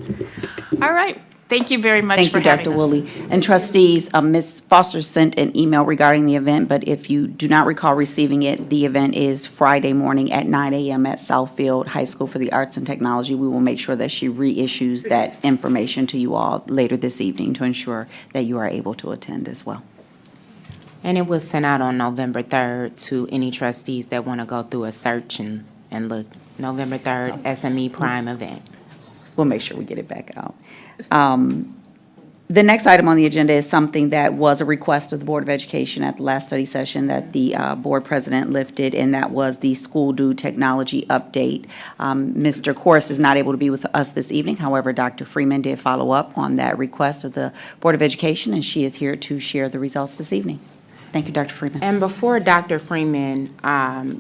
All right. Thank you very much Thank for you, having Dr. us. Woolley. And trustees, Ms. Foster sent an email regarding the event, but if you do not recall receiving it, the event is Friday morning at 9 a.m. at Southfield High School for the Arts and Technology. We will make sure that she reissues that information to you all later this evening to ensure that you are able to attend as well. And it was sent out on November 3rd to any trustees that want to go through a search and look. November 3rd, SME Prime event. We'll make sure we get it back out. The next item on the agenda is something that was a request of the Board of Education at the last study session that the board president lifted, and that was the school due technology update. Mr. Corse is not able to be with us this evening. However, Dr. Freeman did follow up on that request of the Board of Education, and she is here to share the results this evening. Thank you, Dr. Freeman. And before Dr. Freeman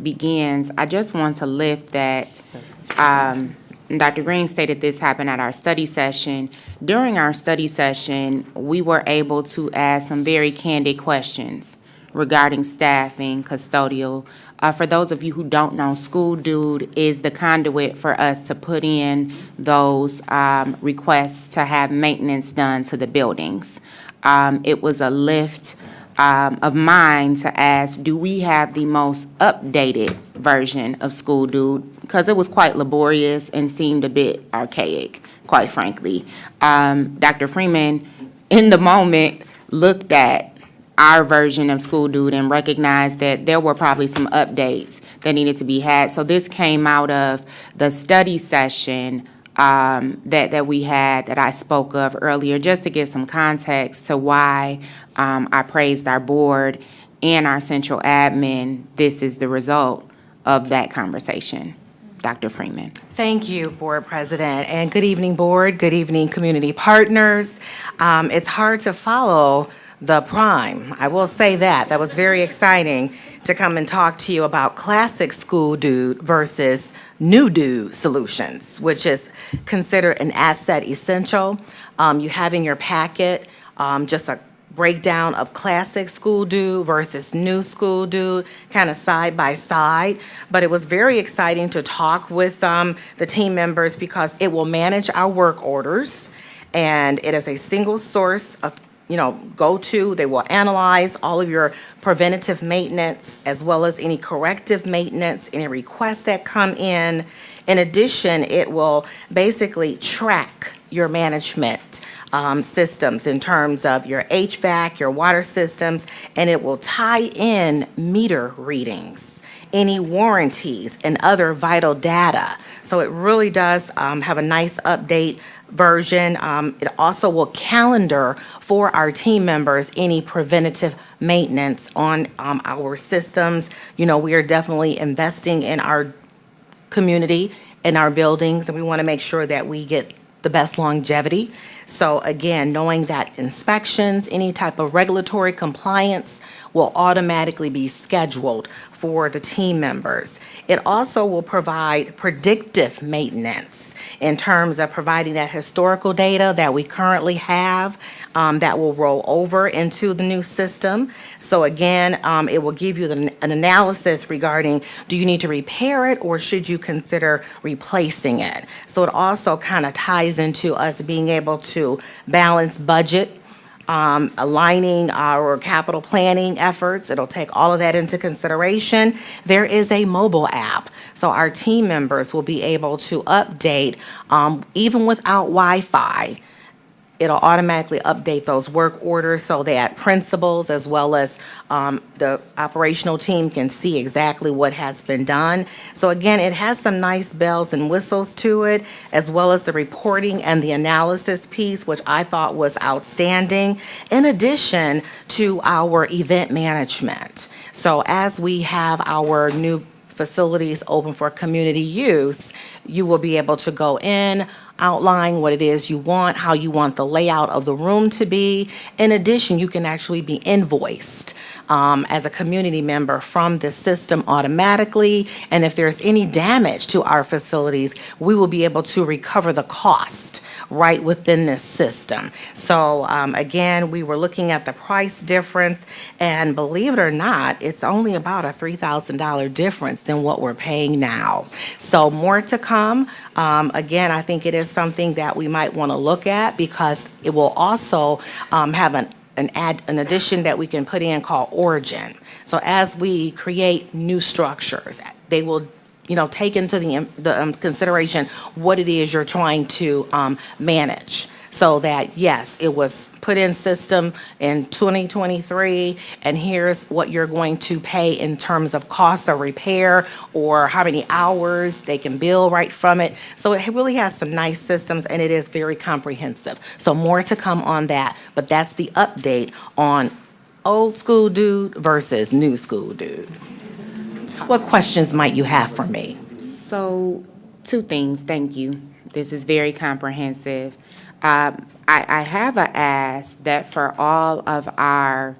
begins, I just want to lift that Dr. Green stated this happened at our study session. During our study session, we were able to ask some very candid questions regarding staffing, custodial. For those of you who don't know, School Dude is the conduit for us to put in those requests to have maintenance done to the buildings. It was a lift of mine to ask, do we have the most updated version of School Dude? Because it was quite laborious and seemed a bit archaic, quite frankly. Dr. Freeman, in the moment, looked at our version of School Dude and recognized that there were probably some updates that needed to be had. So this came out of the study session that we had, that I spoke of earlier, just to give some context to why I praised our board and our central admin. This is the result of that conversation. Dr. Freeman. Thank you, Board President, and good evening, Board. Good evening, community partners. It's hard to follow the prime. I will say that. That was very exciting to come and talk to you about classic School Dude versus new Dude solutions, which is considered an asset essential. You have in your packet just a breakdown of classic School Dude versus new School Dude, kind of side by side. But it was very exciting to talk with the team members because it will manage our work orders, and it is a single source of go-to. They will analyze all of your preventative maintenance as well as any corrective maintenance, any requests that come in. In addition, it will basically track your management systems in terms of your HVAC, your water systems, and it will tie in meter readings, any warranties, and other vital data. So it really does have a nice update version. It also will calendar for our team members any preventative maintenance on our systems. We are definitely investing in our community, in our buildings, and we want to make sure that we get the best longevity. So again, knowing that inspections, any type of regulatory compliance will automatically be scheduled for the team members. It also will provide predictive maintenance in terms of providing that historical data that we currently have that will roll over into the new system. So again, it will give you an analysis regarding, do you need to repair it or should you consider replacing it? So it also kind of ties into us being able to balance budget, aligning our capital planning efforts. It'll take all of that into consideration. There is a mobile app, so our team members will be able to update, even without Wi-Fi. It'll automatically update those work orders so that principals as well as the operational team can see exactly what has been done. So again, it has some nice bells and whistles to it, as well as the reporting and the analysis piece, which I thought was outstanding, in addition to our event management. So as we have our new facilities open for community use, you will be able to go in, outline what it is you want, how you want the layout of the room to be. In addition, you can actually be invoiced as a community member from the system automatically. And if there's any damage to our facilities, we will be able to recover the cost right within this system. So again, we were looking at the price difference, and believe it or not, it's only about a $3,000 difference than what we're paying now. So more to come. Again, I think it is something that we might want to look at because it will also have an addition that we can put in called Origin. So as we create new structures, they will take into the consideration what it is you're trying to manage. So that, yes, it was put in system in 2023, and here's what you're going to pay in terms of cost of repair or how many hours they can bill right from it. So it really has some nice systems, and it is very comprehensive. So more to come on that, but that's the update on old school dude versus new school dude. What questions might you have for me? So, two things, thank you. This is very comprehensive. I have a ask that for all of our,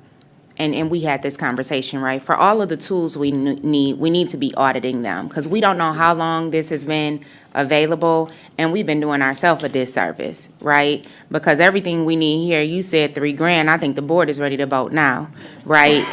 and we had this conversation, right? For all of the tools we need to be auditing them because we don't know how long this has been available, and we've been doing ourselves a disservice, right? Because everything we need here, you said $3,000. I think the board is ready to vote now, right?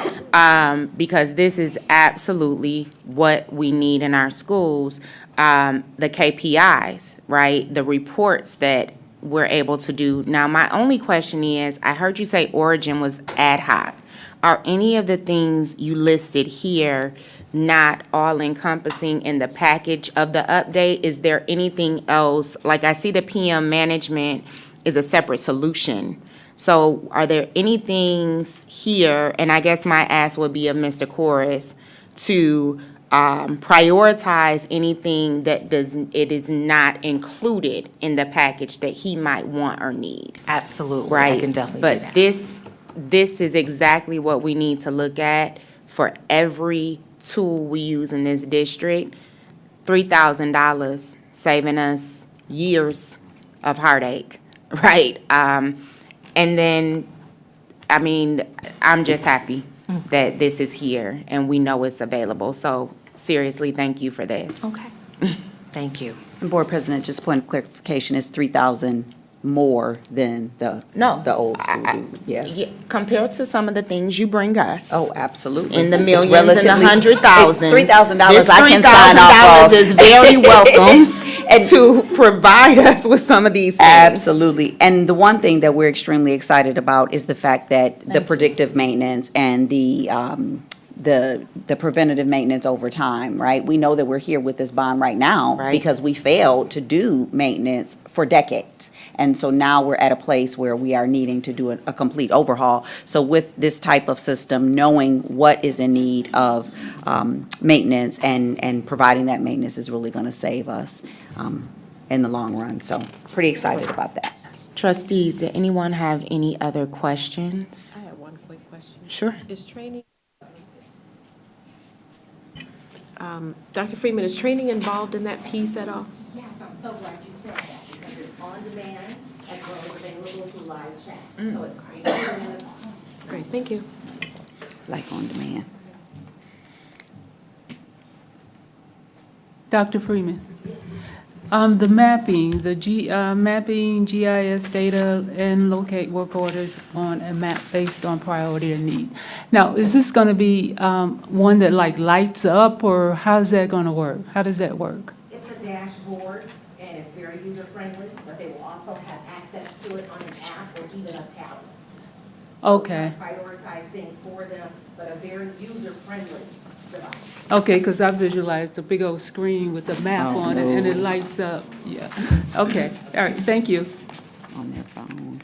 Because this is absolutely what we need in our schools. The KPIs, right? The reports that we're able to do. Now, my only question is, I heard you say Origin was ad hoc. Are any of the things you listed here not all encompassing in the package of the update? Is there anything else? Like I see the PM management is a separate solution. So are there any things here, and I guess my ask would be of Mr. Corris, to prioritize anything that it is not included in the package that he might want or need. Absolutely, Right. I can definitely do that. But this is exactly what we need to look at for every tool we use in this district. $3,000 saving us years of heartache, right? And then, I mean, I'm just happy that this is here and we know it's available. So seriously, thank you for this. Okay. Thank you. And Board President, just point of clarification, is 3,000 more than the old school dude? Yeah. Compared to some of the things you bring us. Oh, absolutely. In the It's millions and the relatively- $100,000s. $3,000 This I can sign off of. $3,000 is very welcome to provide us with some of these things. Absolutely. And the one thing that we're extremely excited about is the fact that the predictive maintenance and the preventative maintenance over time, right? We know that we're here with this bond right now because we failed to do maintenance for decades. And so now we're at a place where we are needing to do a complete overhaul. So with this type of system, knowing what is in need of maintenance and providing that maintenance is really going to save us in the long run. So pretty excited about that. Trustees, did anyone have any other questions? I have one quick question. Sure. Is training, Dr. Freeman, is training involved in that piece at all? Yes, I'm so glad you said that because it's on demand as well as available through live chat. So it's Great, thank you. like on demand. Dr. Freeman? The mapping, mapping GIS data and locate work orders on a map based on priority or need. Now, is this going to be one that like lights up, or how's that going to work? How does that work? It's a dashboard, and it's very user-friendly, but they will also have access to it on an app or even a tablet. Okay. Prioritize things for them, but a very user-friendly device. Okay, because I visualized a big old screen with the map Oh, on it, and it no. lights up. Yeah. Okay. All right. Thank you. On their phone.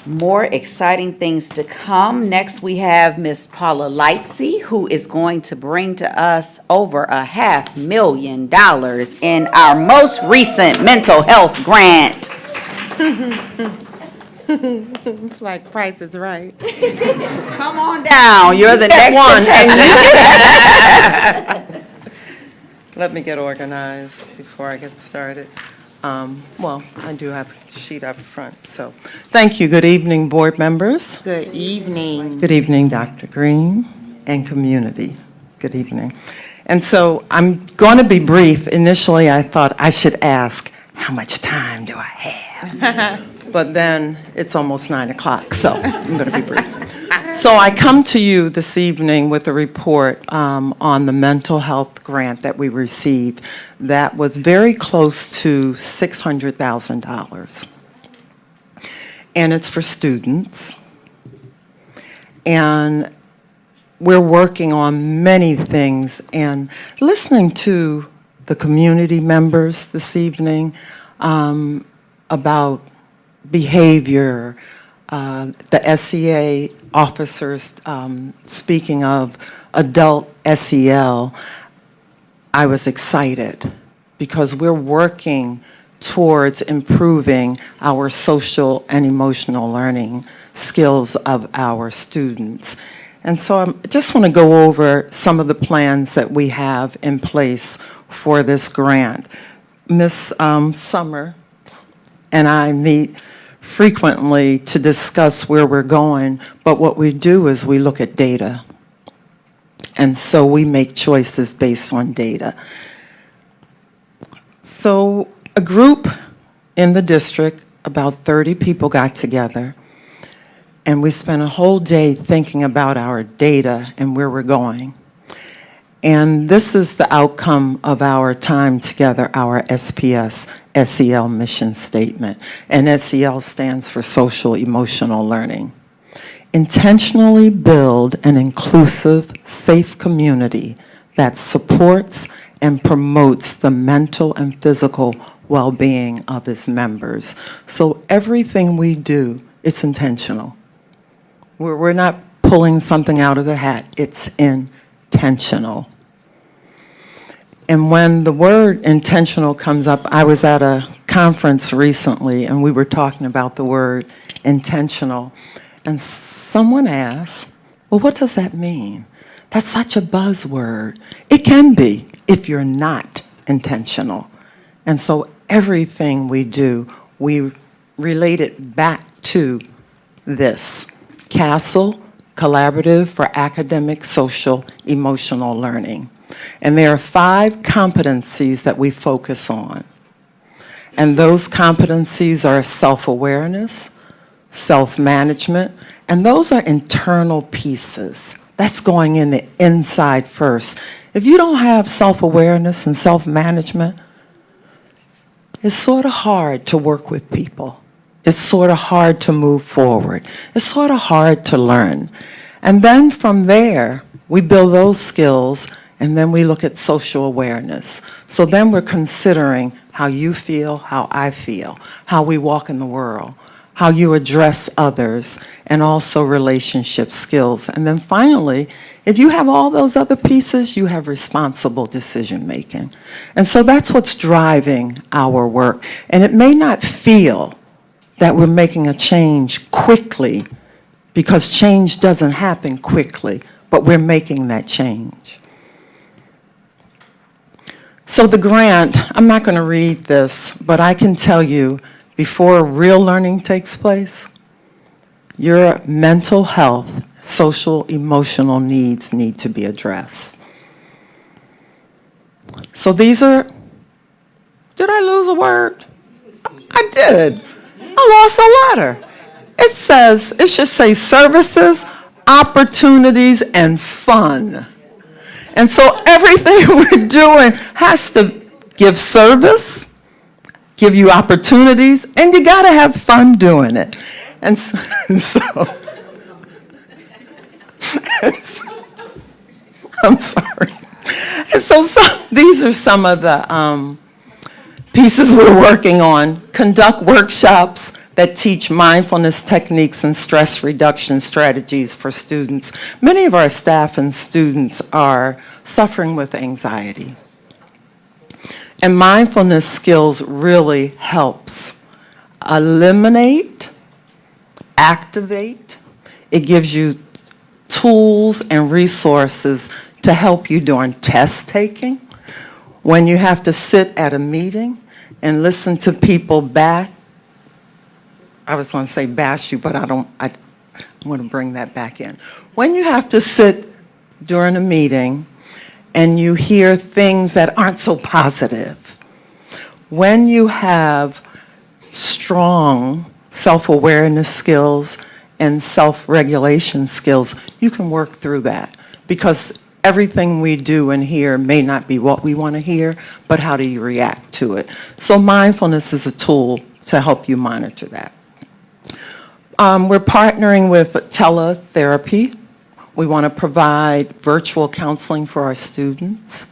More exciting things to come. Next, we have Ms. Paula Lightsey, who is going to bring to us over $500,000 in our most recent mental health grant. It's like Price is Right. Come on down, you're the next contestant. Let me get organized before I get started. Well, I do have a sheet up front, so. Thank you. Good evening, board members. Good evening. Good evening, Dr. Green, and community. Good evening. And so I'm going to be brief. Initially, I thought I should ask, how much time do I have? But then it's almost 9 o'clock, so I'm going to be brief. So I come to you this evening with a report on the mental health grant that we received that was very close to $600,000. And it's for students. And we're working on many things. And listening to the community members this evening about behavior, the SEA officers speaking of adult SEL, I was excited because we're working towards improving our social and emotional learning skills of our students. And so I just want to go over some of the plans that we have in place for this grant. Ms. Summer and I meet frequently to discuss where we're going, but what we do is we look at data. And so we make choices based on data. So a group in the district, about 30 people got together, and we spent a whole day thinking about our data and where we're going. And this is the outcome of our time together, our SPS SEL mission statement. And SEL stands for Social Emotional Learning. Intentionally build an inclusive, safe community that supports and promotes the mental and physical well-being of its members. So everything we do, it's intentional. We're not pulling something out of the hat, it's intentional. And when the word intentional comes up, I was at a conference recently and we were talking about the word intentional. And someone asked, well, what does that mean? That's such a buzzword. It can be if you're not intentional. And so everything we do, we relate it back to this. CASEL, Collaborative for Academic, Social, Emotional Learning. And there are 5 competencies that we focus on. And those competencies are self-awareness, self-management, and those are internal pieces. That's going in the inside first. If you don't have self-awareness and self-management, it's sort of hard to work with people. It's sort of hard to move forward. It's sort of hard to learn. And then from there, we build those skills, and then we look at social awareness. So then we're considering how you feel, how I feel, how we walk in the world, how you address others, and also relationship skills. And then finally, if you have all those other pieces, you have responsible decision making. And so that's what's driving our work. And it may not feel that we're making a change quickly, because change doesn't happen quickly, but we're making that change. So the grant, I'm not going to read this, but I can tell you, before real learning takes place, your mental health, social, emotional needs need to be addressed. So these are, did I lose a word? I did. I lost a letter. It says, it should say services, opportunities, and fun. And so everything we're doing has to give service, give you opportunities, and you gotta have fun doing it. And so I'm sorry. And so these are some of the pieces we're working on. Conduct workshops that teach mindfulness techniques and stress reduction strategies for students. Many of our staff and students are suffering with anxiety. And mindfulness skills really helps eliminate, activate. It gives you tools and resources to help you during test taking, when you have to sit at a meeting and listen to people I was going to say bash you, but I want to bring that back in. When you have to sit during a meeting and you hear things that aren't so positive, when you have strong self-awareness skills and self-regulation skills, you can work through that, because everything we do and hear may not be what we want to hear, but how do you react to it? So mindfulness is a tool to help you monitor that. We're partnering with teletherapy. We want to provide virtual counseling for our students.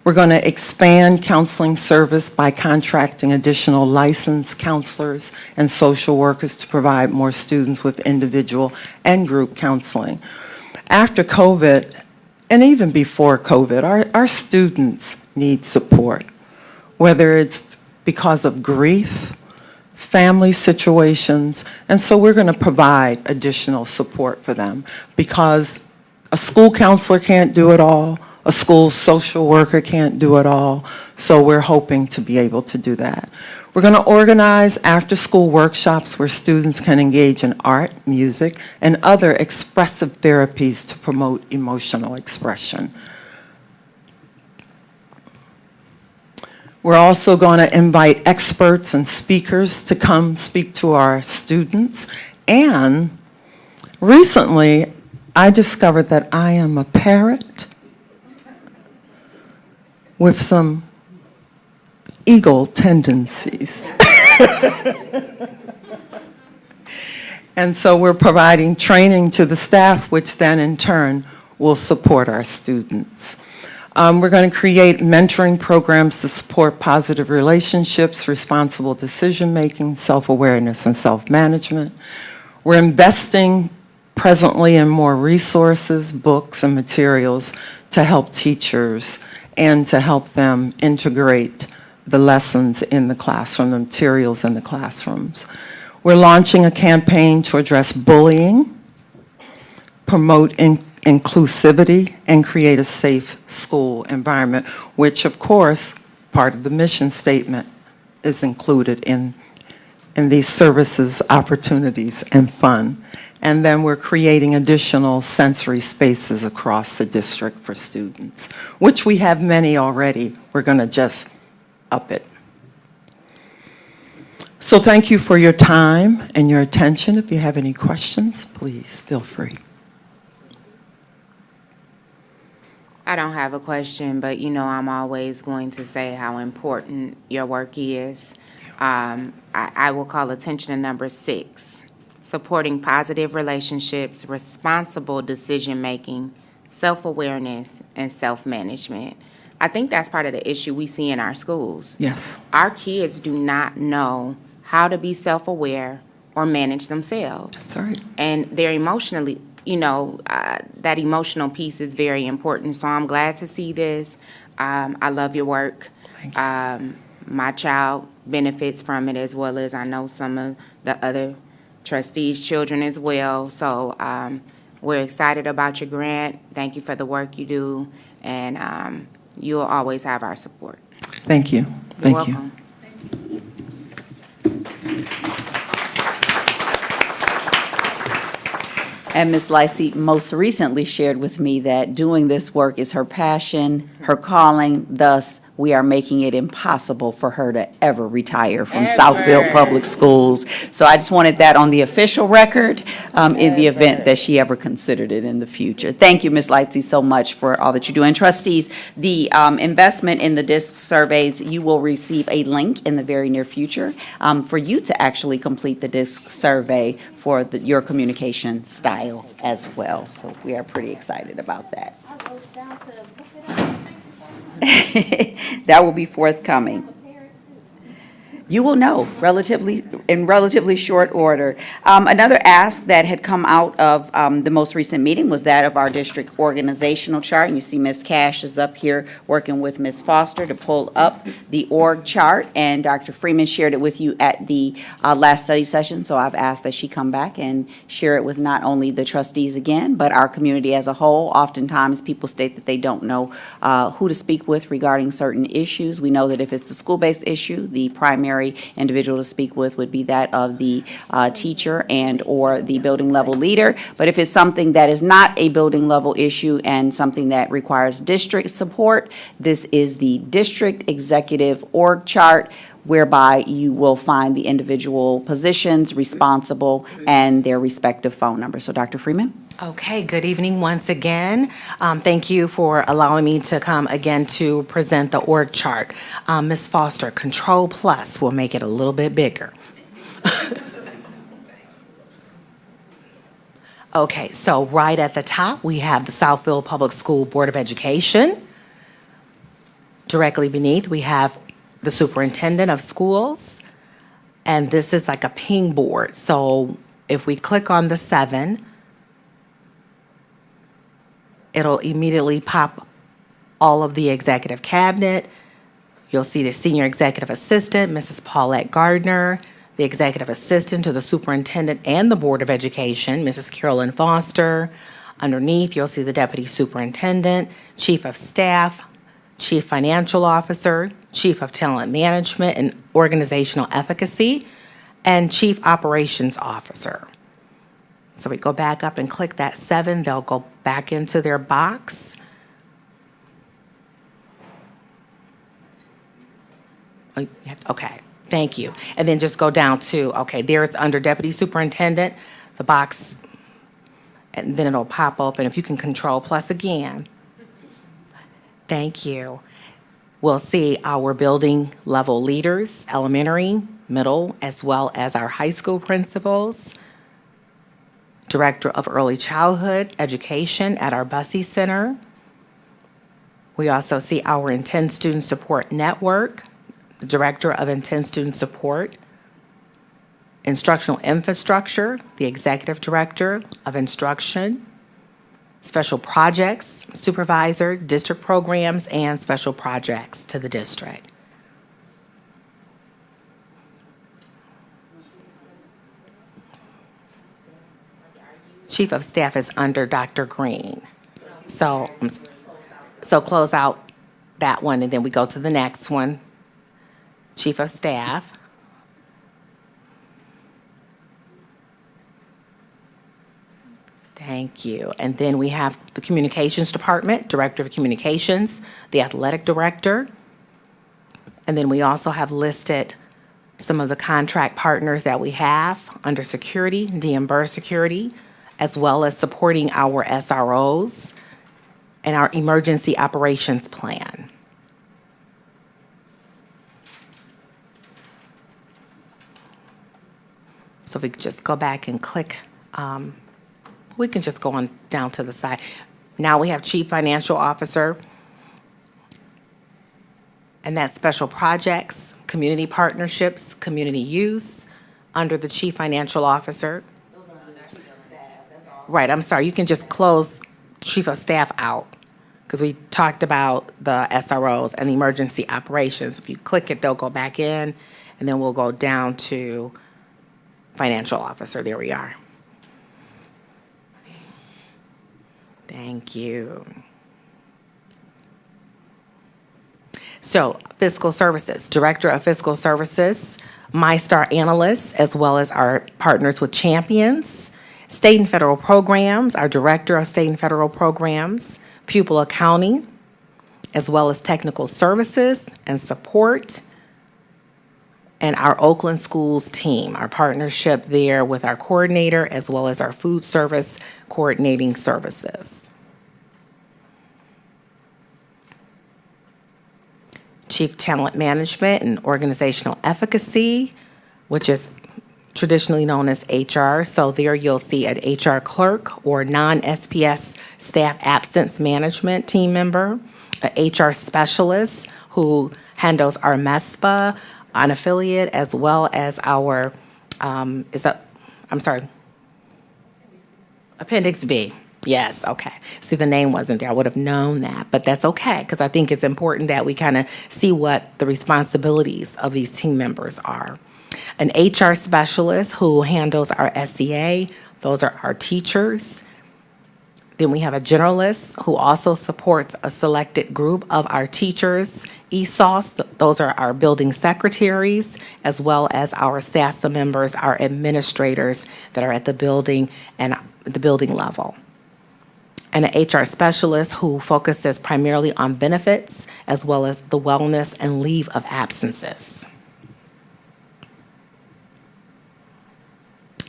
We're going to expand counseling service by contracting additional licensed counselors and social workers to provide more students with individual and group counseling. After COVID, and even before COVID, our students need support, whether it's because of grief, family situations, and so we're going to provide additional support for them, because a school counselor can't do it all, a school social worker can't do it all, so we're hoping to be able to do that. We're going to organize after-school workshops where students can engage in art, music, and other expressive therapies to promote emotional expression. We're also going to invite experts and speakers to come speak to our students. And recently, I discovered that I am a parrot with some eagle tendencies. And so we're providing training to the staff, which then in turn will support our students. We're going to create mentoring programs to support positive relationships, responsible decision-making, self-awareness, and self-management. We're investing presently in more resources, books, and materials to help teachers and to help them integrate the lessons in the classroom, the materials in the classrooms. We're launching a campaign to address bullying, promote inclusivity, and create a safe school environment, which of course, part of the mission statement is included in these services, opportunities, and fun. And then we're creating additional sensory spaces across the district for students, which we have many already. We're going to just up it. So thank you for your time and your attention. If you have any questions, please feel free. I don't have a question, but you know I'm always going to say how important your work is. I will call attention to number 6, supporting positive relationships, responsible decision-making, self-awareness, and self-management. I think that's part of the issue we see in our schools. Yes. Our kids do not know how to be self-aware or manage themselves. That's right. And they're emotionally, that emotional piece is very important. So I'm glad to see this. I love your work. Thank you. My child benefits from it, as well as I know some of the other trustees' children as well. So we're excited about your grant. Thank you for the work you do. And you'll always have our support. Thank you. Thank you. Welcome. And Ms. Lysy most recently shared with me that doing this work is her passion, her calling, thus we are making it impossible for her to ever retire from Southfield Public Schools. So I just wanted that on the official record in the event that she ever considered it in the future. Thank you, Ms. Lightsey, so much for all that you do. And trustees, the investment in the DISC surveys, you will receive a link in the very near future for you to actually complete the DISC survey for your communication style as well. So we are pretty excited about that. That will be forthcoming. You will know in relatively short order. Another ask that had come out of the most recent meeting was that of our district organizational chart. And you see Ms. Cash is up here working with Ms. Foster to pull up the org chart. And Dr. Freeman shared it with you at the last study session. So I've asked that she come back and share it with not only the trustees again, but our community as a whole. Oftentimes, people state that they don't know who to speak with regarding certain issues. We know that if it's a school-based issue, the primary individual to speak with would be that of the teacher and or the building level leader. But if it's something that is not a building level issue and something that requires district support, this is the district executive org chart, whereby you will find the individual positions responsible and their respective phone numbers. So Dr. Freeman? Okay, good evening once again. Thank you for allowing me to come again to present the org chart. Ms. Foster, Control Plus will make it a little bit bigger. Okay, so right at the top, we have the Southfield Public School Board of Education. Directly beneath, we have the Superintendent of Schools. And this is like a ping board. So if we click on the 7, it'll immediately pop all of the executive cabinet. You'll see the senior executive assistant, Mrs. Paulette Gardner, the executive assistant to the superintendent and the Board of Education, Mrs. Carolyn Foster. Underneath, you'll see the deputy superintendent, chief of staff, chief financial officer, chief of talent management and organizational efficacy, and chief operations officer. So we go back up and click that 7, they'll go back into their box. Okay, thank you. And then just go down to, okay, there it's under Deputy Superintendent, the box, and then it'll pop open. If you can Control Plus again. Thank you. We'll see our building level leaders, elementary, middle, as well as our high school principals. Director of Early Childhood Education at our Bussey Center. We also see our Intense Student Support Network, the Director of Intense Student Support. Instructional Infrastructure, the Executive Director of Instruction. Special Projects Supervisor, District Programs, and Special Projects to the district. Chief of Staff is under Dr. Green. So close out that one, and then we go to the next one. Chief of Staff. Thank you. And then we have the Communications Department, Director of Communications, the Athletic Director. And then we also have listed some of the contract partners that we have under security, DM Security, as well as supporting our SROs and our Emergency Operations Plan. So if we could just go back and click, we can just go on down to the side. Now we have Chief Financial Officer, and that's Special Projects, Community Partnerships, Community Use, under the Chief Financial Officer. Right, I'm sorry, you can just close Chief of Staff out, because we talked about the SROs and the emergency operations. If you click it, they'll go back in, and then we'll go down to Financial Officer. There we are. Thank you. So, Fiscal Services, Director of Fiscal Services, MyStar Analysts, as well as our partners with Champions, State and federal programs, our Director of State and Federal Programs, pupil accounting, as well as technical services and support, and our Oakland Schools team, our partnership there with our coordinator, as well as our food service coordinating services. Chief Talent Management and Organizational Efficacy, which is traditionally known as HR. So there you'll see an HR clerk or non-SPS staff absence management team member, an HR specialist who handles our MESPA, an affiliate, as well as our, Appendix B. Yes, okay. See, the name wasn't there. I would have known that, but that's okay, because I think it's important that we kind of see what the responsibilities of these team members are. An HR specialist who handles our SEA, those are our teachers. Then we have a generalist who also supports a selected group of our teachers. ESOS, those are our building secretaries, as well as our SASA members, our administrators that are at the building and the building level. And an HR specialist who focuses primarily on benefits, as well as the wellness and leave of absences.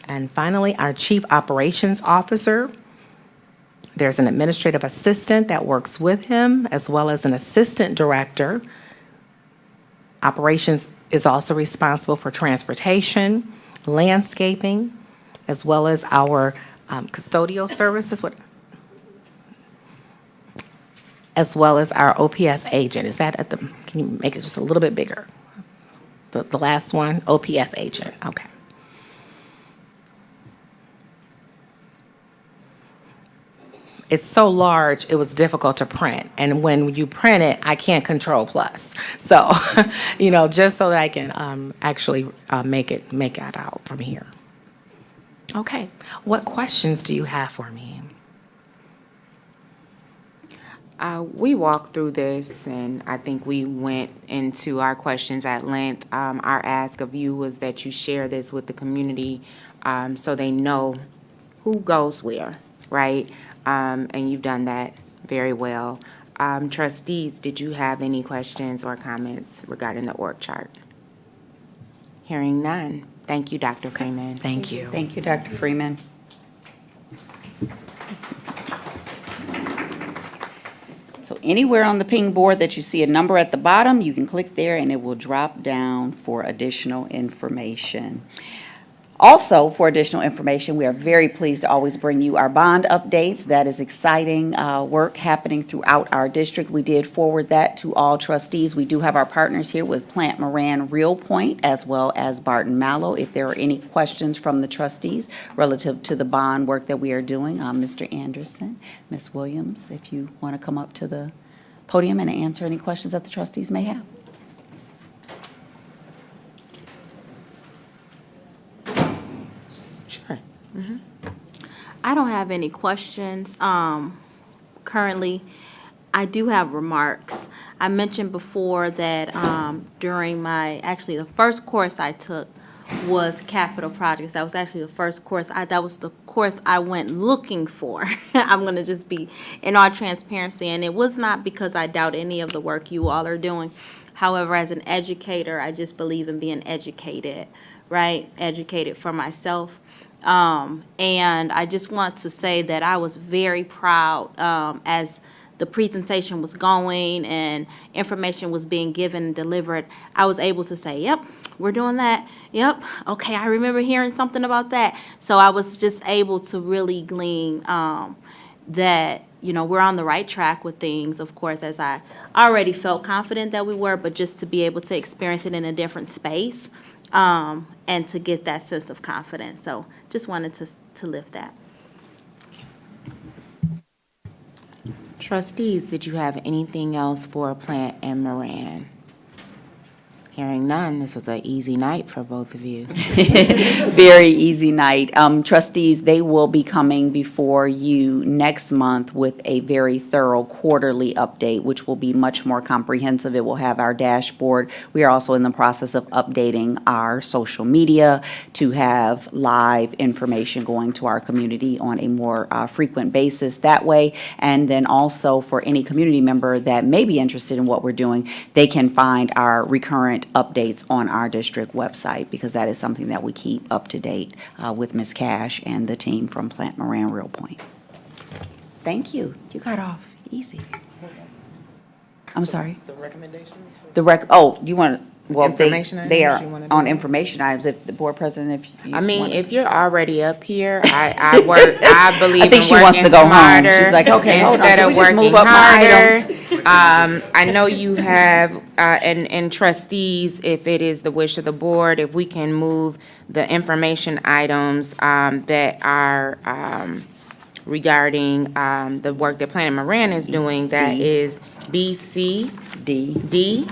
And finally, our Chief Operations Officer. There's an administrative assistant that works with him, as well as an assistant director. Operations is also responsible for transportation, landscaping, as well as our custodial services, as well as our OPS agent. Is that can you make it just a little bit bigger? The last one, OPS agent, okay. It's so large, it was difficult to print. And when you print it, I can't Control Plus. So, just so that I can actually make it out from here. Okay, what questions do you have for me? We walked through this, and I think we went into our questions at length. Our ask of you was that you share this with the community so they know who goes where, right? And you've done that very well. Trustees, did you have any questions or comments regarding the org chart? Hearing none. Thank you, Dr. Freeman. Thank you. Thank you, Dr. Freeman. So anywhere on the ping board that you see a number at the bottom, you can click there and it will drop down for additional information. Also, for additional information, we are very pleased to always bring you our bond updates. That is exciting work happening throughout our district. We did forward that to all trustees. We do have our partners here with Plant Moran Real Point, as well as Barton Mallow. If there are any questions from the trustees relative to the bond work that we are doing, Mr. Anderson, Ms. Williams, if you want to come up to the podium and answer any questions that the trustees may have. I don't have any questions. Currently, I do have remarks. I mentioned before that during the first course I took was capital projects. That was actually the first course. That was the course I went looking for. I'm going to just be in all transparency. And it was not because I doubt any of the work you all are doing. However, as an educator, I just believe in being educated, right? Educated for myself. And I just want to say that I was very proud as the presentation was going and information was being given and delivered. I was able to say, yep, we're doing that. Yep, okay, I remember hearing something about that. So I was just able to really glean that, we're on the right track with things, of course, as I already felt confident that we were, but just to be able to experience it in a different space. And to get that sense of confidence. So just wanted to lift that. Trustees, did you have anything else for Plant and Moran? Hearing none, this was an easy night for both of you. Very easy night. Trustees, they will be coming before you next month with a very thorough quarterly update, which will be much more comprehensive. It will have our dashboard. We are also in the process of updating our social media to have live information going to our community on a more frequent basis that way. And then also for any community member that may be interested in what we're doing, they can find our recurrent updates on our district website, because that is something that we keep up to date with Ms. Cash and the team from Plant Moran Real Point. Thank you. You got off easy. I'm sorry? The recommendations? You want, well, Information they are items you wanna do on that? information items. If the board president, if you I mean, wanna- if you're already up here, I believe I think in she wants to working go home. smarter She's like, okay, hold on, instead can we of just move working up my harder. items? I know you have, and trustees, if it is the wish of the board, if we can move the information items that are regarding the work that Planet Moran is doing, that is B, C, D.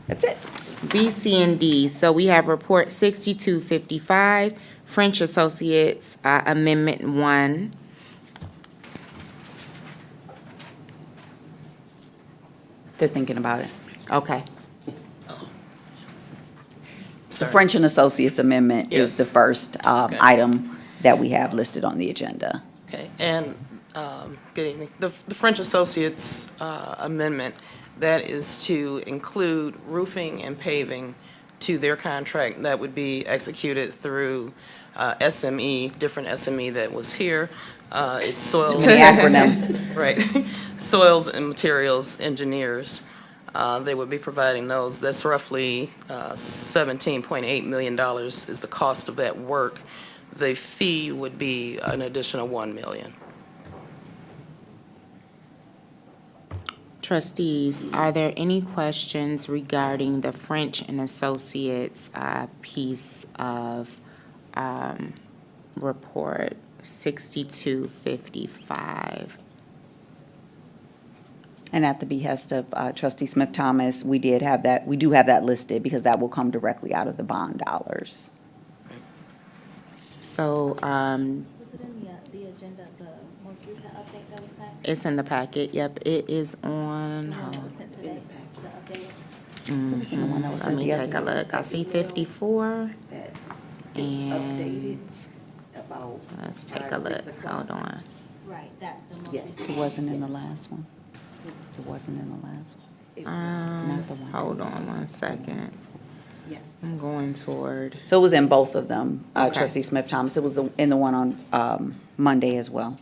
That's it. B, C, and D. So we have Report 6255, French Associates, Amendment 1. They're thinking about it. Okay. The French and Associates Amendment is the first item that we have listed on the agenda. Okay, and good evening. The French Associates Amendment, that is to include roofing and paving to their contract that would be executed through SME, different SME that was here. It's soils. Too many acronyms. Right. Soils and Materials Engineers. They would be providing those. That's roughly $17.8 million is the cost of that work. The fee would be an additional $1 million. Trustees, are there any questions regarding the French and Associates piece of Report 6255? And at the behest of Trustee Smith Thomas, we do have that listed, because that will come directly out of the bond dollars. So, Was it in the agenda, the most recent update that was sent? it's in the packet, yep, it is on. No, it was sent today, the update. Let me take a look. I see 54. And let's take a look. Hold on. Right, that, the most Yes, recent. it wasn't in the last one. It wasn't in the last one. Not the one. Hold on one second. Yes. I'm going toward. So it was in both of them, Okay. Trustee Smith Thomas. It was in the one on Monday as well.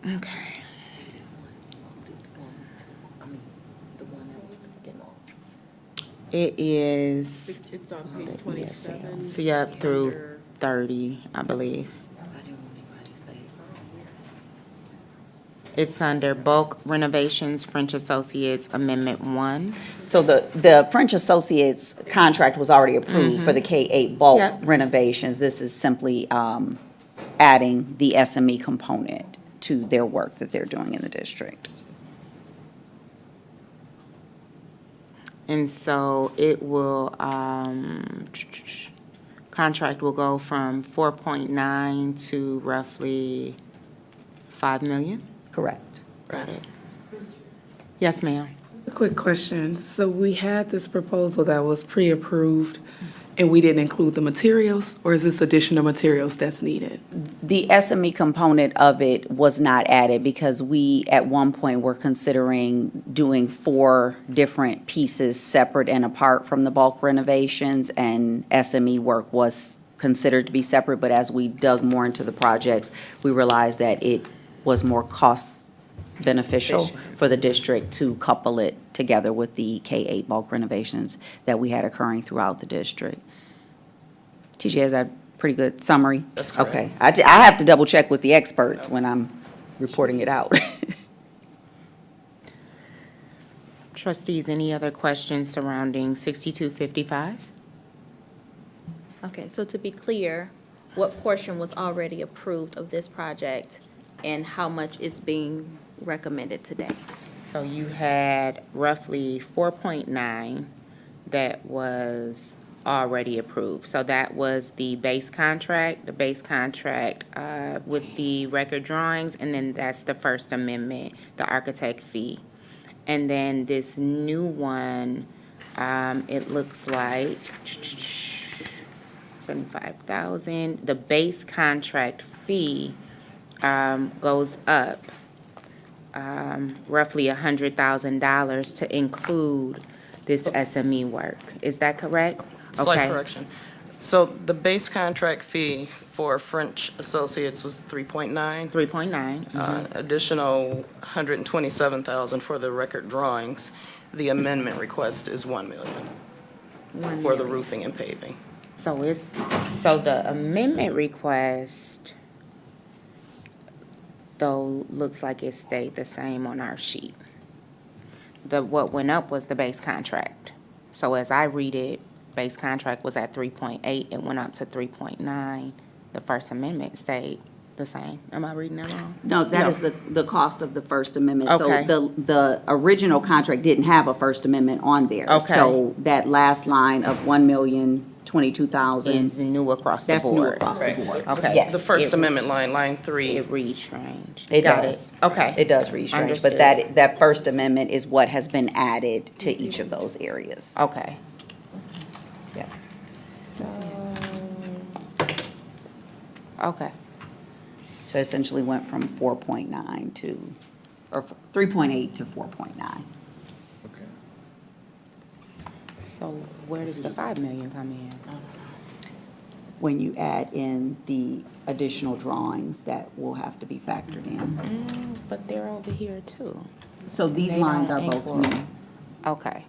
Okay. It is. It's on page 27. See up through 30, I believe. It's under bulk renovations, French Associates Amendment 1. So the French Associates contract was already approved for the K-8 bulk Yep. renovations. This is simply adding the SME component to their work that they're doing in the district. And so it will, contract will go from 4.9 to roughly 5 million? Correct. Got it. Yes, ma'am. A quick question. So we had this proposal that was pre-approved, and we didn't include the materials, or is this additional materials that's needed? The SME component of it was not added because we, at one point, were considering doing 4 different pieces separate and apart from the bulk renovations, and SME work was considered to be separate, but as we dug more into the projects, we realized that it was more cost beneficial for the district to couple it together with the K-8 bulk renovations that we had occurring throughout the district. TJ, is that a pretty good summary? That's correct. Okay. I have to double check with the experts when I'm reporting it out. Trustees, any other questions surrounding 6255? Okay, so to be clear, what portion was already approved of this project and how much is being recommended today? So you had roughly 4.9 that was already approved. So that was the base contract, with the record drawings, and then that's the First Amendment, the architect fee. And then this new one, it looks like 75,000. The base contract fee, goes up, roughly $100,000 to include this SME work. Is that correct? Slight Okay. correction. So the base contract fee for French Associates was 3.9. 3.9. Additional 127,000 for the record drawings. The amendment request is 1 million for the roofing and paving. So the amendment request, though, looks like it stayed the same on our sheet. What went up was the base contract. So as I read it, base contract was at 3.8, it went up to 3.9. The First Amendment stayed the same. Am I reading that wrong? No, that is the cost of the First Amendment. Okay. So the original contract didn't have a First Amendment on there. Okay. So that last line of 1,022,000. Is new across the board. That's new across the board. Okay. Yes. The First Amendment line 3. It reads strange. It Got does. Okay. It does read strange, but Understood. that First Amendment is what has been added to each of those areas. Okay. Yeah. Okay. So essentially went from 4.9 to, or 3.8 to 4.9. So where does the 5 million come in? When you add in the additional drawings that will have to be factored in. But they're over here too. So these They lines are don't both equal. new. Okay.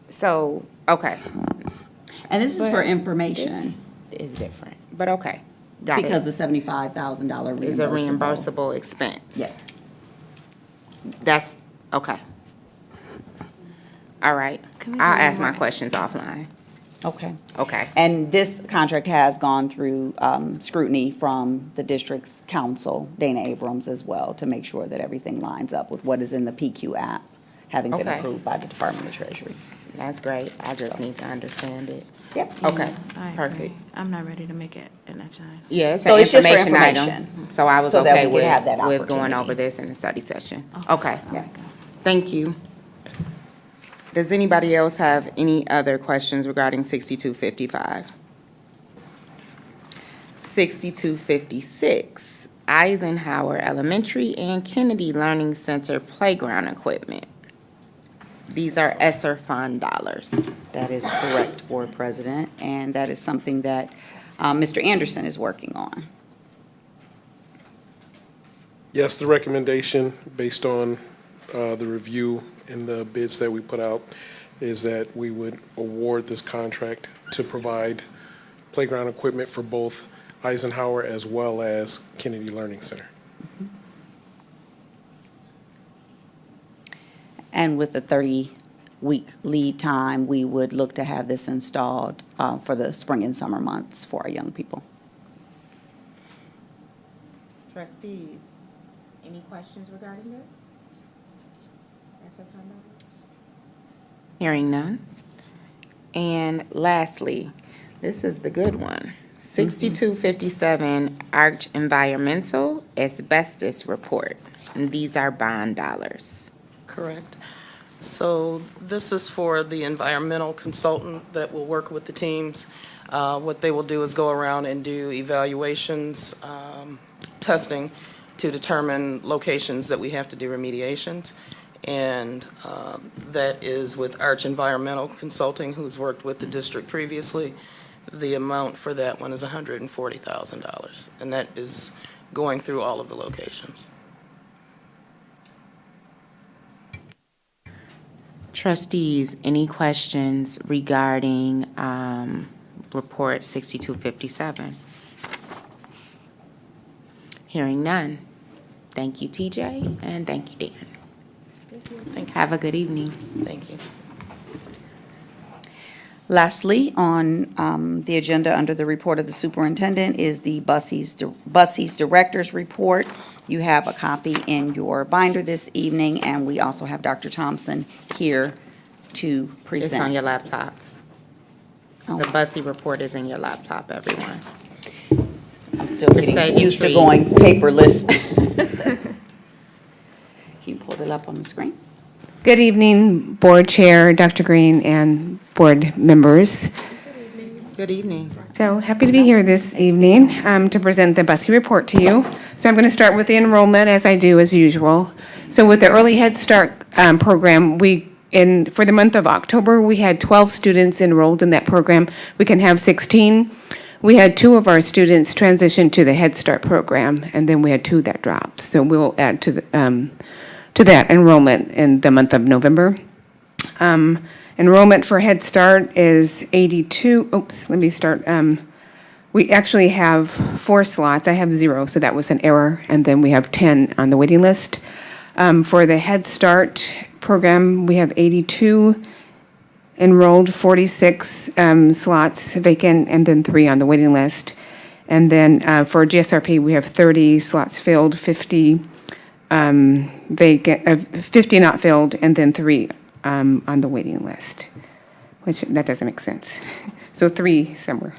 So, okay. And this is for But information. this is different, but okay. Got it. Because the $75,000 reimbursable. Is a reimbursable expense. Yeah. That's, okay. All right. Can we I'll do ask my more? questions offline. Okay. Okay. And this contract has gone through scrutiny from the district's counsel, Dana Abrams, as well, to make sure that everything lines up with what is in the PQ app, having been Okay. approved by the Department of Treasury. That's great. I just need to understand it. Yep. Okay, I agree. perfect. I'm not ready to make it an action item. Yeah, it's So an it's just for information item. information. So I was So that okay we could have that with going opportunity. over this in the study session. Okay. Yes. Thank you. Does anybody else have any other questions regarding 6255? 6256, Eisenhower Elementary and Kennedy Learning Center playground equipment. These are ESSER fund dollars. That is correct, Board President, and that is something that Mr. Anderson is working on. Yes, the recommendation, based on the review and the bids that we put out, is that we would award this contract to provide playground equipment for both Eisenhower as well as Kennedy Learning Center. And with the 30-week lead time, we would look to have this installed for the spring and summer months for our young people. Trustees, any questions regarding this? ESSER fund dollars? Hearing none. And lastly, this is the good one. 6257 Arch Environmental Asbestos Report. And these are bond dollars. Correct. So this is for the environmental consultant that will work with the teams. What they will do is go around and do evaluations, testing to determine locations that we have to do remediations. And that is with Arch Environmental Consulting, who's worked with the district previously. The amount for that one is $140,000, and that is going through all of the locations. Trustees, any questions regarding Report 6257? Hearing none. Thank you, TJ, and thank you, Dan. Thank you. Have a good evening. Thank you. Lastly, on the agenda under the report of the superintendent is the BUSSI's Director's Report. You have a copy in your binder this evening, and we also have Dr. Thompson here to present. It's on your laptop. Oh. The Bussy report is in your laptop, everyone. I'm still We're getting saving used to trees. going paperless. Can you pull it up on the screen? Good evening, Board Chair, Dr. Green, and board members. Good evening. So happy to be here this evening to present the Bussy report to you. So I'm going to start with the enrollment as I do as usual. So with the Early Head Start program, for the month of October, we had 12 students enrolled in that program. We can have 16. We had 2 of our students transition to the Head Start program, and then we had 2 that dropped. So we'll add to that enrollment in the month of November. Enrollment for Head Start is 82. Oops, let me start. We actually have 4 slots. I have 0, so that was an error. And then we have 10 on the waiting list. For the Head Start program, we have 82 enrolled, 46 slots vacant, and then 3 on the waiting list. And then for GSRP, we have 30 slots filled, 50 vacant, 50 not filled, and then 3 on the waiting list, which that doesn't make sense. So 3 somewhere.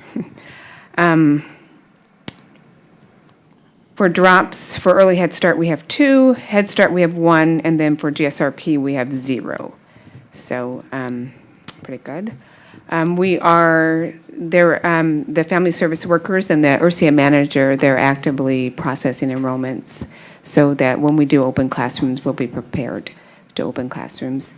For drops, for Early Head Start, we have 2. Head Start, we have 1, and then for GSRP, we have 0. So pretty good. The family service workers and the URSIA manager, they're actively processing enrollments so that when we do open classrooms, we'll be prepared to open classrooms.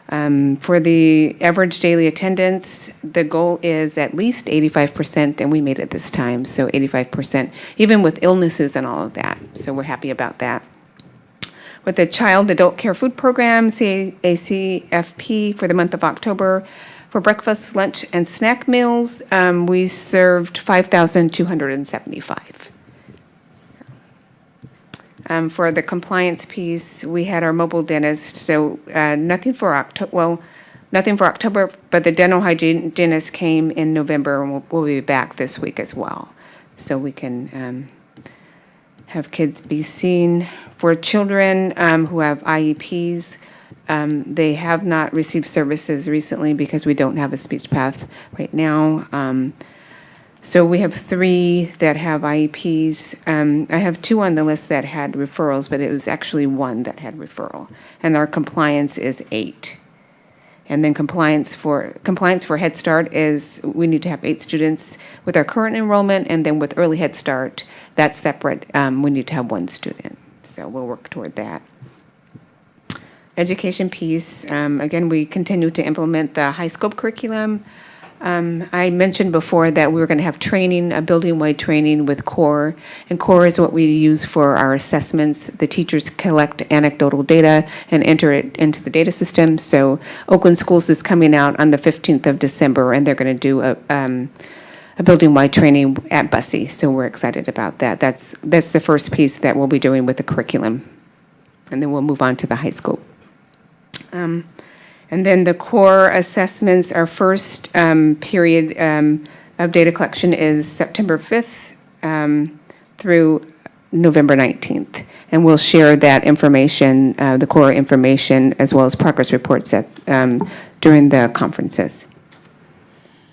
For the average daily attendance, the goal is at least 85%, and we made it this time, so 85%, even with illnesses and all of that. So we're happy about that. With the Child Adult Care Food Program, CACFP, for the month of October, for breakfast, lunch, and snack meals, we served 5,275. For the compliance piece, we had our mobile dentist, so nothing for October, but the dental hygienist came in November, and we'll be back this week as well. So we can have kids be seen. For children who have IEPs, they have not received services recently because we don't have a speech path right now. So we have 3 that have IEPs. I have 2 on the list that had referrals, but it was actually 1 that had referral. And our compliance is 8. And then compliance for Head Start is we need to have 8 students with our current enrollment, and then with Early Head Start, that's separate. We need to have 1 student. So we'll work toward that. Education piece, again, we continue to implement the high scope curriculum. I mentioned before that we were going to have training, a building-wide training with CORE, and CORE is what we use for our assessments. The teachers collect anecdotal data and enter it into the data system. So Oakland Schools is coming out on the 15th of December, and they're going to do a building-wide training at Bussy. So we're excited about that. That's the first piece that we'll be doing with the curriculum, and then we'll move on to the high scope. And then the core assessments, our first period of data collection is September 5th through November 19th. And we'll share that information, the core information, as well as progress reports during the conferences.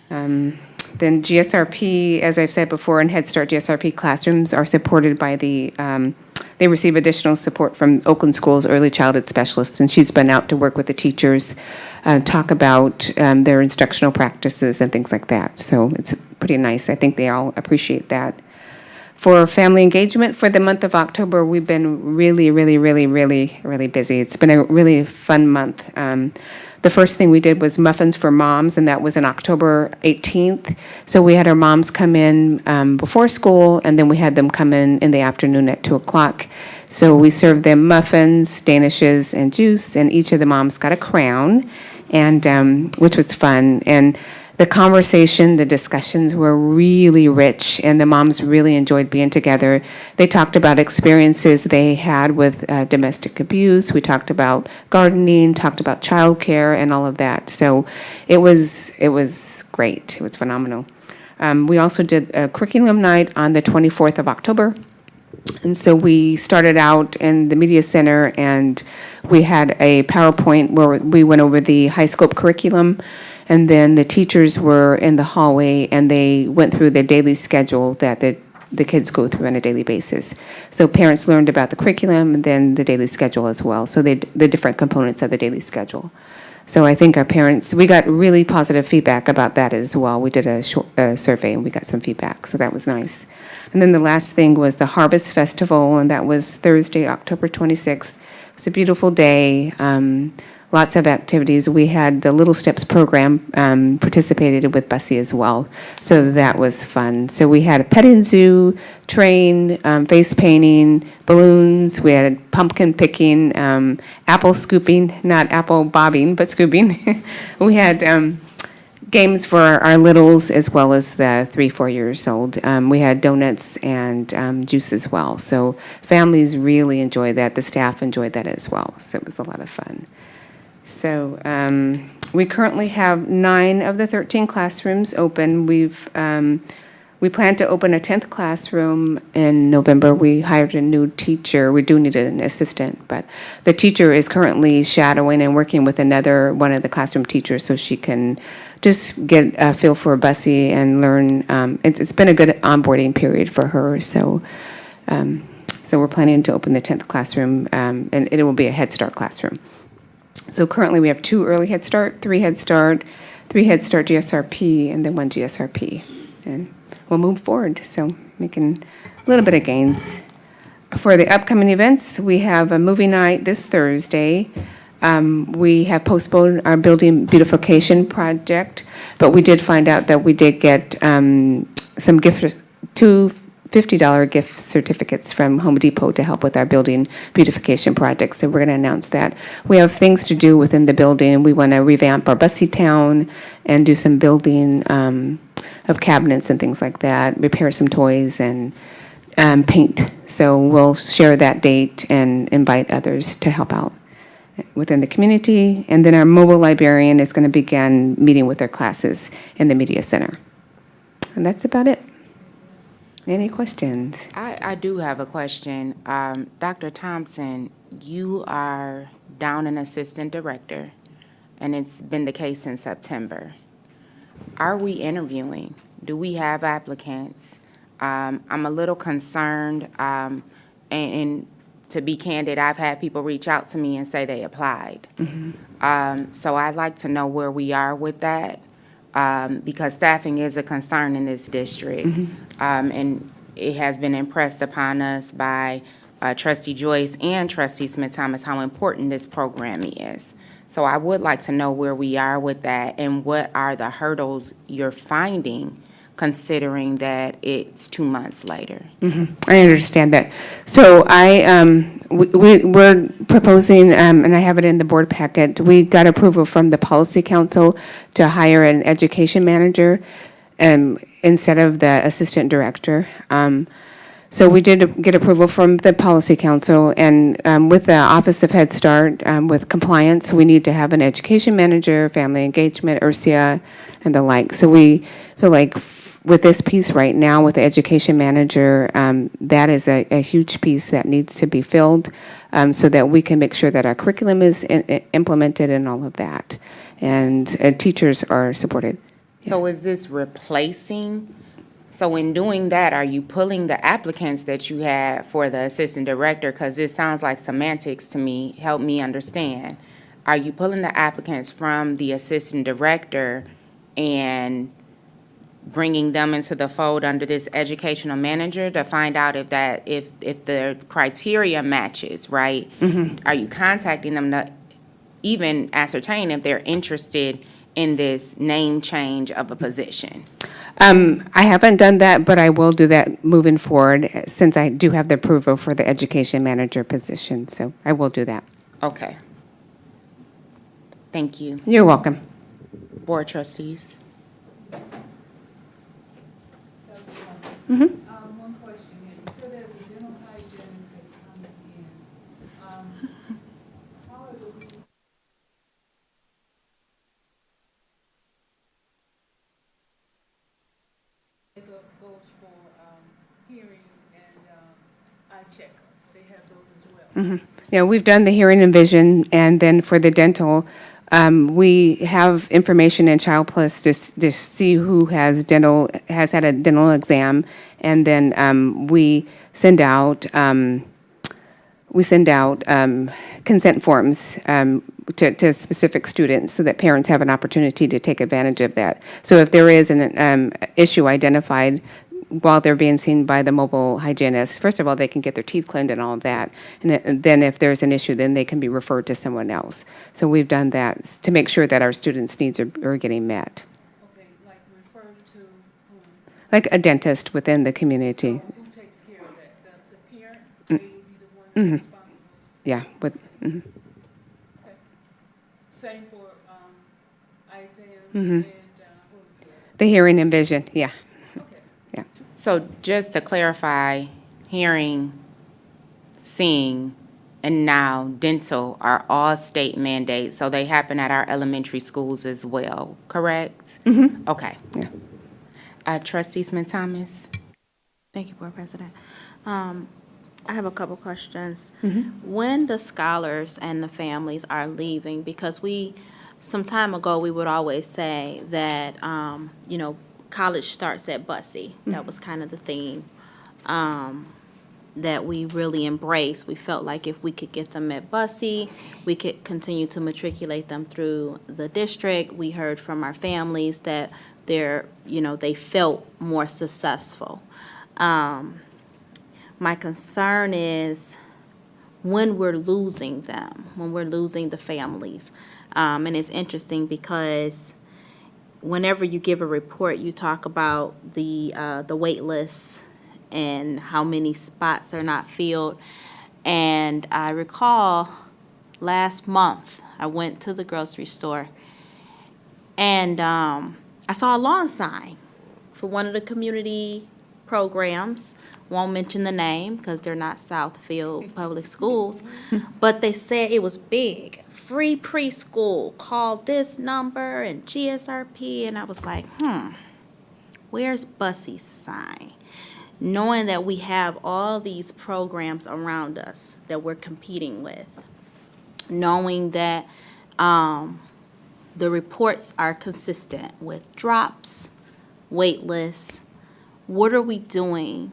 Then GSRP, as I've said before, and Head Start GSRP classrooms are supported by they receive additional support from Oakland Schools Early Childhood Specialists, and she's been out to work with the teachers, talk about their instructional practices and things like that. So it's pretty nice. I think they all appreciate that. For family engagement for the month of October, we've been really, really, really, really, really busy. It's been a really fun month. The first thing we did was Muffins for Moms, and that was on October 18th. So we had our moms come in before school, and then we had them come in the afternoon at 2 o'clock. So we served them muffins, danishes, and juice, and each of the moms got a crown, and which was fun. And the conversation, the discussions were really rich, and the moms really enjoyed being together. They talked about experiences they had with domestic abuse. We talked about gardening, talked about childcare, and all of that. So it was great. It was phenomenal. We also did a curriculum night on the 24th of October. And so we started out in the Media Center, and we had a PowerPoint where we went over the high scope curriculum, and then the teachers were in the hallway, and they went through the daily schedule that the kids go through on a daily basis. So parents learned about the curriculum and then the daily schedule as well, so the different components of the daily schedule. So I think our parents, we got really positive feedback about that as well. We did a short survey, and we got some feedback, so that was nice. And then the last thing was the Harvest Festival, and that was Thursday, October 26th. It was a beautiful day, lots of activities. We had the Little Steps program participated with Bussy as well, so that was fun. So we had a petting zoo, train, face painting, balloons. We had pumpkin picking, apple scooping, not apple bobbing, but scooping. We had games for our littles as well as the 3-4 years old. We had donuts and juice as well. So families really enjoyed that. The staff enjoyed that as well. So it was a lot of fun. So we currently have 9 of the 13 classrooms open. We plan to open a 10th classroom in November. We hired a new teacher. We do need an assistant, but the teacher is currently shadowing and working with one of the classroom teachers so she can just get a feel for Bussy and learn. It's been a good onboarding period for her, so we're planning to open the 10th classroom, and it will be a Head Start classroom. So currently we have 2 early Head Start, 3 Head Start, 3 Head Start GSRP, and then 1 GSRP. And we'll move forward, so making a little bit of gains. For the upcoming events, we have a movie night this Thursday. We have postponed our building beautification project, but we did find out that we did get some two $50 gift certificates from Home Depot to help with our building beautification project. So we're going to announce that. We have things to do within the building. We want to revamp our Bussy Town and do some building of cabinets and things like that, repair some toys and paint. So we'll share that date and invite others to help out within the community. And then our mobile librarian is going to begin meeting with their classes in the Media Center. And that's about it. Any questions? I do have a question. Dr. Thompson, you are down an assistant director, and it's been the case since September. Are we interviewing? Do we have applicants? I'm a little concerned, and to be candid, I've had people reach out to me and say they applied. So I'd like to know where we are with that, because staffing is a concern in this district. And it has been impressed upon us by Trustee Joyce and Trustee Smith-Thomas how important this program is. So I would like to know where we are with that and what are the hurdles you're finding, considering that it's 2 months later. I understand that. So we're proposing, and I have it in the board packet, we got approval from the Policy Council to hire an education manager instead of the assistant director. So we did get approval from the Policy Council, and with the Office of Head Start, with compliance, we need to have an education manager, family engagement, URSIA, and the like. So we feel like with this piece right now, with the education manager, that is a huge piece that needs to be filled so that we can make sure that our curriculum is implemented and all of that. And teachers are supported. So is this replacing? So in doing that, are you pulling the applicants that you had for the assistant director? Because this sounds like semantics to me. Help me understand. Are you pulling the applicants from the assistant director and bringing them into the fold under this educational manager to find out if the criteria matches, right? Are you contacting them to even ascertain if they're interested in this name change of a position? I haven't done that, but I will do that moving forward since I do have the approval for the education manager position. So I will do that. Okay. Thank you. You're welcome. Board trustees. One question. You said there's a dental hygienist that comes in. How are the makeup goes for hearing and eye checkers. They have those as well. Yeah, we've done the hearing and vision, and then for the dental, we have information in Child Plus to see who has had a dental exam, and then we send out consent forms to specific students so that parents have an opportunity to take advantage of that. So if there is an issue identified while they're being seen by the mobile hygienist, first of all, they can get their teeth cleaned and all of that. And then if there's an issue, then they can be referred to someone else. So we've done that to make sure that our students' needs are getting met. Okay, like referred to whom? Like a dentist within the community. So who takes care of that? The parent? They would be the one responsible? Yeah, Okay. Same for eye exams and what was the hearing and vision, yeah. Okay. Yeah. So just to clarify, hearing, seeing, and now dental are all state mandates, so they happen at our elementary schools as well, correct? Okay. Yeah. Trustee Smith-Thomas? Thank you, Board President. I have a couple questions. When the scholars and the families are leaving, because some time ago, we would always say that, college starts at Bussey. That was kind of the theme that we really embraced. We felt like if we could get them at Bussey, we could continue to matriculate them through the district. We heard from our families that they felt more successful. My concern is when we're losing them, when we're losing the families. And it's interesting because whenever you give a report, you talk about the wait lists and how many spots are not filled. And I recall last month, I went to the grocery store and I saw a lawn sign for one of the community programs. Won't mention the name because they're not Southfield Public Schools, but they said it was big, free preschool, call this number and GSRP, and I was like, where's Bussey's sign? Knowing that we have all these programs around us that we're competing with, knowing that the reports are consistent with drops, wait lists, what are we doing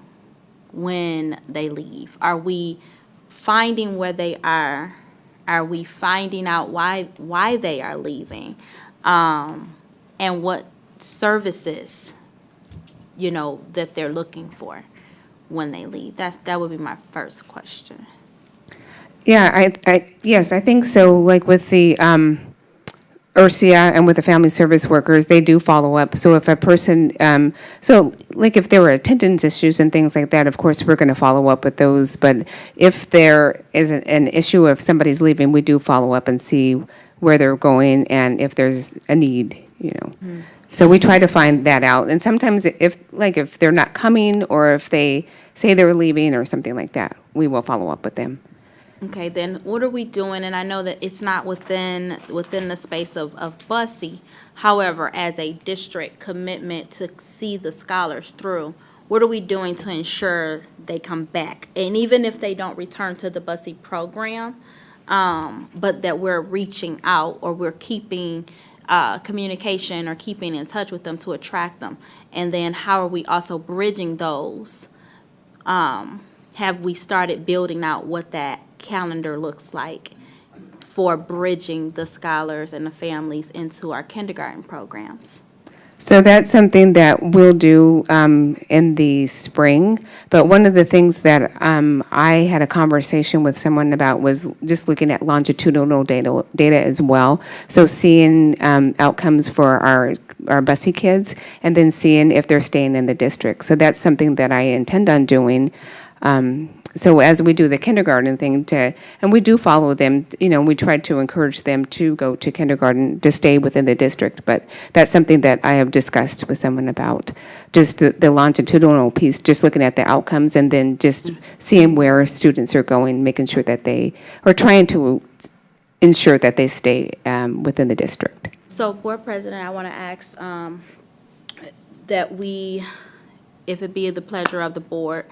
when they leave? Are we finding where they are? Are we finding out why they are leaving? And what services, that they're looking for when they leave? That would be my first question. Yeah, yes, I think so. Like with the URSIA and with the family service workers, they do follow up. So if a person, like if there were attendance issues and things like that, of course, we're going to follow up with those. But if there is an issue of somebody's leaving, we do follow up and see where they're going and if there's a need, So we try to find that out. And sometimes if they're not coming or if they say they're leaving or something like that, we will follow up with them. Okay, then what are we doing? And I know that it's not within the space of Bussey. However, as a district commitment to see the scholars through, what are we doing to ensure they come back? And even if they don't return to the Bussey program, but that we're reaching out or we're keeping communication or keeping in touch with them to attract them. And then how are we also bridging those? Have we started building out what that calendar looks like for bridging the scholars and the families into our kindergarten programs? So that's something that we'll do in the spring. But one of the things that I had a conversation with someone about was just looking at longitudinal data as well. So seeing outcomes for our Bussey kids and then seeing if they're staying in the district. So that's something that I intend on doing. So as we do the kindergarten thing, and we do follow them, we try to encourage them to go to kindergarten, to stay within the district. But that's something that I have discussed with someone about, just the longitudinal piece, just looking at the outcomes and then just seeing where students are going, making sure that they are trying to ensure that they stay within the district. So, Board President, I want to ask that we, if it be the pleasure of the board,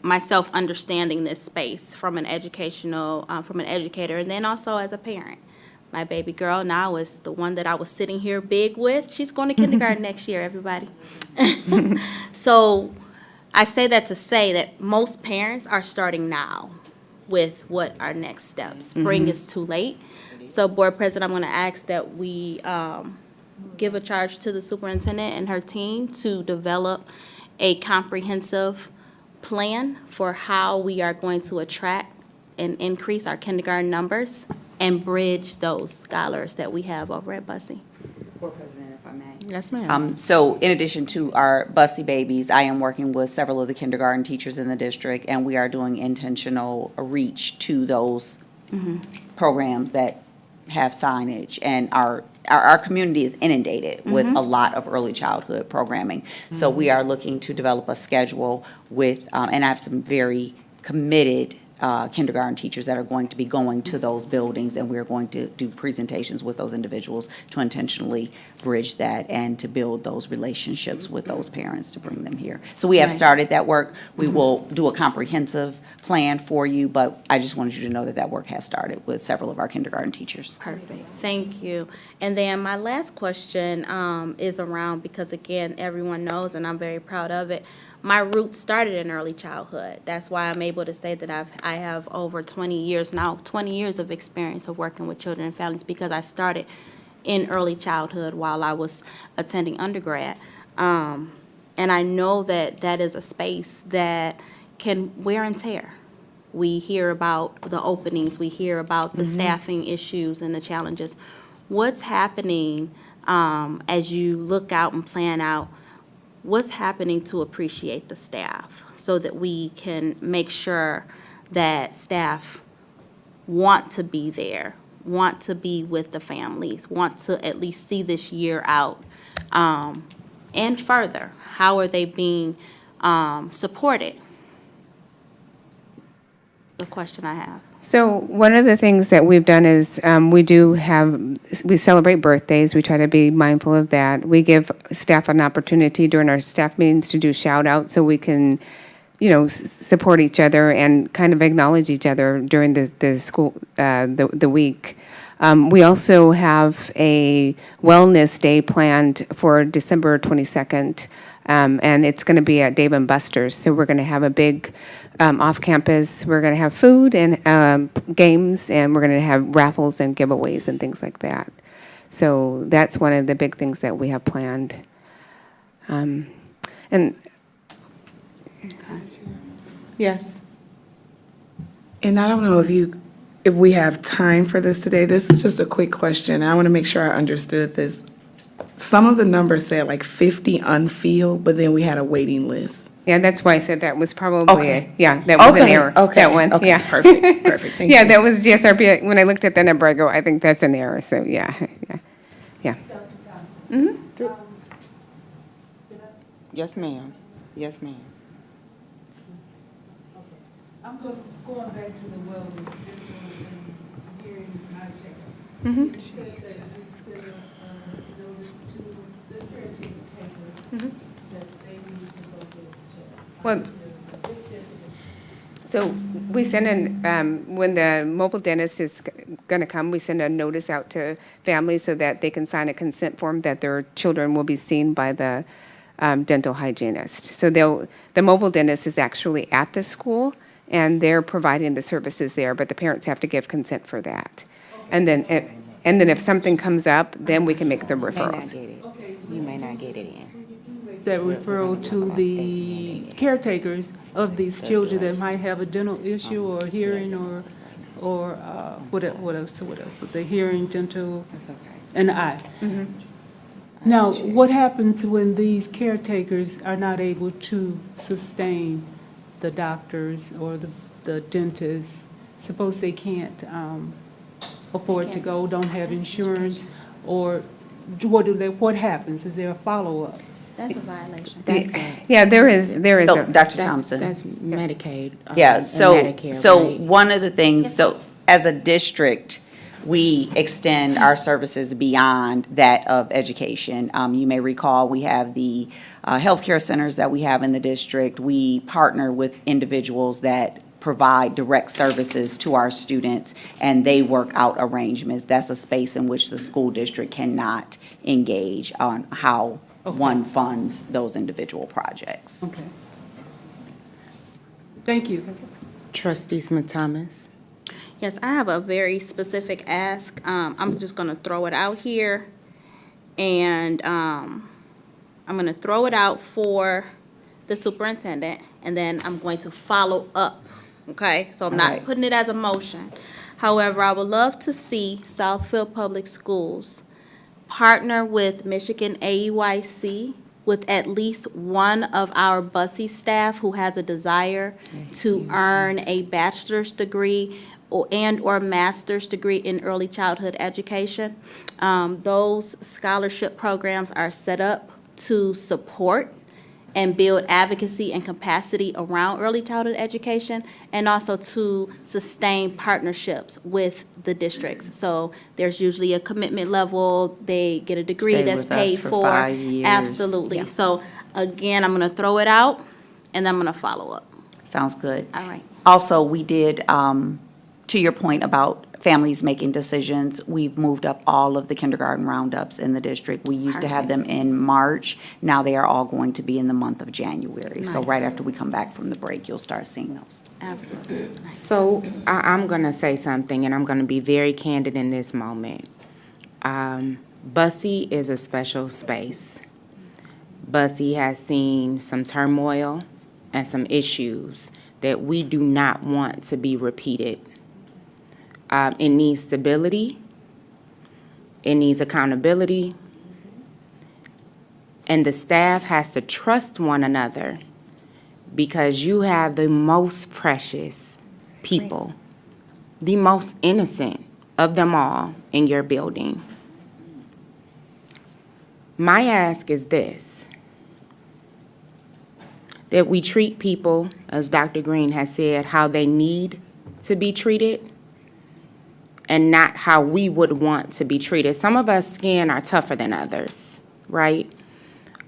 myself understanding this space from an from an educator, and then also as a parent. My baby girl now is the one that I was sitting here big with. She's going to kindergarten next year, everybody. So I say that to say that most parents are starting now with what our next steps. Spring is too late. So, Board President, I'm going to ask that we give a charge to the superintendent and her team to develop a comprehensive plan for how we are going to attract and increase our kindergarten numbers and bridge those scholars that we have over at Bussey. Board President, if I may. Yes, ma'am. So in addition to our Bussey babies, I am working with several of the kindergarten teachers in the district, and we are doing intentional reach to those programs that have signage. And our community is inundated with a lot of early childhood programming. So we are looking to develop a schedule with, and I have some very committed kindergarten teachers that are going to be going to those buildings, and we're going to do presentations with those individuals to intentionally bridge that and to build those relationships with those parents to bring them here. So we have started that work. We will do a comprehensive plan for you, but I just wanted you to know that that work has started with several of our kindergarten teachers. Perfect. Thank you. And then my last question is around, because again, everyone knows, and I'm very proud of it, my roots started in early childhood. That's why I'm able to say that I have over 20 years of experience of working with children and families, because I started in early childhood while I was attending undergrad. And I know that that is a space that can wear and tear. We hear about the openings, we hear about the staffing issues and the challenges. What's happening as you look out and plan out? What's happening to appreciate the staff so that we can make sure that staff want to be there, want to be with the families, want to at least see this year out? And further, how are they being supported? The question I have. So one of the things that we've done is we celebrate birthdays. We try to be mindful of that. We give staff an opportunity during our staff meetings to do shout outs so we can, support each other and kind of acknowledge each other during the school, the week. We also have a wellness day planned for December 22nd, and it's going to be at Dave & Buster's. So we're going to have a big off-campus. We're going to have food and games, and we're going to have raffles and giveaways and things like that. So that's one of the big things that we have planned. Yes. And I don't know if we have time for this today. This is just a quick question. I want to make sure I understood this. Some of the numbers said like 50 unfilled, but then we had a waiting list. Yeah, that's why I said that was probably, Okay. that was an error. Okay. That one, Okay. yeah. Perfect. Thank you. Yeah, that was GSRP. When I looked at that number, I go, I think that's an error, so yeah. Yes, ma'am. Yes, ma'am. I'm going back to the wellness, hearing my check. It says that you sent a notice to the caretakers that they need to go get a check. Well, so we send when the mobile dentist is going to come, we send a notice out to families so that they can sign a consent form that their children will be seen by the dental hygienist. So the mobile dentist is actually at the school, and they're providing the services there, but the parents have to give consent for that. And then if something comes up, then we can make the referrals. You may not get it in. That referral to the caretakers of these children that might have a dental issue or hearing or what else, with the hearing, dental, and the eye. Now, what happens when these caretakers are not able to sustain the doctors or the dentists? Suppose they can't afford to go, don't have insurance, or what happens? Is there a follow-up? That's a violation. Yeah, there is. So, Dr. Thompson. That's Medicaid. Yeah, and so, Medicare, so right? one of the things, so as a district, we extend our services beyond that of education. You may recall, we have the healthcare centers that we have in the district. We partner with individuals that provide direct services to our students, and they work out arrangements. That's a space in which the school district cannot engage on how one funds those individual projects. Okay. Thank you. Trustee Smith-Thomas. Yes, I have a very specific ask. I'm just gonna throw it out here. And I'm gonna throw it out for the superintendent, and then I'm going to follow up, okay? So I'm not Alright. putting it as a motion. However, I would love to see Southfield Public Schools partner with Michigan AEYC with at least one of our BUSSY staff who has a desire to earn a bachelor's degree or master's degree in early childhood education. Those scholarship programs are set up to support and build advocacy and capacity around early childhood education, and also to sustain partnerships with the districts. So there's usually a commitment level, they get a degree Stay that's with us paid for for. 5 years. Absolutely. Yeah. So again, I'm gonna throw it out, and then I'm gonna follow up. Sounds good. All right. Also, we did, to your point about families making decisions, we've moved up all of the kindergarten roundups in the district. We used to have them in March. Now they are all going to be in the month of January. So right Nice. after we come back from the break, you'll start seeing those. Absolutely. Nice. So I'm going to say something, and I'm going to be very candid in this moment. Bussy is a special space. Bussy has seen some turmoil and some issues that we do not want to be repeated. It needs stability. It needs accountability. And the staff has to trust one another, because you have the most precious people, the most innocent of them all in your building. My ask is this: that we treat people, as Dr. Green has said, how they need to be treated, and not how we would want to be treated. Some of us skin are tougher than others, right?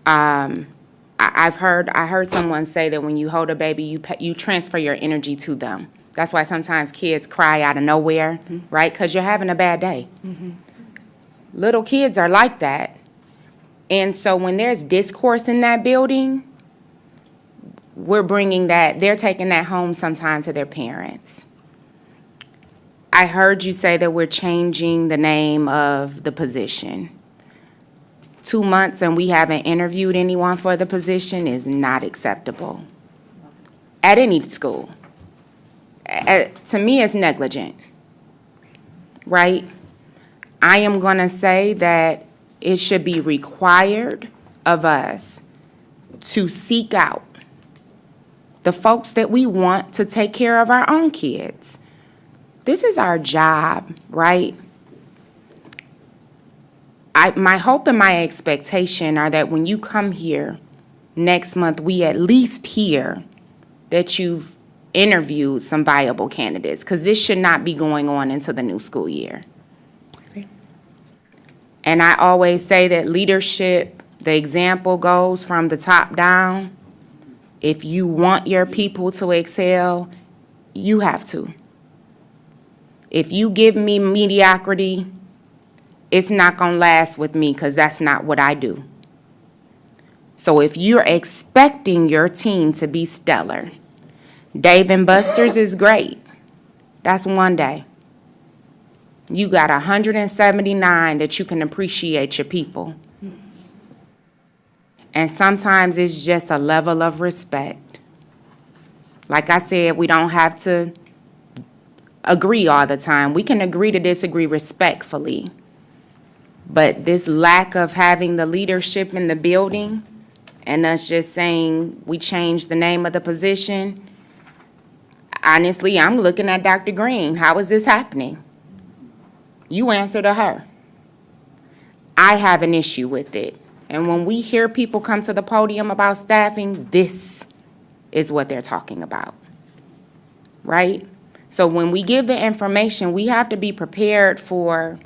I heard someone say that when you hold a baby, you transfer your energy to them. That's why sometimes kids cry out of nowhere, right? Because you're having a bad day. Little kids are like that. And so when there's discourse in that building, we're bringing that, they're taking that home sometime to their parents. I heard you say that we're changing the name of the position. 2 months and we haven't interviewed anyone for the position is not acceptable at any school. To me, it's negligent, right? I am going to say that it should be required of us to seek out the folks that we want to take care of our own kids. This is our job, right? My hope and my expectation are that when you come here next month, we at least hear that you've interviewed some viable candidates, because this should not be going on into the new school year. And I always say that leadership, the example goes from the top down. If you want your people to excel, you have to. If you give me mediocrity, it's not going to last with me, because that's not what I do. So if you're expecting your team to be stellar, Dave and Buster's is great. That's one day. You got 179 that you can appreciate your people. And sometimes it's just a level of respect. Like I said, we don't have to agree all the time. We can agree to disagree respectfully. But this lack of having the leadership in the building and us just saying we changed the name of the position, honestly, I'm looking at Dr. Green. How is this happening? You answer to her. I have an issue with it. And when we hear people come to the podium about staffing, this is what they're talking about, right? So when we give the information, we have to be prepared for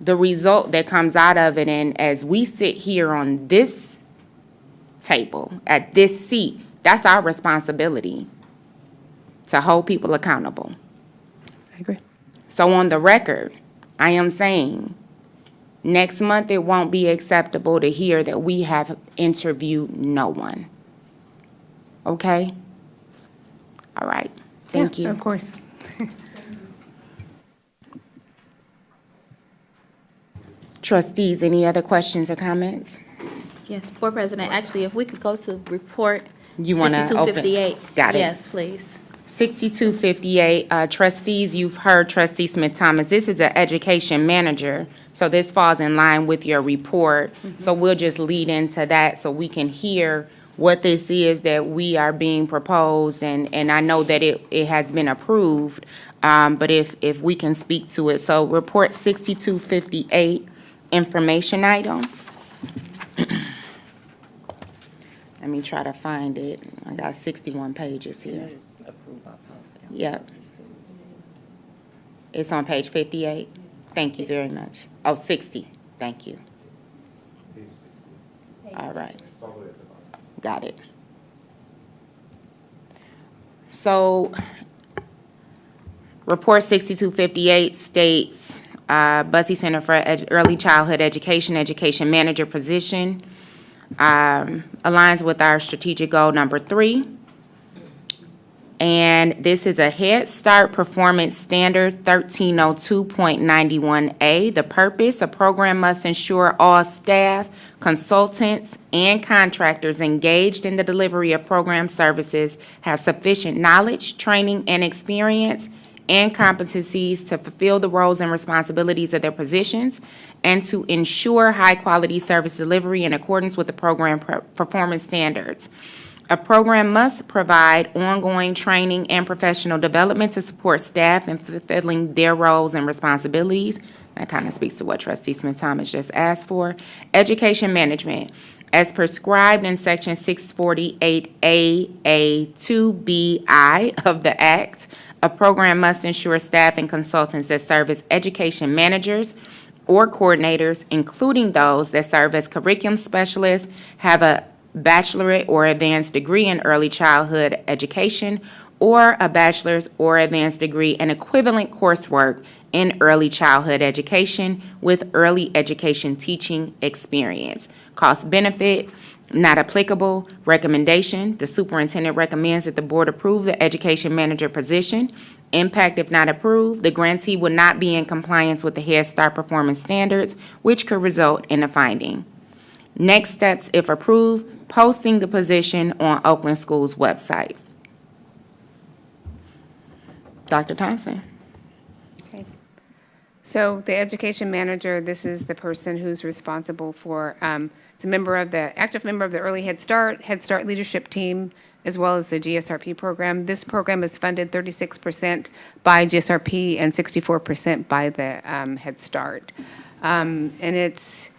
the result that comes out of it. And as we sit here on this table, at this seat, that's our responsibility to hold people accountable. I agree. So on the record, I am saying, next month it won't be acceptable to hear that we have interviewed no one. Okay? All right. Thank Yeah, you. of course. Trustees, any other questions or comments? Yes, Board President, actually, if we could go to report You want to open? 6258. Got it. Yes, please. 6258, trustees, you've heard trustee Smith-Thomas. This is the education manager, so this falls in line with your report. So we'll just lead into that so we can hear what this is that we are being proposed. And I know that it has been approved, but if we can speak to it. So report 6258, information item. Let me try to find it. I got 61 pages here. Yep. It's on page 58. Thank you very much. Oh, 60. Thank you. All right. Got it. So, report 6258 states, Bussey Center for Early Childhood Education, education manager position, aligns with our strategic goal number 3. And this is a Head Start Performance Standard 1302.91A. The purpose, a program must ensure all staff, consultants, and contractors engaged in the delivery of program services have sufficient knowledge, training, and experience and competencies to fulfill the roles and responsibilities of their positions and to ensure high-quality service delivery in accordance with the program performance standards. A program must provide ongoing training and professional development to support staff in fulfilling their roles and responsibilities. That kind of speaks to what Trustee Smith-Thomas just asked for. Education management. As prescribed in Section 648A2BI of the Act, a program must ensure staff and consultants that serve as education managers or coordinators, including those that serve as curriculum specialists, have a bachelorate or advanced degree in early childhood education, or a bachelor's or advanced degree in equivalent coursework in early childhood education with early education teaching experience. Cost benefit, not applicable. Recommendation, the superintendent recommends that the board approve the education manager position. Impact, if not approved, the grantee will not be in compliance with the Head Start performance standards, which could result in a finding. Next steps, if approved, posting the position on Oakland Schools website. Dr. Thompson. Okay. So the education manager, this is the person who's responsible for, it's a member of the, active member of the Early Head Start leadership team, as well as the GSRP program. This program is funded 36% by GSRP and 64% by the Head Start. And it's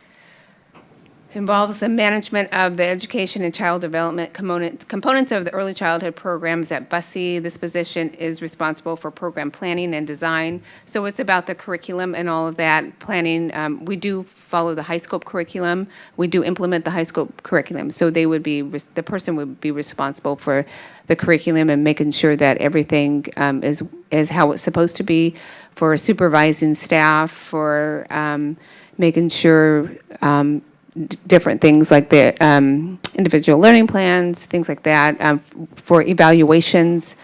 involves the management of the education and child development components of the early childhood programs at Bussey. This position is responsible for program planning and design. So it's about the curriculum and all of that planning. We do follow the high scope curriculum. We do implement the high scope curriculum. So they would be, the person would be responsible for the curriculum and making sure that everything is how it's supposed to be, for supervising staff, for making sure different things like the individual learning plans, things like that, for evaluations.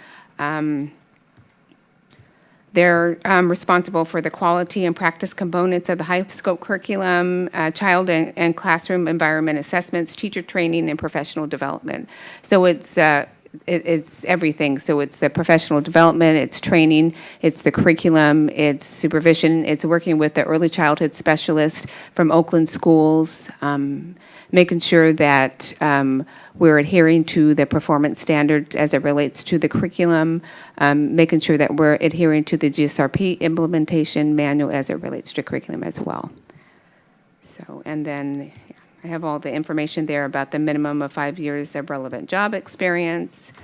They're responsible for the quality and practice components of the high scope curriculum, child and classroom environment assessments, teacher training, and professional development. So it's everything. So it's the professional development, it's training, it's the curriculum, it's supervision, it's working with the early childhood specialist from Oakland Schools, making sure that we're adhering to the performance standards as it relates to the curriculum, making sure that we're adhering to the GSRP implementation manual as it relates to curriculum as well. So, and then I have all the information there about the minimum of 5 years of relevant job experience.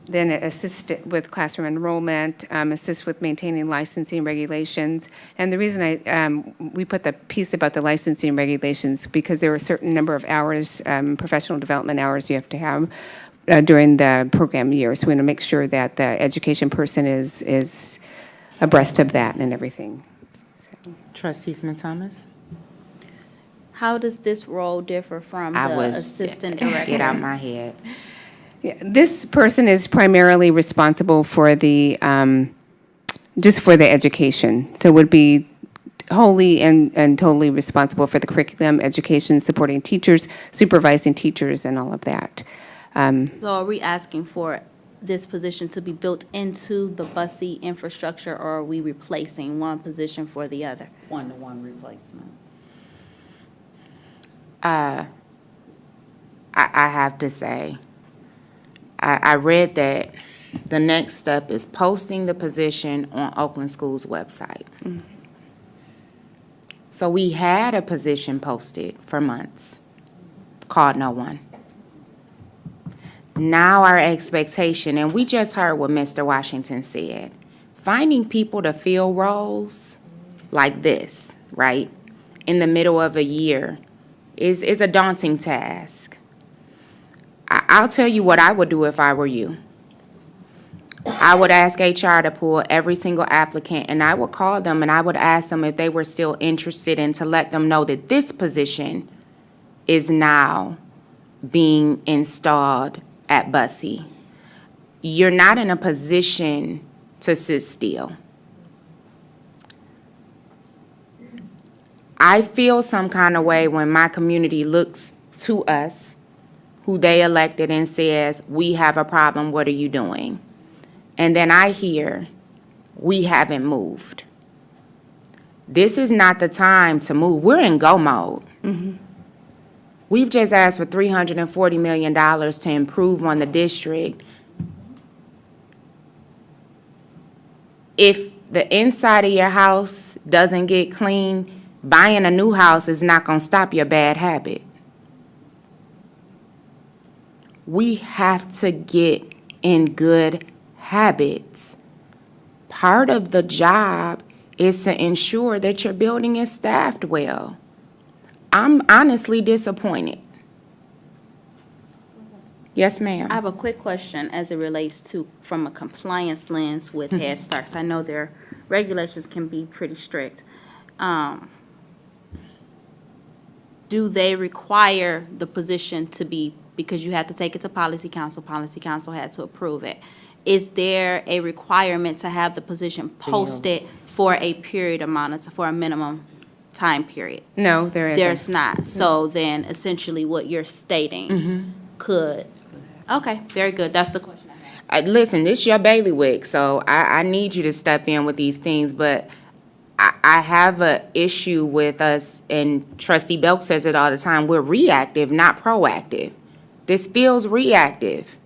then assist with classroom enrollment, assist with maintaining licensing regulations. And the reason we put the piece about the licensing regulations because there are a certain number of hours, professional development hours you have to have during the program year. So we want to make sure that the education person is abreast of that and everything. Trustee Smith-Thomas? How does this role differ from I the was, assistant director? get out my head. Yeah, this person is primarily responsible for the, just for the education. So would be wholly and totally responsible for the curriculum, education, supporting teachers, supervising teachers, and all of that. So are we asking for this position to be built into the BUSI infrastructure, or are we replacing one position for the other? One-to-one replacement. I have to say, I read that the next step is posting the position on Oakland Schools' website. So we had a position posted for months, called no one. Now our expectation, and we just heard what Mr. Washington said, finding people to fill roles like this, right, in the middle of a year is a daunting task. I'll tell you what I would do if I were you. I would ask HR to pull every single applicant, and I would call them and I would ask them if they were still interested and to let them know that this position is now being installed at BUSI. You're not in a position to sit still. I feel some kind of way when my community looks to us, who they elected, and says, we have a problem, what are you doing? And then I hear, we haven't moved. This is not the time to move. We're in go mode. We've just asked for $340 million to improve on the district. If the inside of your house doesn't get clean, buying a new house is not going to stop your bad habit. We have to get in good habits. Part of the job is to ensure that your building is staffed well. I'm honestly disappointed. Yes, ma'am. I have a quick question as it relates to, from a compliance lens with Head Start, 'cause I know their regulations can be pretty strict. Do they require the position to be, because you had to take it to Policy Council had to approve it. Is there a requirement to have the position posted for a period amount, for a minimum time period? No, there isn't. There's not. So then essentially what you're stating could, okay, very good. That's the question I had. Listen, this is your bailiwick, so I need you to step in with these things, but I have an issue with us, and Trustee Belk says it all the time, we're reactive, not proactive. This feels reactive.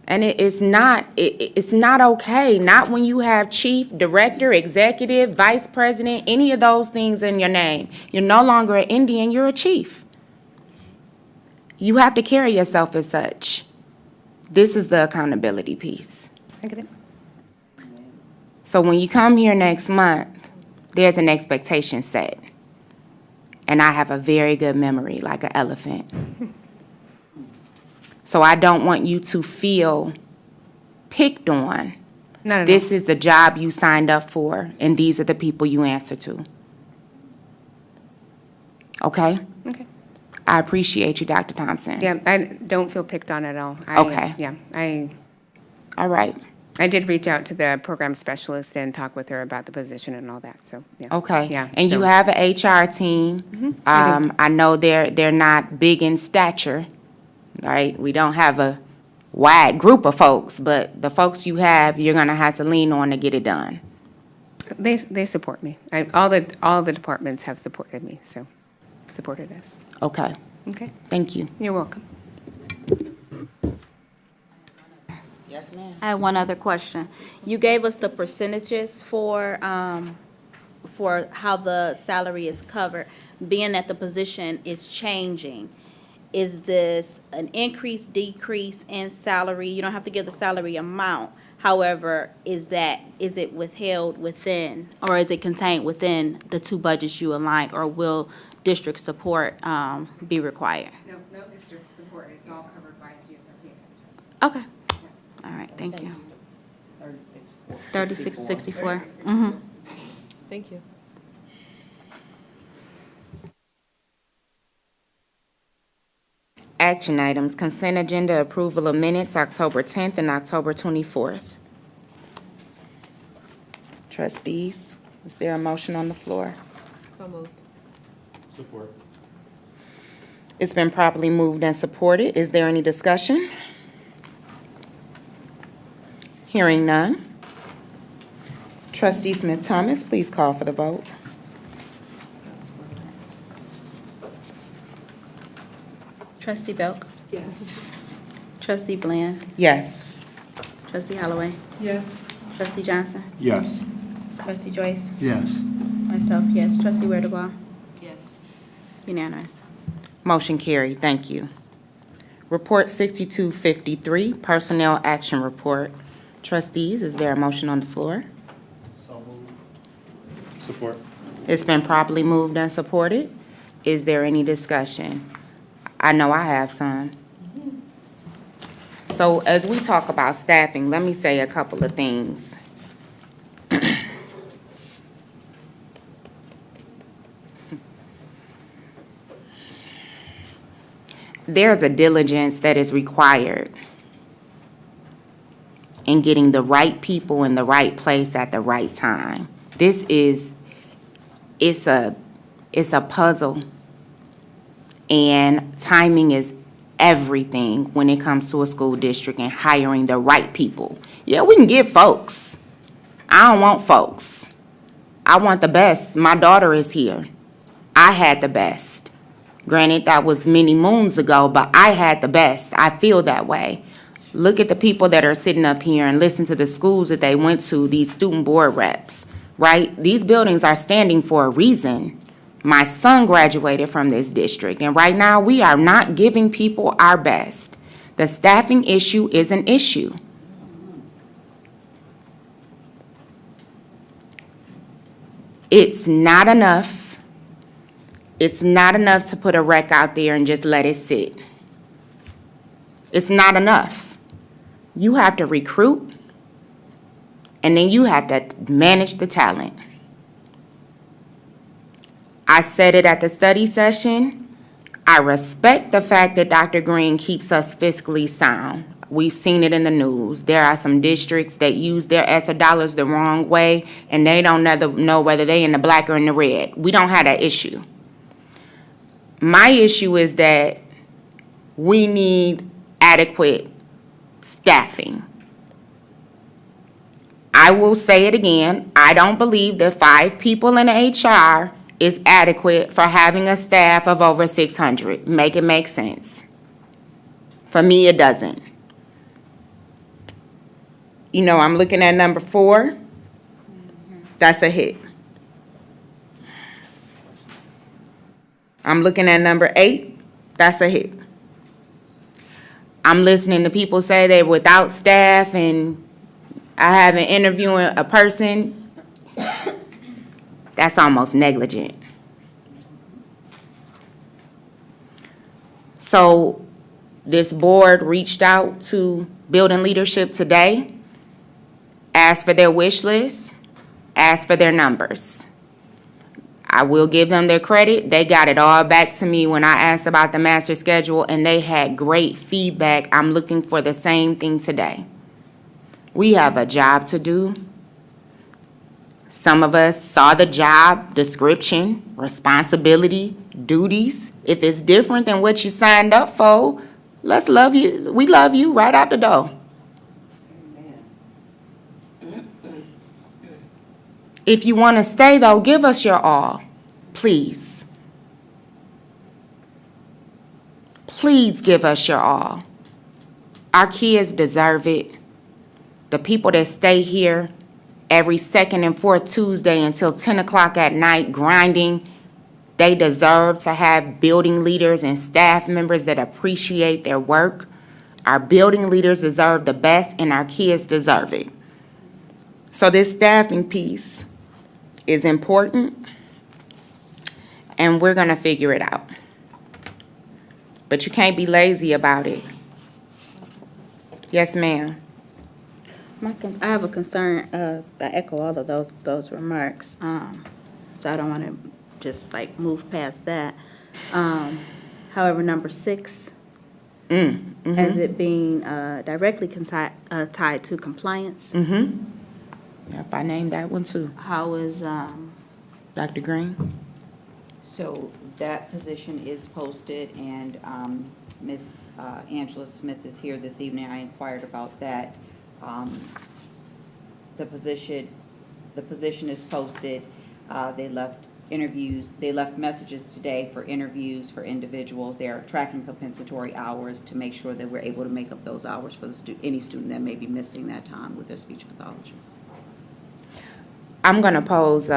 And it's not okay, not when you have chief, director, executive, vice president, any of those things in your name. You're no longer an Indian, you're a chief. You have to carry yourself as such. This is the accountability piece. I get it. So when you come here next month, there's an expectation set. And I have a very good memory, like an elephant. So I don't want you to feel picked on. Not at all. This is the job you signed up for, and these are the people you answer to. Okay? Okay. I appreciate you, Dr. Thompson. Yeah, I don't feel picked on at all. Okay. Yeah, All right. I did reach out to the program specialist and talk with her about the position and all that, so, yeah. Okay. Yeah. And you so- have an HR team. I do. I know they're not big in stature, right? We don't have a wide group of folks, but the folks you have, you're gonna have to lean on to get it done. They support me. All the departments have supported me, so, supported us. Okay. Okay, Thank you. you're welcome. Yes, ma'am. I have one other question. You gave us the percentages for how the salary is covered, being that the position is changing. is this an increase, decrease in salary? You don't have to give the salary amount. However, is it withheld within, or is it contained within the two budgets you aligned, or will district support be required? No district support, it's all covered by GSRP. Okay. All right, thank you. 3664. Mm-hmm. Thank you. Action items, consent agenda approval of minutes, October 10th and October 24th. Trustees, is there a motion on the floor? So moved. Support. It's been properly moved and supported. Is there any discussion? Hearing none. Trustee Smith Thomas, please call for the vote. Trustee Belk? Yes. Trustee Bland? Yes. Trustee Holloway? Yes. Trustee Johnson? Yes. Trustee Joyce? Yes. Myself, yes. Trustee Wirdeball? Yes. Unanimous. Motion carried. Thank you. Report 6253, Personnel Action Report. Trustees, is there a motion on the floor? Support. It's been properly moved and supported. Is there any discussion? I know I have some. So as we talk about staffing, let me say a couple of things. There's a diligence that is required in getting the right people in the right place at the right time. It's a puzzle, and timing is everything when it comes to a school district and hiring the right people. Yeah, we can get folks. I don't want folks. I want the best. My daughter is here. I had the best. Granted, that was many moons ago, but I had the best. I feel that way. Look at the people that are sitting up here and listen to the schools that they went to, these student board reps, right? These buildings are standing for a reason. My son graduated from this district, and right now we are not giving people our best. The staffing issue is an issue. It's not enough. It's not enough to put a rec out there and just let it sit. It's not enough. You have to recruit, and then you have to manage the talent. I said it at the study session. I respect the fact that Dr. Green keeps us fiscally sound. We've seen it in the news. There are some districts that use their ESSA dollars the wrong way, and they don't know whether they're in the black or in the red. We don't have that issue. My issue is that we need adequate staffing. I will say it again. I don't believe that 5 people in HR is adequate for having a staff of over 600. Make it make sense. For me, it doesn't. You know, I'm looking at number 4. That's a hit. I'm looking at number 8. That's a hit. I'm listening to people say they're without staff, and I have an interviewing a person. That's almost negligent. So this board reached out to building leadership today, asked for their wish list, asked for their numbers. I will give them their credit. They got it all back to me when I asked about the master schedule, and they had great feedback. I'm looking for the same thing today. We have a job to do. Some of us saw the job description, responsibility, duties. If it's different than what you signed up for, let's love you. We love you right out the door. If you want to stay, though, give us your all, please. Please give us your all. Our kids deserve it. The people that stay here every second and fourth Tuesday until 10 o'clock at night grinding, They deserve to have building leaders and staff members that appreciate their work. Our building leaders deserve the best, and our kids deserve it. So this staffing piece is important, and we're gonna figure it out. But you can't be lazy about it. Yes, ma'am. I have a concern, I echo all of those remarks, so I don't want to just like move past that. However, number 6, as it being directly tied to compliance, Yep, I named that one too. how is, Dr. Green? So that position is posted, and Ms. Angela Smith is here this evening. I inquired about that. The position is posted. They left messages today for interviews for individuals. They are tracking compensatory hours to make sure that we're able to make up those hours for any student that may be missing that time with their speech pathologist. I'm gonna pose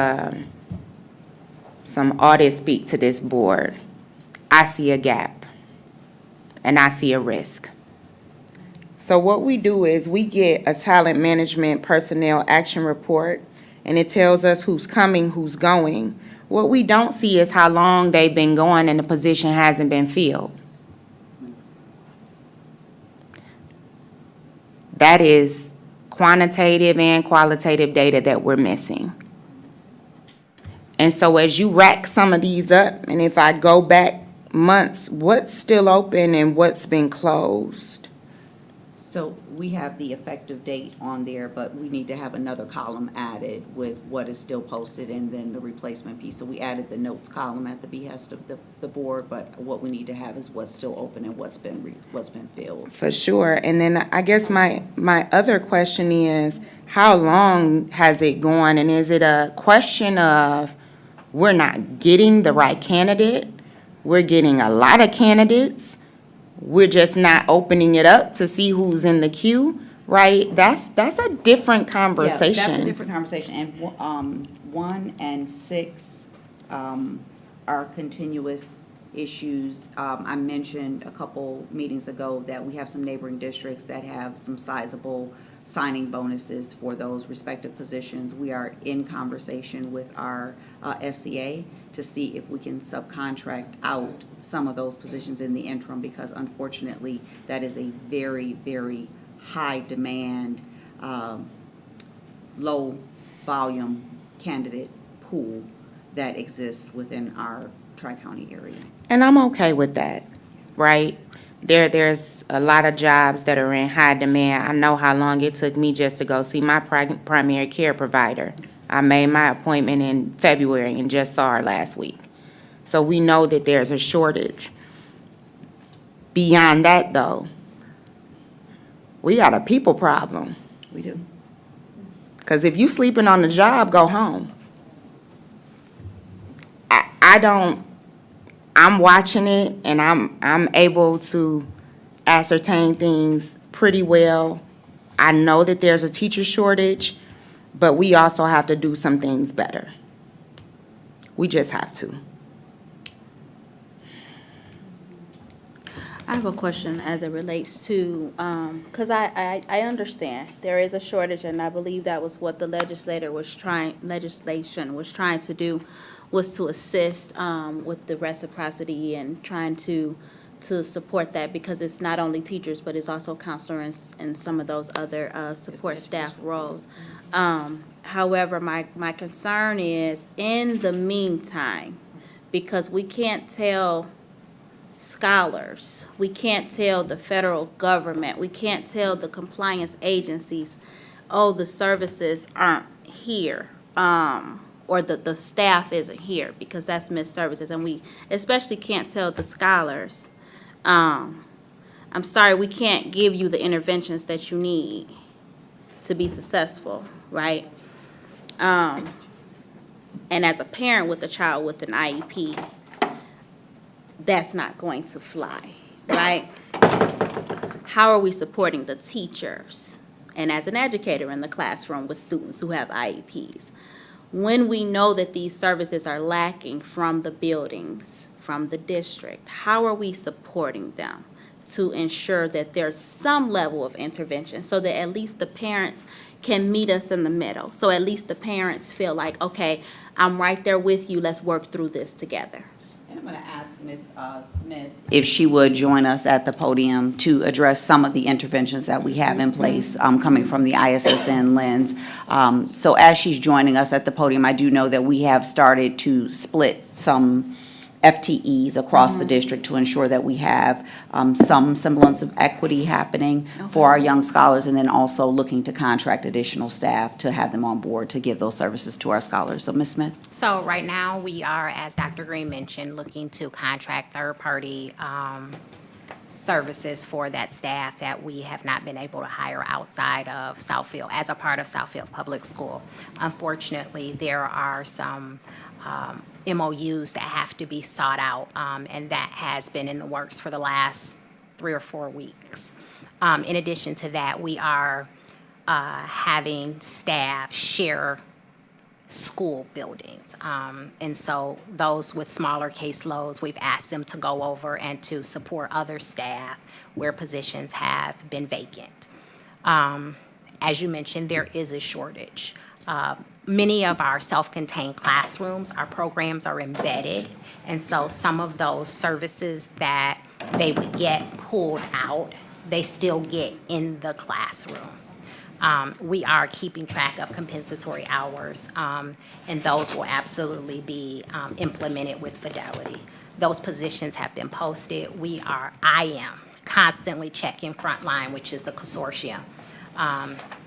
some audit speak to this board. I see a gap, and I see a risk. So what we do is we get a talent management personnel action report, and it tells us who's coming, who's going. What we don't see is how long they've been going and the position hasn't been filled. That is quantitative and qualitative data that we're missing. And so as you rack some of these up, and if I go back months, what's still open and what's been closed? So we have the effective date on there, but we need to have another column added with what is still posted and then the replacement piece. So we added the notes column at the behest of the board, but what we need to have is what's still open and what's been filled. For sure. And then I guess my other question is, how long has it gone? And is it a question of we're not getting the right candidate? We're getting a lot of candidates. We're just not opening it up to see who's in the queue, right? That's a different conversation. Yeah, that's a different conversation. And 1 and 6 are continuous issues. I mentioned a couple meetings ago that we have some neighboring districts that have some sizable signing bonuses for those respective positions. We are in conversation with our SCA to see if we can subcontract out some of those positions in the interim, because unfortunately, that is a very, very high demand, low volume candidate pool that exists within our Tri-County area. And I'm okay with that, right? There's a lot of jobs that are in high demand. I know how long it took me just to go see my primary care provider. I made my appointment in February and just saw her last week. So we know that there's a shortage. Beyond that, though, we got a people problem. We do. Because if you sleeping on the job, go home. I'm watching it, and I'm able to ascertain things pretty well. I know that there's a teacher shortage, but we also have to do some things better. We just have to. I have a question as it relates to, because I understand there is a shortage, and I believe that was what the legislation was trying to do, was to assist with the reciprocity and trying to support that, because it's not only teachers, but it's also counselors and some of those other support staff roles. However, my concern is, in the meantime, because we can't tell scholars, we can't tell the federal government, we can't tell the compliance agencies, oh, the services aren't here, or the staff isn't here, because that's missed services. And we especially can't tell the scholars, I'm sorry, we can't give you the interventions that you need to be successful, right? And as a parent with a child with an IEP, that's not going to fly, right? How are we supporting the teachers? And as an educator in the classroom with students who have IEPs, when we know that these services are lacking from the buildings, from the district, how are we supporting them to ensure that there's some level of intervention so that at least the parents can meet us in the middle? So at least the parents feel like, okay, I'm right there with you, let's work through this together. And I'm going to ask Ms. Smith if she would join us at the podium to address some of the interventions that we have in place coming from the ISSN lens. So as she's joining us at the podium, I do know that we have started to split some FTEs across the district to ensure that we have some semblance of equity happening for our young scholars, and then also looking to contract additional staff to have them on board to give those services to our scholars. So Ms. Smith? So right now, we are, as Dr. Green mentioned, looking to contract third-party services for that staff that we have not been able to hire outside of Southfield, as a part of Southfield Public School. Unfortunately, there are some MOUs that have to be sought out, and that has been in the works for the last 3 or 4 weeks. In addition to that, we are having staff share school buildings. And so those with smaller caseloads, we've asked them to go over and to support other staff where positions have been vacant. As you mentioned, there is a shortage. Many of our self-contained classrooms, our programs are embedded, and so some of those services that they would get pulled out, they still get in the classroom. We are keeping track of compensatory hours, and those will absolutely be implemented with fidelity. Those positions have been posted. I am constantly checking Frontline, which is the consortium,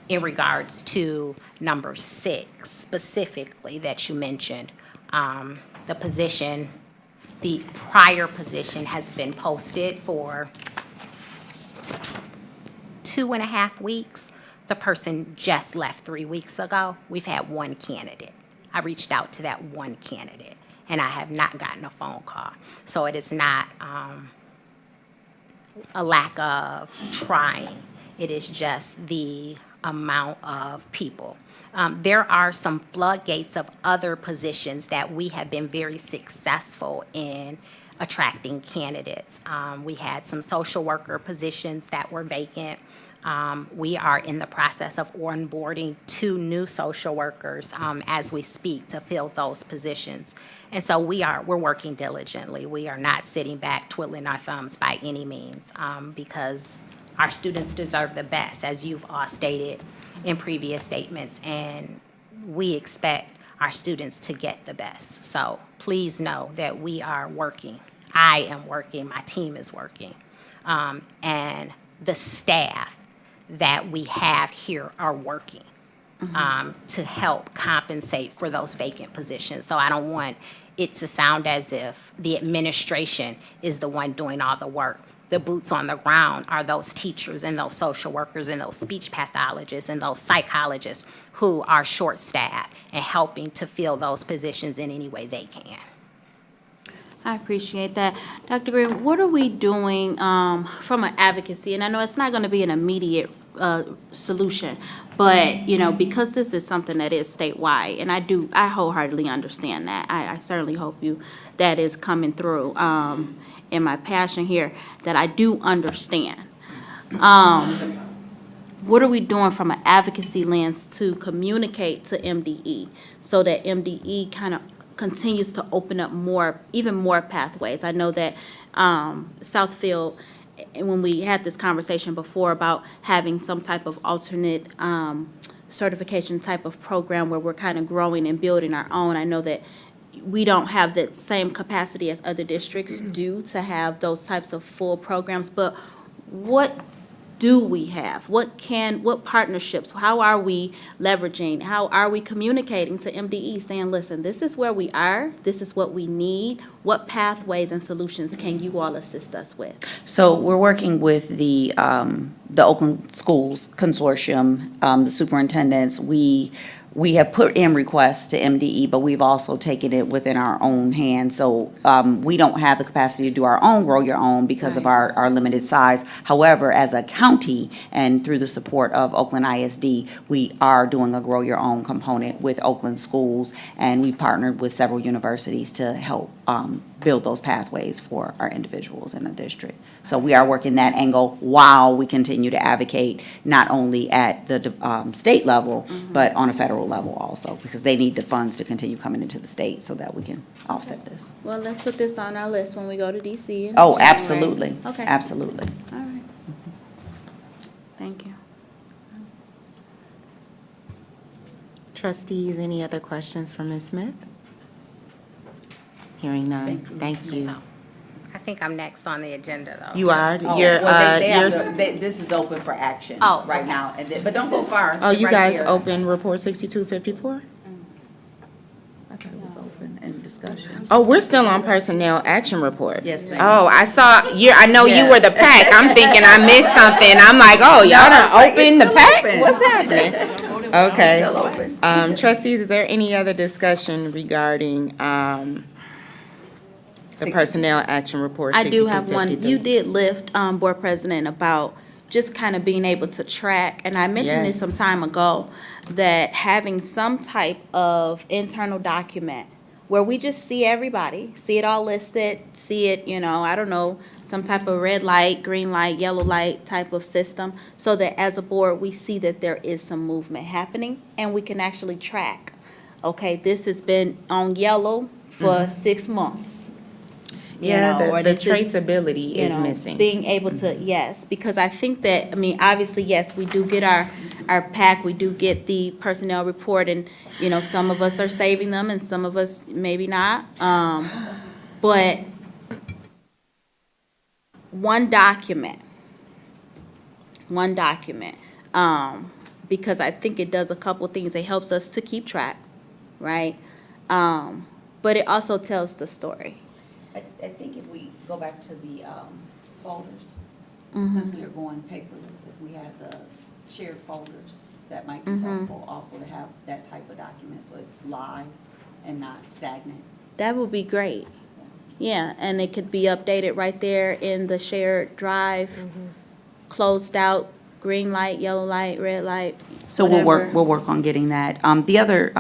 in regards to number 6 specifically that you mentioned. The prior position has been posted for 2.5 weeks. The person just left 3 weeks ago. We've had 1 candidate. I reached out to that 1 candidate, and I have not gotten a phone call. So it is not a lack of trying. It is just the amount of people. There are some floodgates of other positions that we have been very successful in attracting candidates. We had some social worker positions that were vacant. We are in the process of onboarding 2 new social workers as we speak to fill those positions. And so we're working diligently. We are not sitting back twiddling our thumbs by any means, because our students deserve the best, as you've all stated in previous statements, and we expect our students to get the best. So please know that we are working. I am working, my team is working, and the staff that we have here are working to help compensate for those vacant positions. So I don't want it to sound as if the administration is the one doing all the work. The boots on the ground are those teachers and those social workers and those speech pathologists and those psychologists who are short-staffed and helping to fill those positions in any way they can. I appreciate that. Dr. Green, what are we doing from an advocacy? And I know it's not going to be an immediate solution, but, you know, because this is something that is statewide, and I wholeheartly understand that. I certainly hope that is coming through in my passion here, that I do understand. What are we doing from an advocacy lens to communicate to MDE so that MDE kind of continues to open up even more pathways? I know that Southfield, when we had this conversation before about having some type of alternate certification type of program where we're kind of growing and building our own, I know that we don't have that same capacity as other districts do to have those types of full programs, but what do we have? What partnerships, how are we leveraging, how are we communicating to MDE saying, listen, this is where we are, this is what we need, what pathways and solutions can you all assist us with? So we're working with the Oakland Schools Consortium, the superintendents. We we have put in requests to MDE, but we've also taken it within our own hands. So we don't have the capacity to do our own Grow Your Own because of our limited size. However, as a county and through the support of Oakland ISD, we are doing a Grow Your Own component with Oakland schools, and we've partnered with several universities to help build those pathways for our individuals in the district. So we are working that angle while we continue to advocate not only at the state level, but on a federal level also, because they need the funds to continue coming into the state so that we can offset this. Well, let's put this on our list when we go to DC. in Oh, January. absolutely. Okay. Absolutely. All right. Thank you. Trustees, any other questions for Ms. Smith? Hearing none. Thank you. I think I'm next on the agenda, though. You are? Oh, You're, well, they have you're, this is open for action Oh, right okay. now, but don't go far. oh, Sit you right guys there. open report 6254? I thought it was open and discussion. Oh, we're still on personnel action report. Yes, ma'am. Oh, I saw, I know you Yeah. were the pack. I'm thinking I missed something. I'm like, oh, y'all done it's opened the still pack? open. What's happening? Okay. Still open. Trustees, is there any other discussion regarding, the personnel action report I do have one. 6253? You did lift, Board President, about just kind of being able to track, and I mentioned this Yes. some time ago, that having some type of internal document where we just see everybody, see it all listed, see it, I don't know, some type of red light, green light, yellow light type of system, so that as a board, we see that there is some movement happening, and we can actually track, okay, this has been on yellow for 6 months. Yeah, or the this is, traceability is missing. Being able to, yes, because I think that, obviously, yes, we do get our pack, we do get the personnel report, and, some of us are saving them and some of us maybe not. But one document, because I think it does a couple things. It helps us to keep track, right? But it also tells the story. I think if we go back to the folders, since we are going paperless, if we have the shared folders, that might be helpful also to have that type of document, so it's live and not stagnant. That would be great. Yeah, and it could be updated right there in the shared drive, closed out, green light, yellow light, red light, So whatever. we'll work on getting that. The other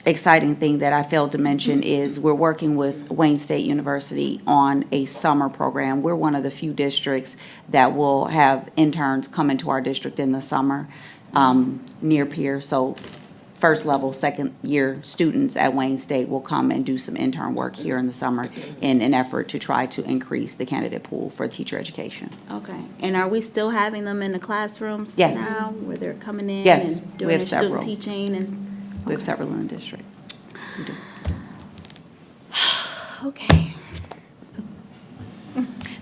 exciting thing that I failed to mention is we're working with Wayne State University on a summer program. We're one of the few districts that will have interns come into our district in the summer, near peer. So first level, second year students at Wayne State will come and do some intern work here in the summer in an effort to try to increase the candidate pool for teacher education. Okay, and are we still having them in the classrooms Yes. now, where they're coming in Yes, and we doing have their student several. teaching and? We have several in the district. We do. Okay.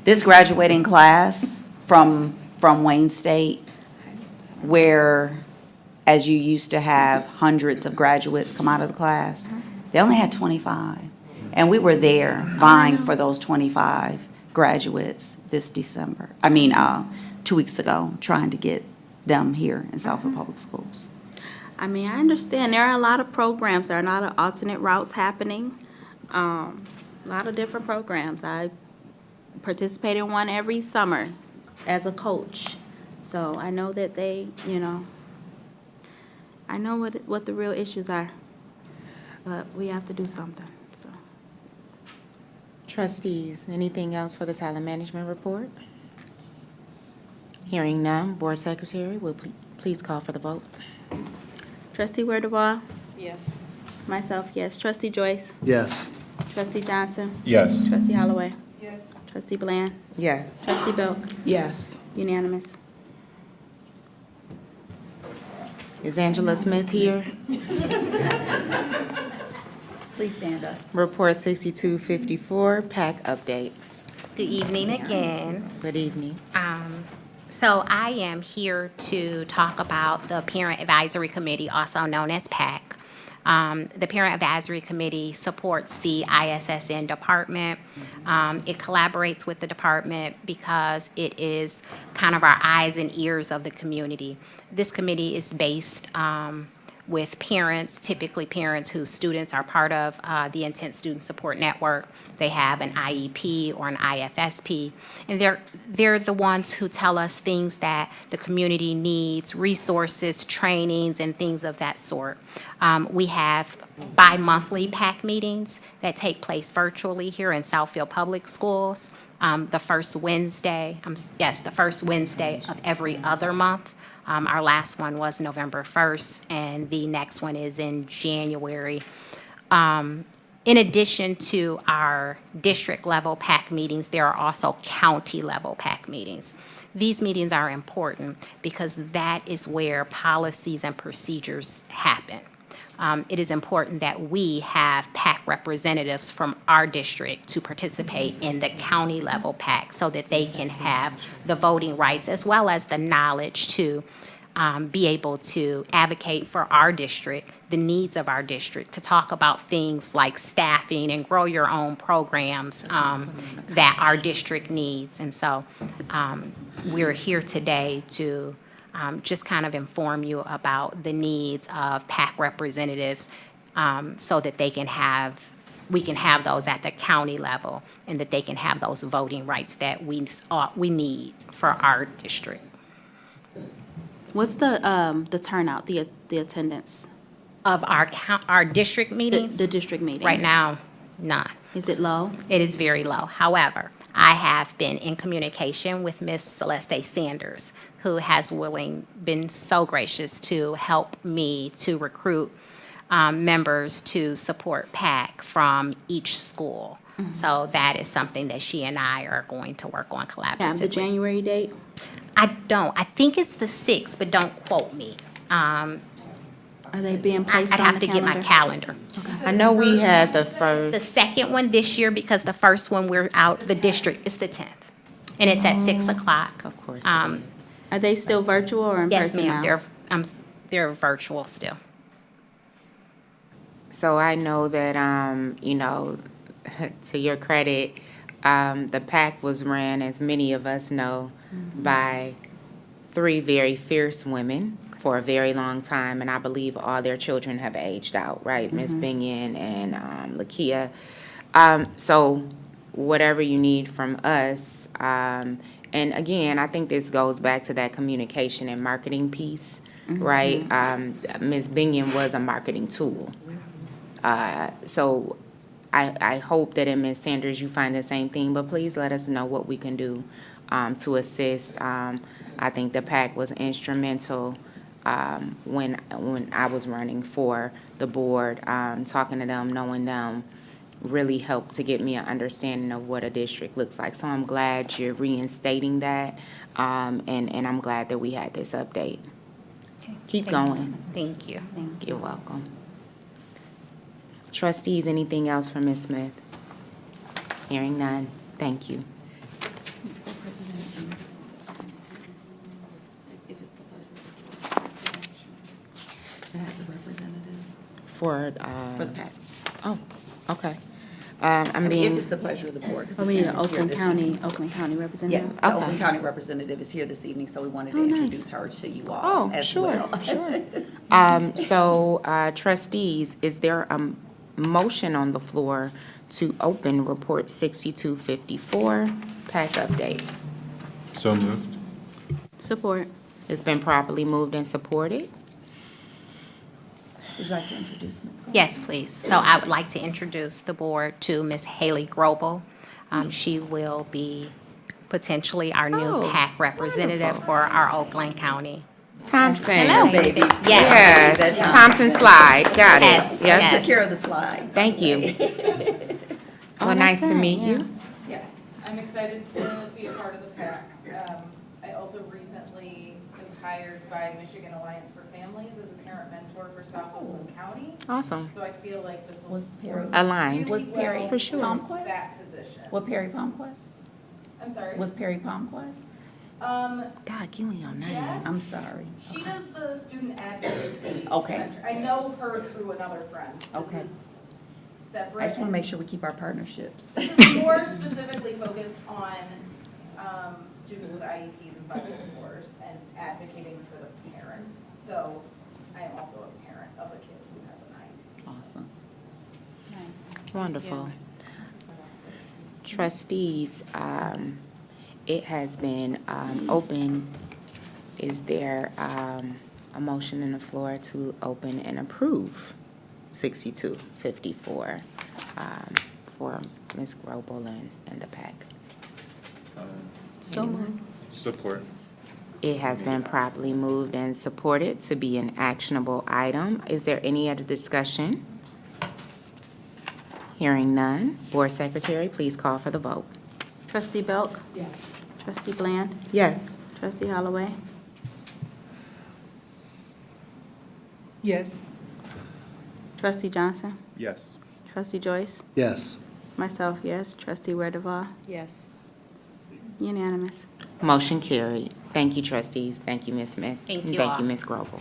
This graduating class from Wayne State, where, as you used to have hundreds of graduates come out of the class, they only had 25. And we were there vying for those 25 graduates this December. 2 weeks ago, trying to get them here in Southfield Public Schools. I understand there are a lot of programs, there are a lot of alternate routes happening, a lot of different programs. I participate in one every summer as a coach. So I know that they, I know what the real issues are, but we have to do something, so. Trustees, anything else for the talent management report? Hearing none, Board Secretary, will please call for the vote. Trustee Ware-Duval? Yes. Myself, yes. Trustee Joyce? Yes. Trustee Johnson? Yes. Trustee Holloway? Yes. Trustee Bland? Yes. Trustee Belk? Yes. Unanimous. Is Angela Smith here? Please stand up. Report 6254, PAC update. Good evening again. Good evening. So I am here to talk about the Parent Advisory Committee, also known as PAC. The Parent Advisory Committee supports the ISSN department. It collaborates with the department because it is kind of our eyes and ears of the community. This committee is based with parents, typically parents whose students are part of the Intense Student Support Network. They have an IEP or an IFSP, and they're the ones who tell us things that the community needs, resources, trainings, and things of that sort. We have bi-monthly PAC meetings that take place virtually here in Southfield Public Schools. The first Wednesday of every other month. Our last one was November 1st, and the next one is in January. In addition to our district-level PAC meetings, there are also county-level PAC meetings. These meetings are important because that is where policies and procedures happen. It is important that we have PAC representatives from our district to participate in the county-level PAC so that they can have the voting rights as well as the knowledge to be able to advocate for our district, the needs of our district, to talk about things like staffing and grow your own programs that our district needs. And so we're here today to just kind of inform you about the needs of PAC representatives so that we can have those at the county level and that they can have those voting rights that we need for our district. What's the turnout, the attendance? Of our district meetings? The district meetings. Right now, none. Is it low? It is very low. However, I have been in communication with Ms. Celeste Sanders, who has been so gracious to help me to recruit members to support PAC from each school. Mm-hmm. So that is something that she and I are going to work on collaboratively. Yeah, the January date? I don't. I think it's the 6th, but don't quote me. Are they being placed I'd on have the to get my calendar. I know we had the The first, second one this year, because the first one we're out, the district, is the 10th. And it's at 6 o'clock. of course. Um, Are they still virtual or in Yes, person ma'am. now? They're virtual still. So I know that, to your credit, the PAC was ran, as many of us know, by 3 very fierce women for a very long time, and I believe all their children have aged out, right? Ms. Binion and Lakia. So whatever you need from us, and again, I think this goes back to that communication and marketing piece, right? Ms. Binion was a marketing tool. So I hope that in Ms. Sanders you find the same thing, but please let us know what we can do to assist. I think the PAC was instrumental when I was running for the board. Talking to them, knowing them, really helped to get me an understanding of what a district looks like. So I'm glad you're reinstating that, and I'm glad that we had this update. Keep going. Thank you. You're welcome. Trustees, anything else for Ms. Smith? Hearing none. Thank you. For For the PAC. Oh, okay. If it's the pleasure of the board. 'cause Oh, we need an the parents here Oakland County Yeah, representative? the Okay. Oakland County representative is here this evening, so we wanted to Oh, nice. introduce her to you all Oh, as sure, well. sure. So, trustees, is there a motion on the floor to open Report 6254, PAC update? So moved. Support. It's been properly moved and supported. Would you like to introduce Ms. Cole? Yes, please. So I would like to introduce the board to Ms. Haley Grobel. She will be potentially our new Oh, PAC representative wonderful. for our Oakland County. Thompson. Hello, baby. Yes. Yeah, Thompson slide, got it. Yes, Yep. yes. Took care of the slide. Thank you. Well, nice to meet you. Yes, I'm excited to be a part of the PAC. I also recently was hired by Michigan Alliance for Families as a parent mentor for South Oakland County. Awesome. So I feel like this will Aligned. really With Perry well For sure. Palmquist? that position. With Perry Palmquist? I'm sorry. With Perry Palmquist? God, give me your name. Yes. I'm sorry. She does the student advocacy Okay. center. I know her through another friend. Okay. This is separate. I just want to make sure we keep our partnerships. This is more specifically focused on students with IEPs and 504s and advocating for the parents. So I am also a parent of wonderful. Trustees, it has been open. Is there a motion on the floor to open and approve 6254 for Ms. Grobel and the PAC? So moved. Support. It has been properly moved and supported to be an actionable item. Is there any other discussion? Hearing none. Board Secretary, please call for the vote. Trustee Belk? Yes. Trustee Bland? Yes. Trustee Holloway? Yes. Trustee Johnson? Yes. Trustee Joyce? Yes. Myself, yes. Trustee Redeval? Yes. Unanimous. Motion carried. Thank you, trustees. Thank you, Ms. Smith. Thank And you Thank all. you, Ms. Grobel.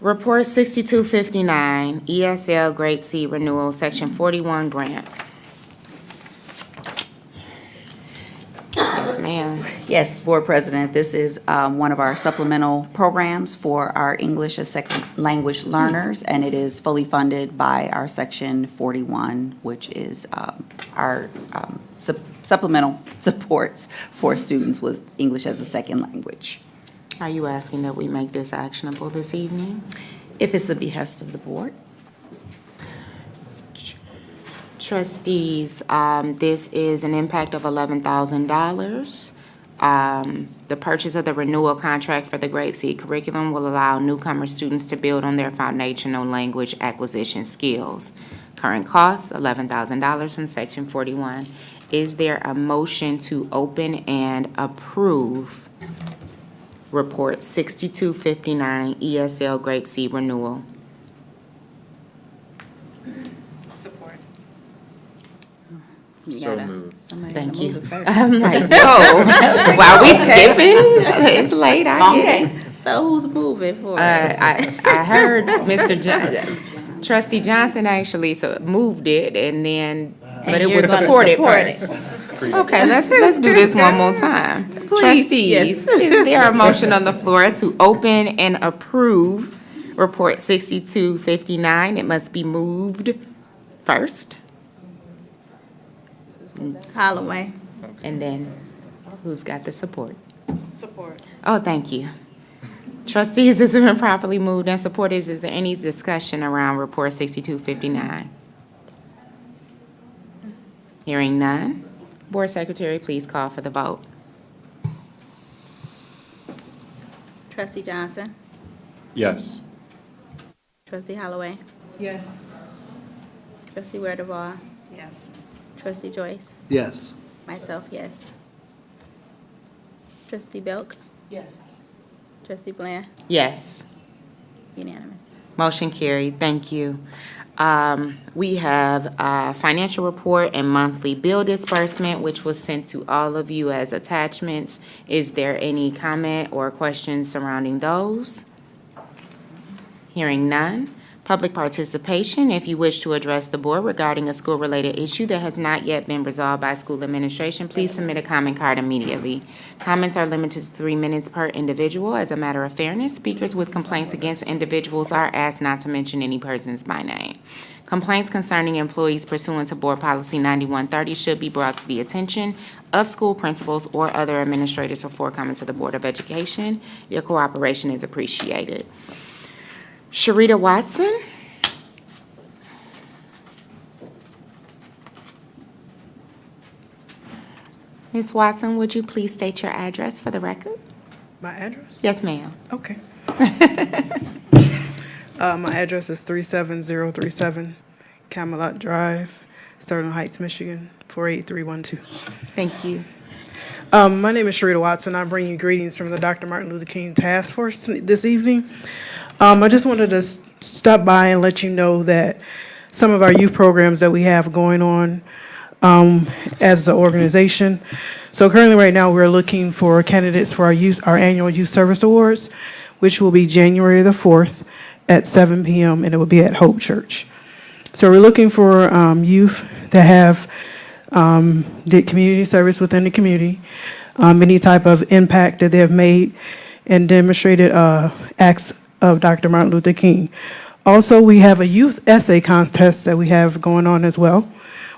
Report 6259, ESL Grape Seed Renewal, Section 41 Grant. Yes, ma'am. Yes, Board President, this is one of our supplemental programs for our English as second language learners, and it is fully funded by our Section 41, which is our supplemental supports for students with English as a second language. Are you asking that we make this actionable this evening? If it's the behest of the board. Trustees, this is an impact of $11,000. The purchase of the renewal contract for the Grade C curriculum will allow newcomer students to build on their foundational language acquisition skills. Current cost, $11,000 from Section 41. Is there a motion to open and approve Report 6259 ESL Grape Seed Renewal? Support. So moved. Thank you. I'm like, whoa, while we skipping, it's late, I get it. So who's moving for it? I heard Trustee Johnson actually moved it and then, but it you're was gonna supported support it. first. Okay, let's do this one more time. Trustees, is there a motion on the floor to open and approve Report 6259? It must be moved first. Holloway? And then, who's got the support? Support. Oh, thank you. Trustees, this has been properly moved and supported. Is there any discussion around Report 6259? Hearing none. Board Secretary, please call for the vote. Trustee Johnson? Yes. Trustee Holloway? Yes. Trustee Redeval? Yes. Trustee Joyce? Yes. Myself, yes. Trustee Belk? Yes. Trustee Bland? Yes. Unanimous. Motion carried. Thank you. We have a financial report and monthly bill disbursement, which was sent to all of you as attachments. Is there any comment or questions surrounding those? Hearing none. Public participation. If you wish to address the board regarding a school-related issue that has not yet been resolved by school administration, please submit a comment card immediately. Comments are limited to 3 minutes per individual. As a matter of fairness, speakers with complaints against individuals are asked not to mention any persons by name. Complaints concerning employees pursuant to Board Policy 9130 should be brought to the attention of school principals or other administrators before coming to the Board of Education. Your cooperation is appreciated. Sharita Watson. Ms. Watson, would you please state your address for the record? My address? Yes, ma'am. Okay. My address is 37037 Camelot Drive, Sterling Heights, Michigan, 48312. Thank you. My name is Sharita Watson. I bring you greetings from the Dr. Martin Luther King Task Force this evening. I just wanted to stop by and let you know that some of our youth programs that we have going on as an organization. So currently, right now, we're looking for candidates for our annual Youth Service Awards, which will be January the 4th at 7 p.m., and it will be at Hope Church. So we're looking for youth that have did community service within the community, any type of impact that they have made, and demonstrated acts of Dr. Martin Luther King. Also, we have a youth essay contest that we have going on as well.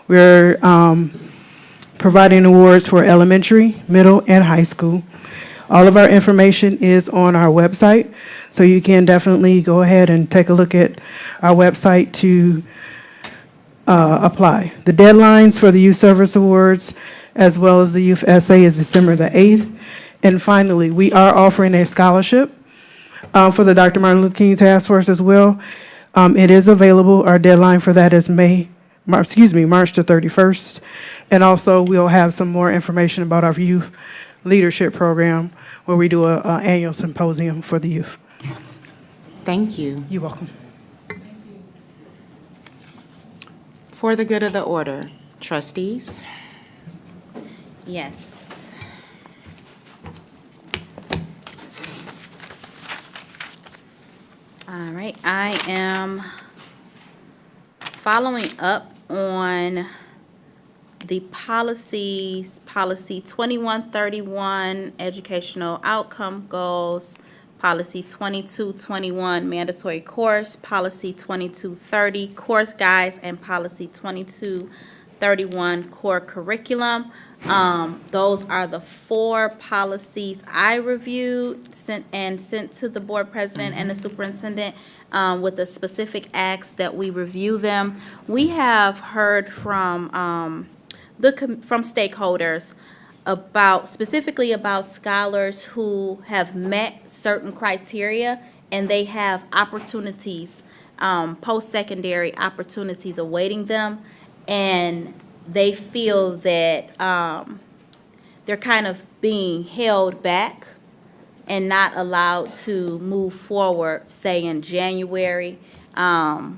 We're providing awards for elementary, middle, and high school. All of our information is on our website, so you can definitely go ahead and take a look at our website to apply. The deadlines for the Youth Service Awards as well as the Youth Essay is December the 8th. And finally, we are offering a scholarship for the Dr. Martin Luther King Task Force as well. It is available. Our deadline for that is March the 31st. And also, we'll have some more information about our youth leadership program where we do an annual symposium for the youth. Thank you. You're welcome. For the good of the order, trustees? Yes. All right, I am following up on the policies, policy 2131, educational outcome goals, policy 2221, mandatory course, policy 2230, course guides, and policy 2231, core curriculum. Those are the 4 policies I reviewed sent to the board president and the superintendent with a specific ask that we review them. We have heard from from stakeholders specifically about scholars who have met certain criteria and they have opportunities, post-secondary opportunities awaiting them, and they feel that they're kind of being held back and not allowed to move forward, say in January, and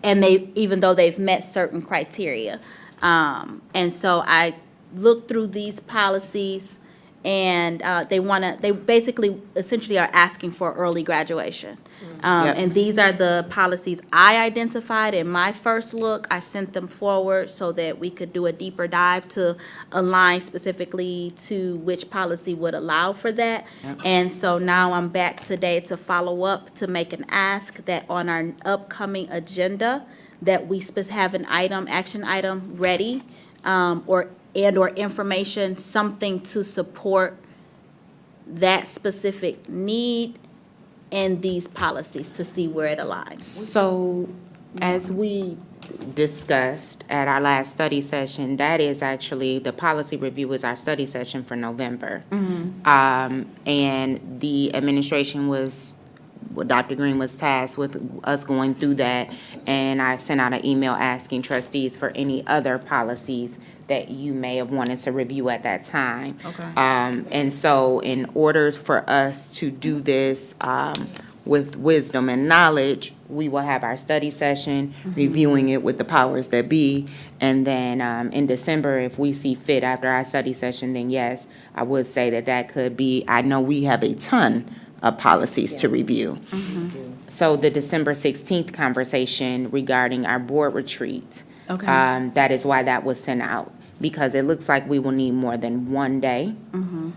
even though they've met certain criteria. And so I looked through these policies, and they basically essentially are asking for early graduation. Yep. And these are the policies I identified in my first look. I sent them forward so that we could do a deeper dive to align specifically to which policy would allow for that. Yep. And so now I'm back today to follow up, to make an ask that on our upcoming agenda, that we have an action item ready, or information, something to support that specific need in these policies to see where it aligns. So, as we discussed at our last study session, that is actually, the policy review is our study session for November. And the administration Dr. Green was tasked with us going through that, and I sent out an email asking trustees for any other policies that you may have wanted to review at that time. Okay. And so in order for us to do this with wisdom and knowledge, we will have our study session, reviewing it with the powers that be, and then in December, if we see fit after our study session, then yes, I would say that could be, I know we have a ton of policies to review. So the December 16th conversation regarding our board retreat, Okay. that is why that was sent out, because it looks like we will need more than one day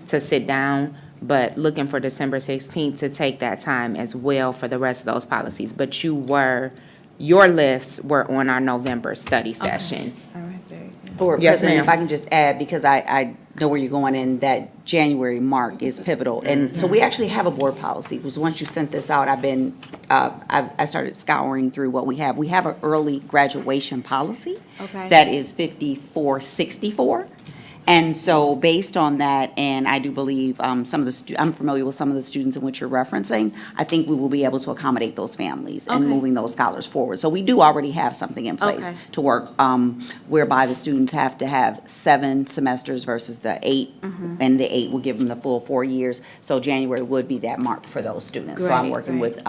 to sit down, but looking for December 16th to take that time as well for the rest of those policies. But your lists were on our November study session. All right, very good. Board Yes, President, if ma'am. I can just add, because I know where you're going, and that January mark is pivotal. And so we actually have a board policy, because once you sent this out, I started scouring through what we have. We have an early graduation policy. Okay. That is 5464. And so based on that, and I do believe I'm familiar with some of the students in which you're referencing, I think we will be able to accommodate those families and Okay. moving those scholars forward. So we do already have something in place Okay. to work, whereby the students have to have 7 semesters versus the 8, and the 8 will give them the full 4 years. So January would be that mark for those students. So I'm Great, working great. with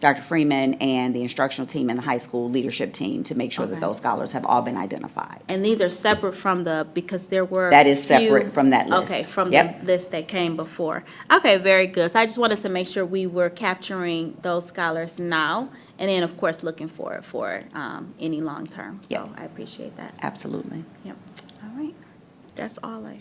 Dr. Freeman and the instructional team and the high school leadership team to make sure that Okay. those scholars have all been identified. And these are separate from because there were. That is few- separate from that list. Okay, from the Yep. list that came before. Okay, very good. So I just wanted to make sure we were capturing those scholars now, and then, of course, looking for any long-term. So Yep. I appreciate that. Absolutely. Yep. All right. That's all I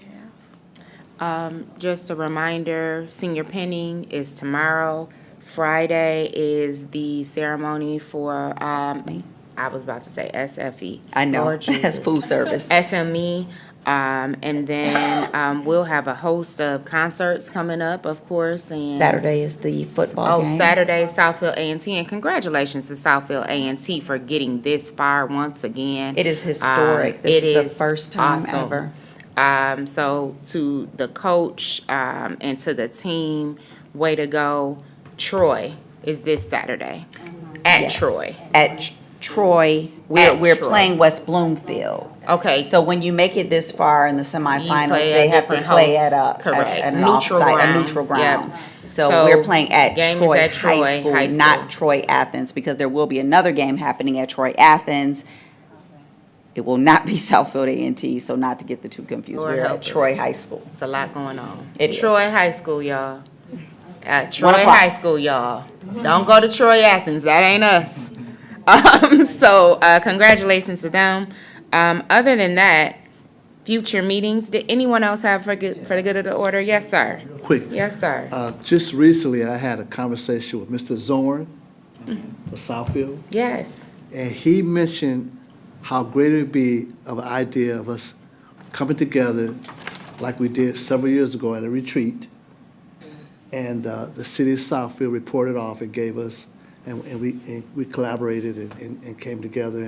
have. Just a reminder, senior penning is tomorrow Friday is the ceremony for, I was about to say SFE. I know, Lord that's Jesus. food service. SME, and then we'll have a host of concerts coming up, of course, and. Saturday is the football game. Oh, Saturday, Southfield A&T, and congratulations to Southfield A&T for getting this far once again. It is historic. This is the first time ever. So to the coach, and to the team, way to go. Troy is this Saturday at Yes. Troy. At Troy, At we're Troy. playing West Bloomfield. Okay. So when you make it this far in the semifinals, play they at have to different play hosts, at correct. an Neutral offsite, a grounds, neutral ground. yep. So So, we're playing at game is Troy at Troy High School, High School. not Troy Athens, because there will be another game happening at Troy Athens. It will not be Southfield A&T, so not to get the two confused. Lord We're help at us. Troy High School. It's a lot going on. It is. Troy High School, y'all. Troy 1 o'clock. High School, y'all. Don't go to Troy Athens. That ain't us. So congratulations to them. Other than that, future meetings. Did anyone else have for the good of the order? Yes, sir. Quick. Yes, sir. Just recently, I had a conversation with Mr. Zorn of Southfield, Yes. and he mentioned how great it would be of an idea of us coming together like we did several years ago at a retreat. And the city of Southfield reported off and gave us, and we collaborated and came together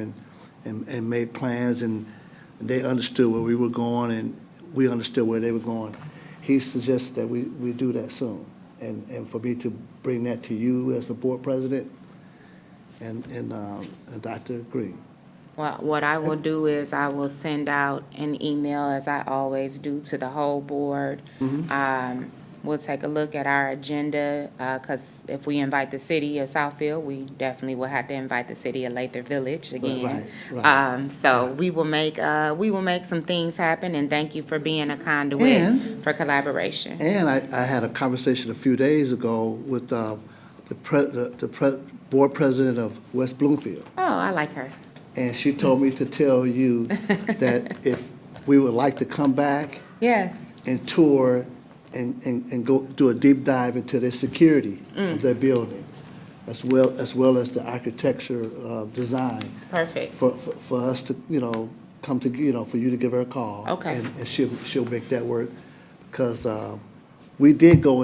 and made plans, and they understood where we were going, and we understood where they were going. He suggested that we do that soon, and for me to bring that to you as the board president and Dr. Green. Well, what I will do is I will send out an email, as I always do, to the whole board. We'll take a look at our agenda, because if we invite the city of Southfield, we definitely will have to invite the city of Lathrop Village again. Right. So we will make some things happen, and thank you for being a conduit And- for collaboration. And I had a conversation a few days ago with the board president of West Bloomfield. Oh, I like her. And she told me to tell you that if we would like to come back Yes. and tour and go do a deep dive into their security of their building, as well as the architecture design, Perfect. for us to, come to, for you to give her a call. Okay. And she'll make that work, because we did tour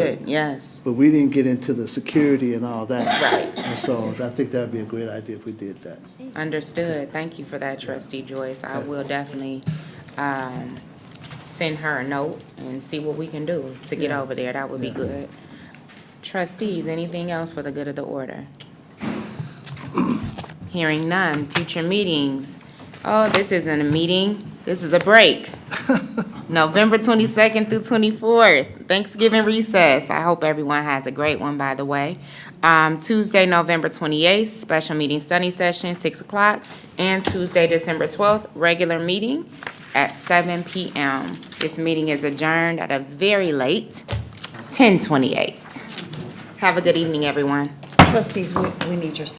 it. Good, yes. But we didn't get into the security and all that. Right. And so I think that'd be a great idea if we did that. Understood. Thank you for that, Trustee Joyce. I will definitely send her a note and see what we can do to get over there. That would be good. Trustees, anything else for the good of the order? Hearing none. Future meetings. Oh, this isn't a meeting. This is a break. November 22nd through 24th, Thanksgiving recess. I hope everyone has a great one, by the way. Tuesday, November 28th, special meeting study session, 6 o'clock. And Tuesday, December 12th, regular meeting at 7 p.m. This meeting is adjourned at a very late 10:28. Have a good evening, everyone. Trustees, we need your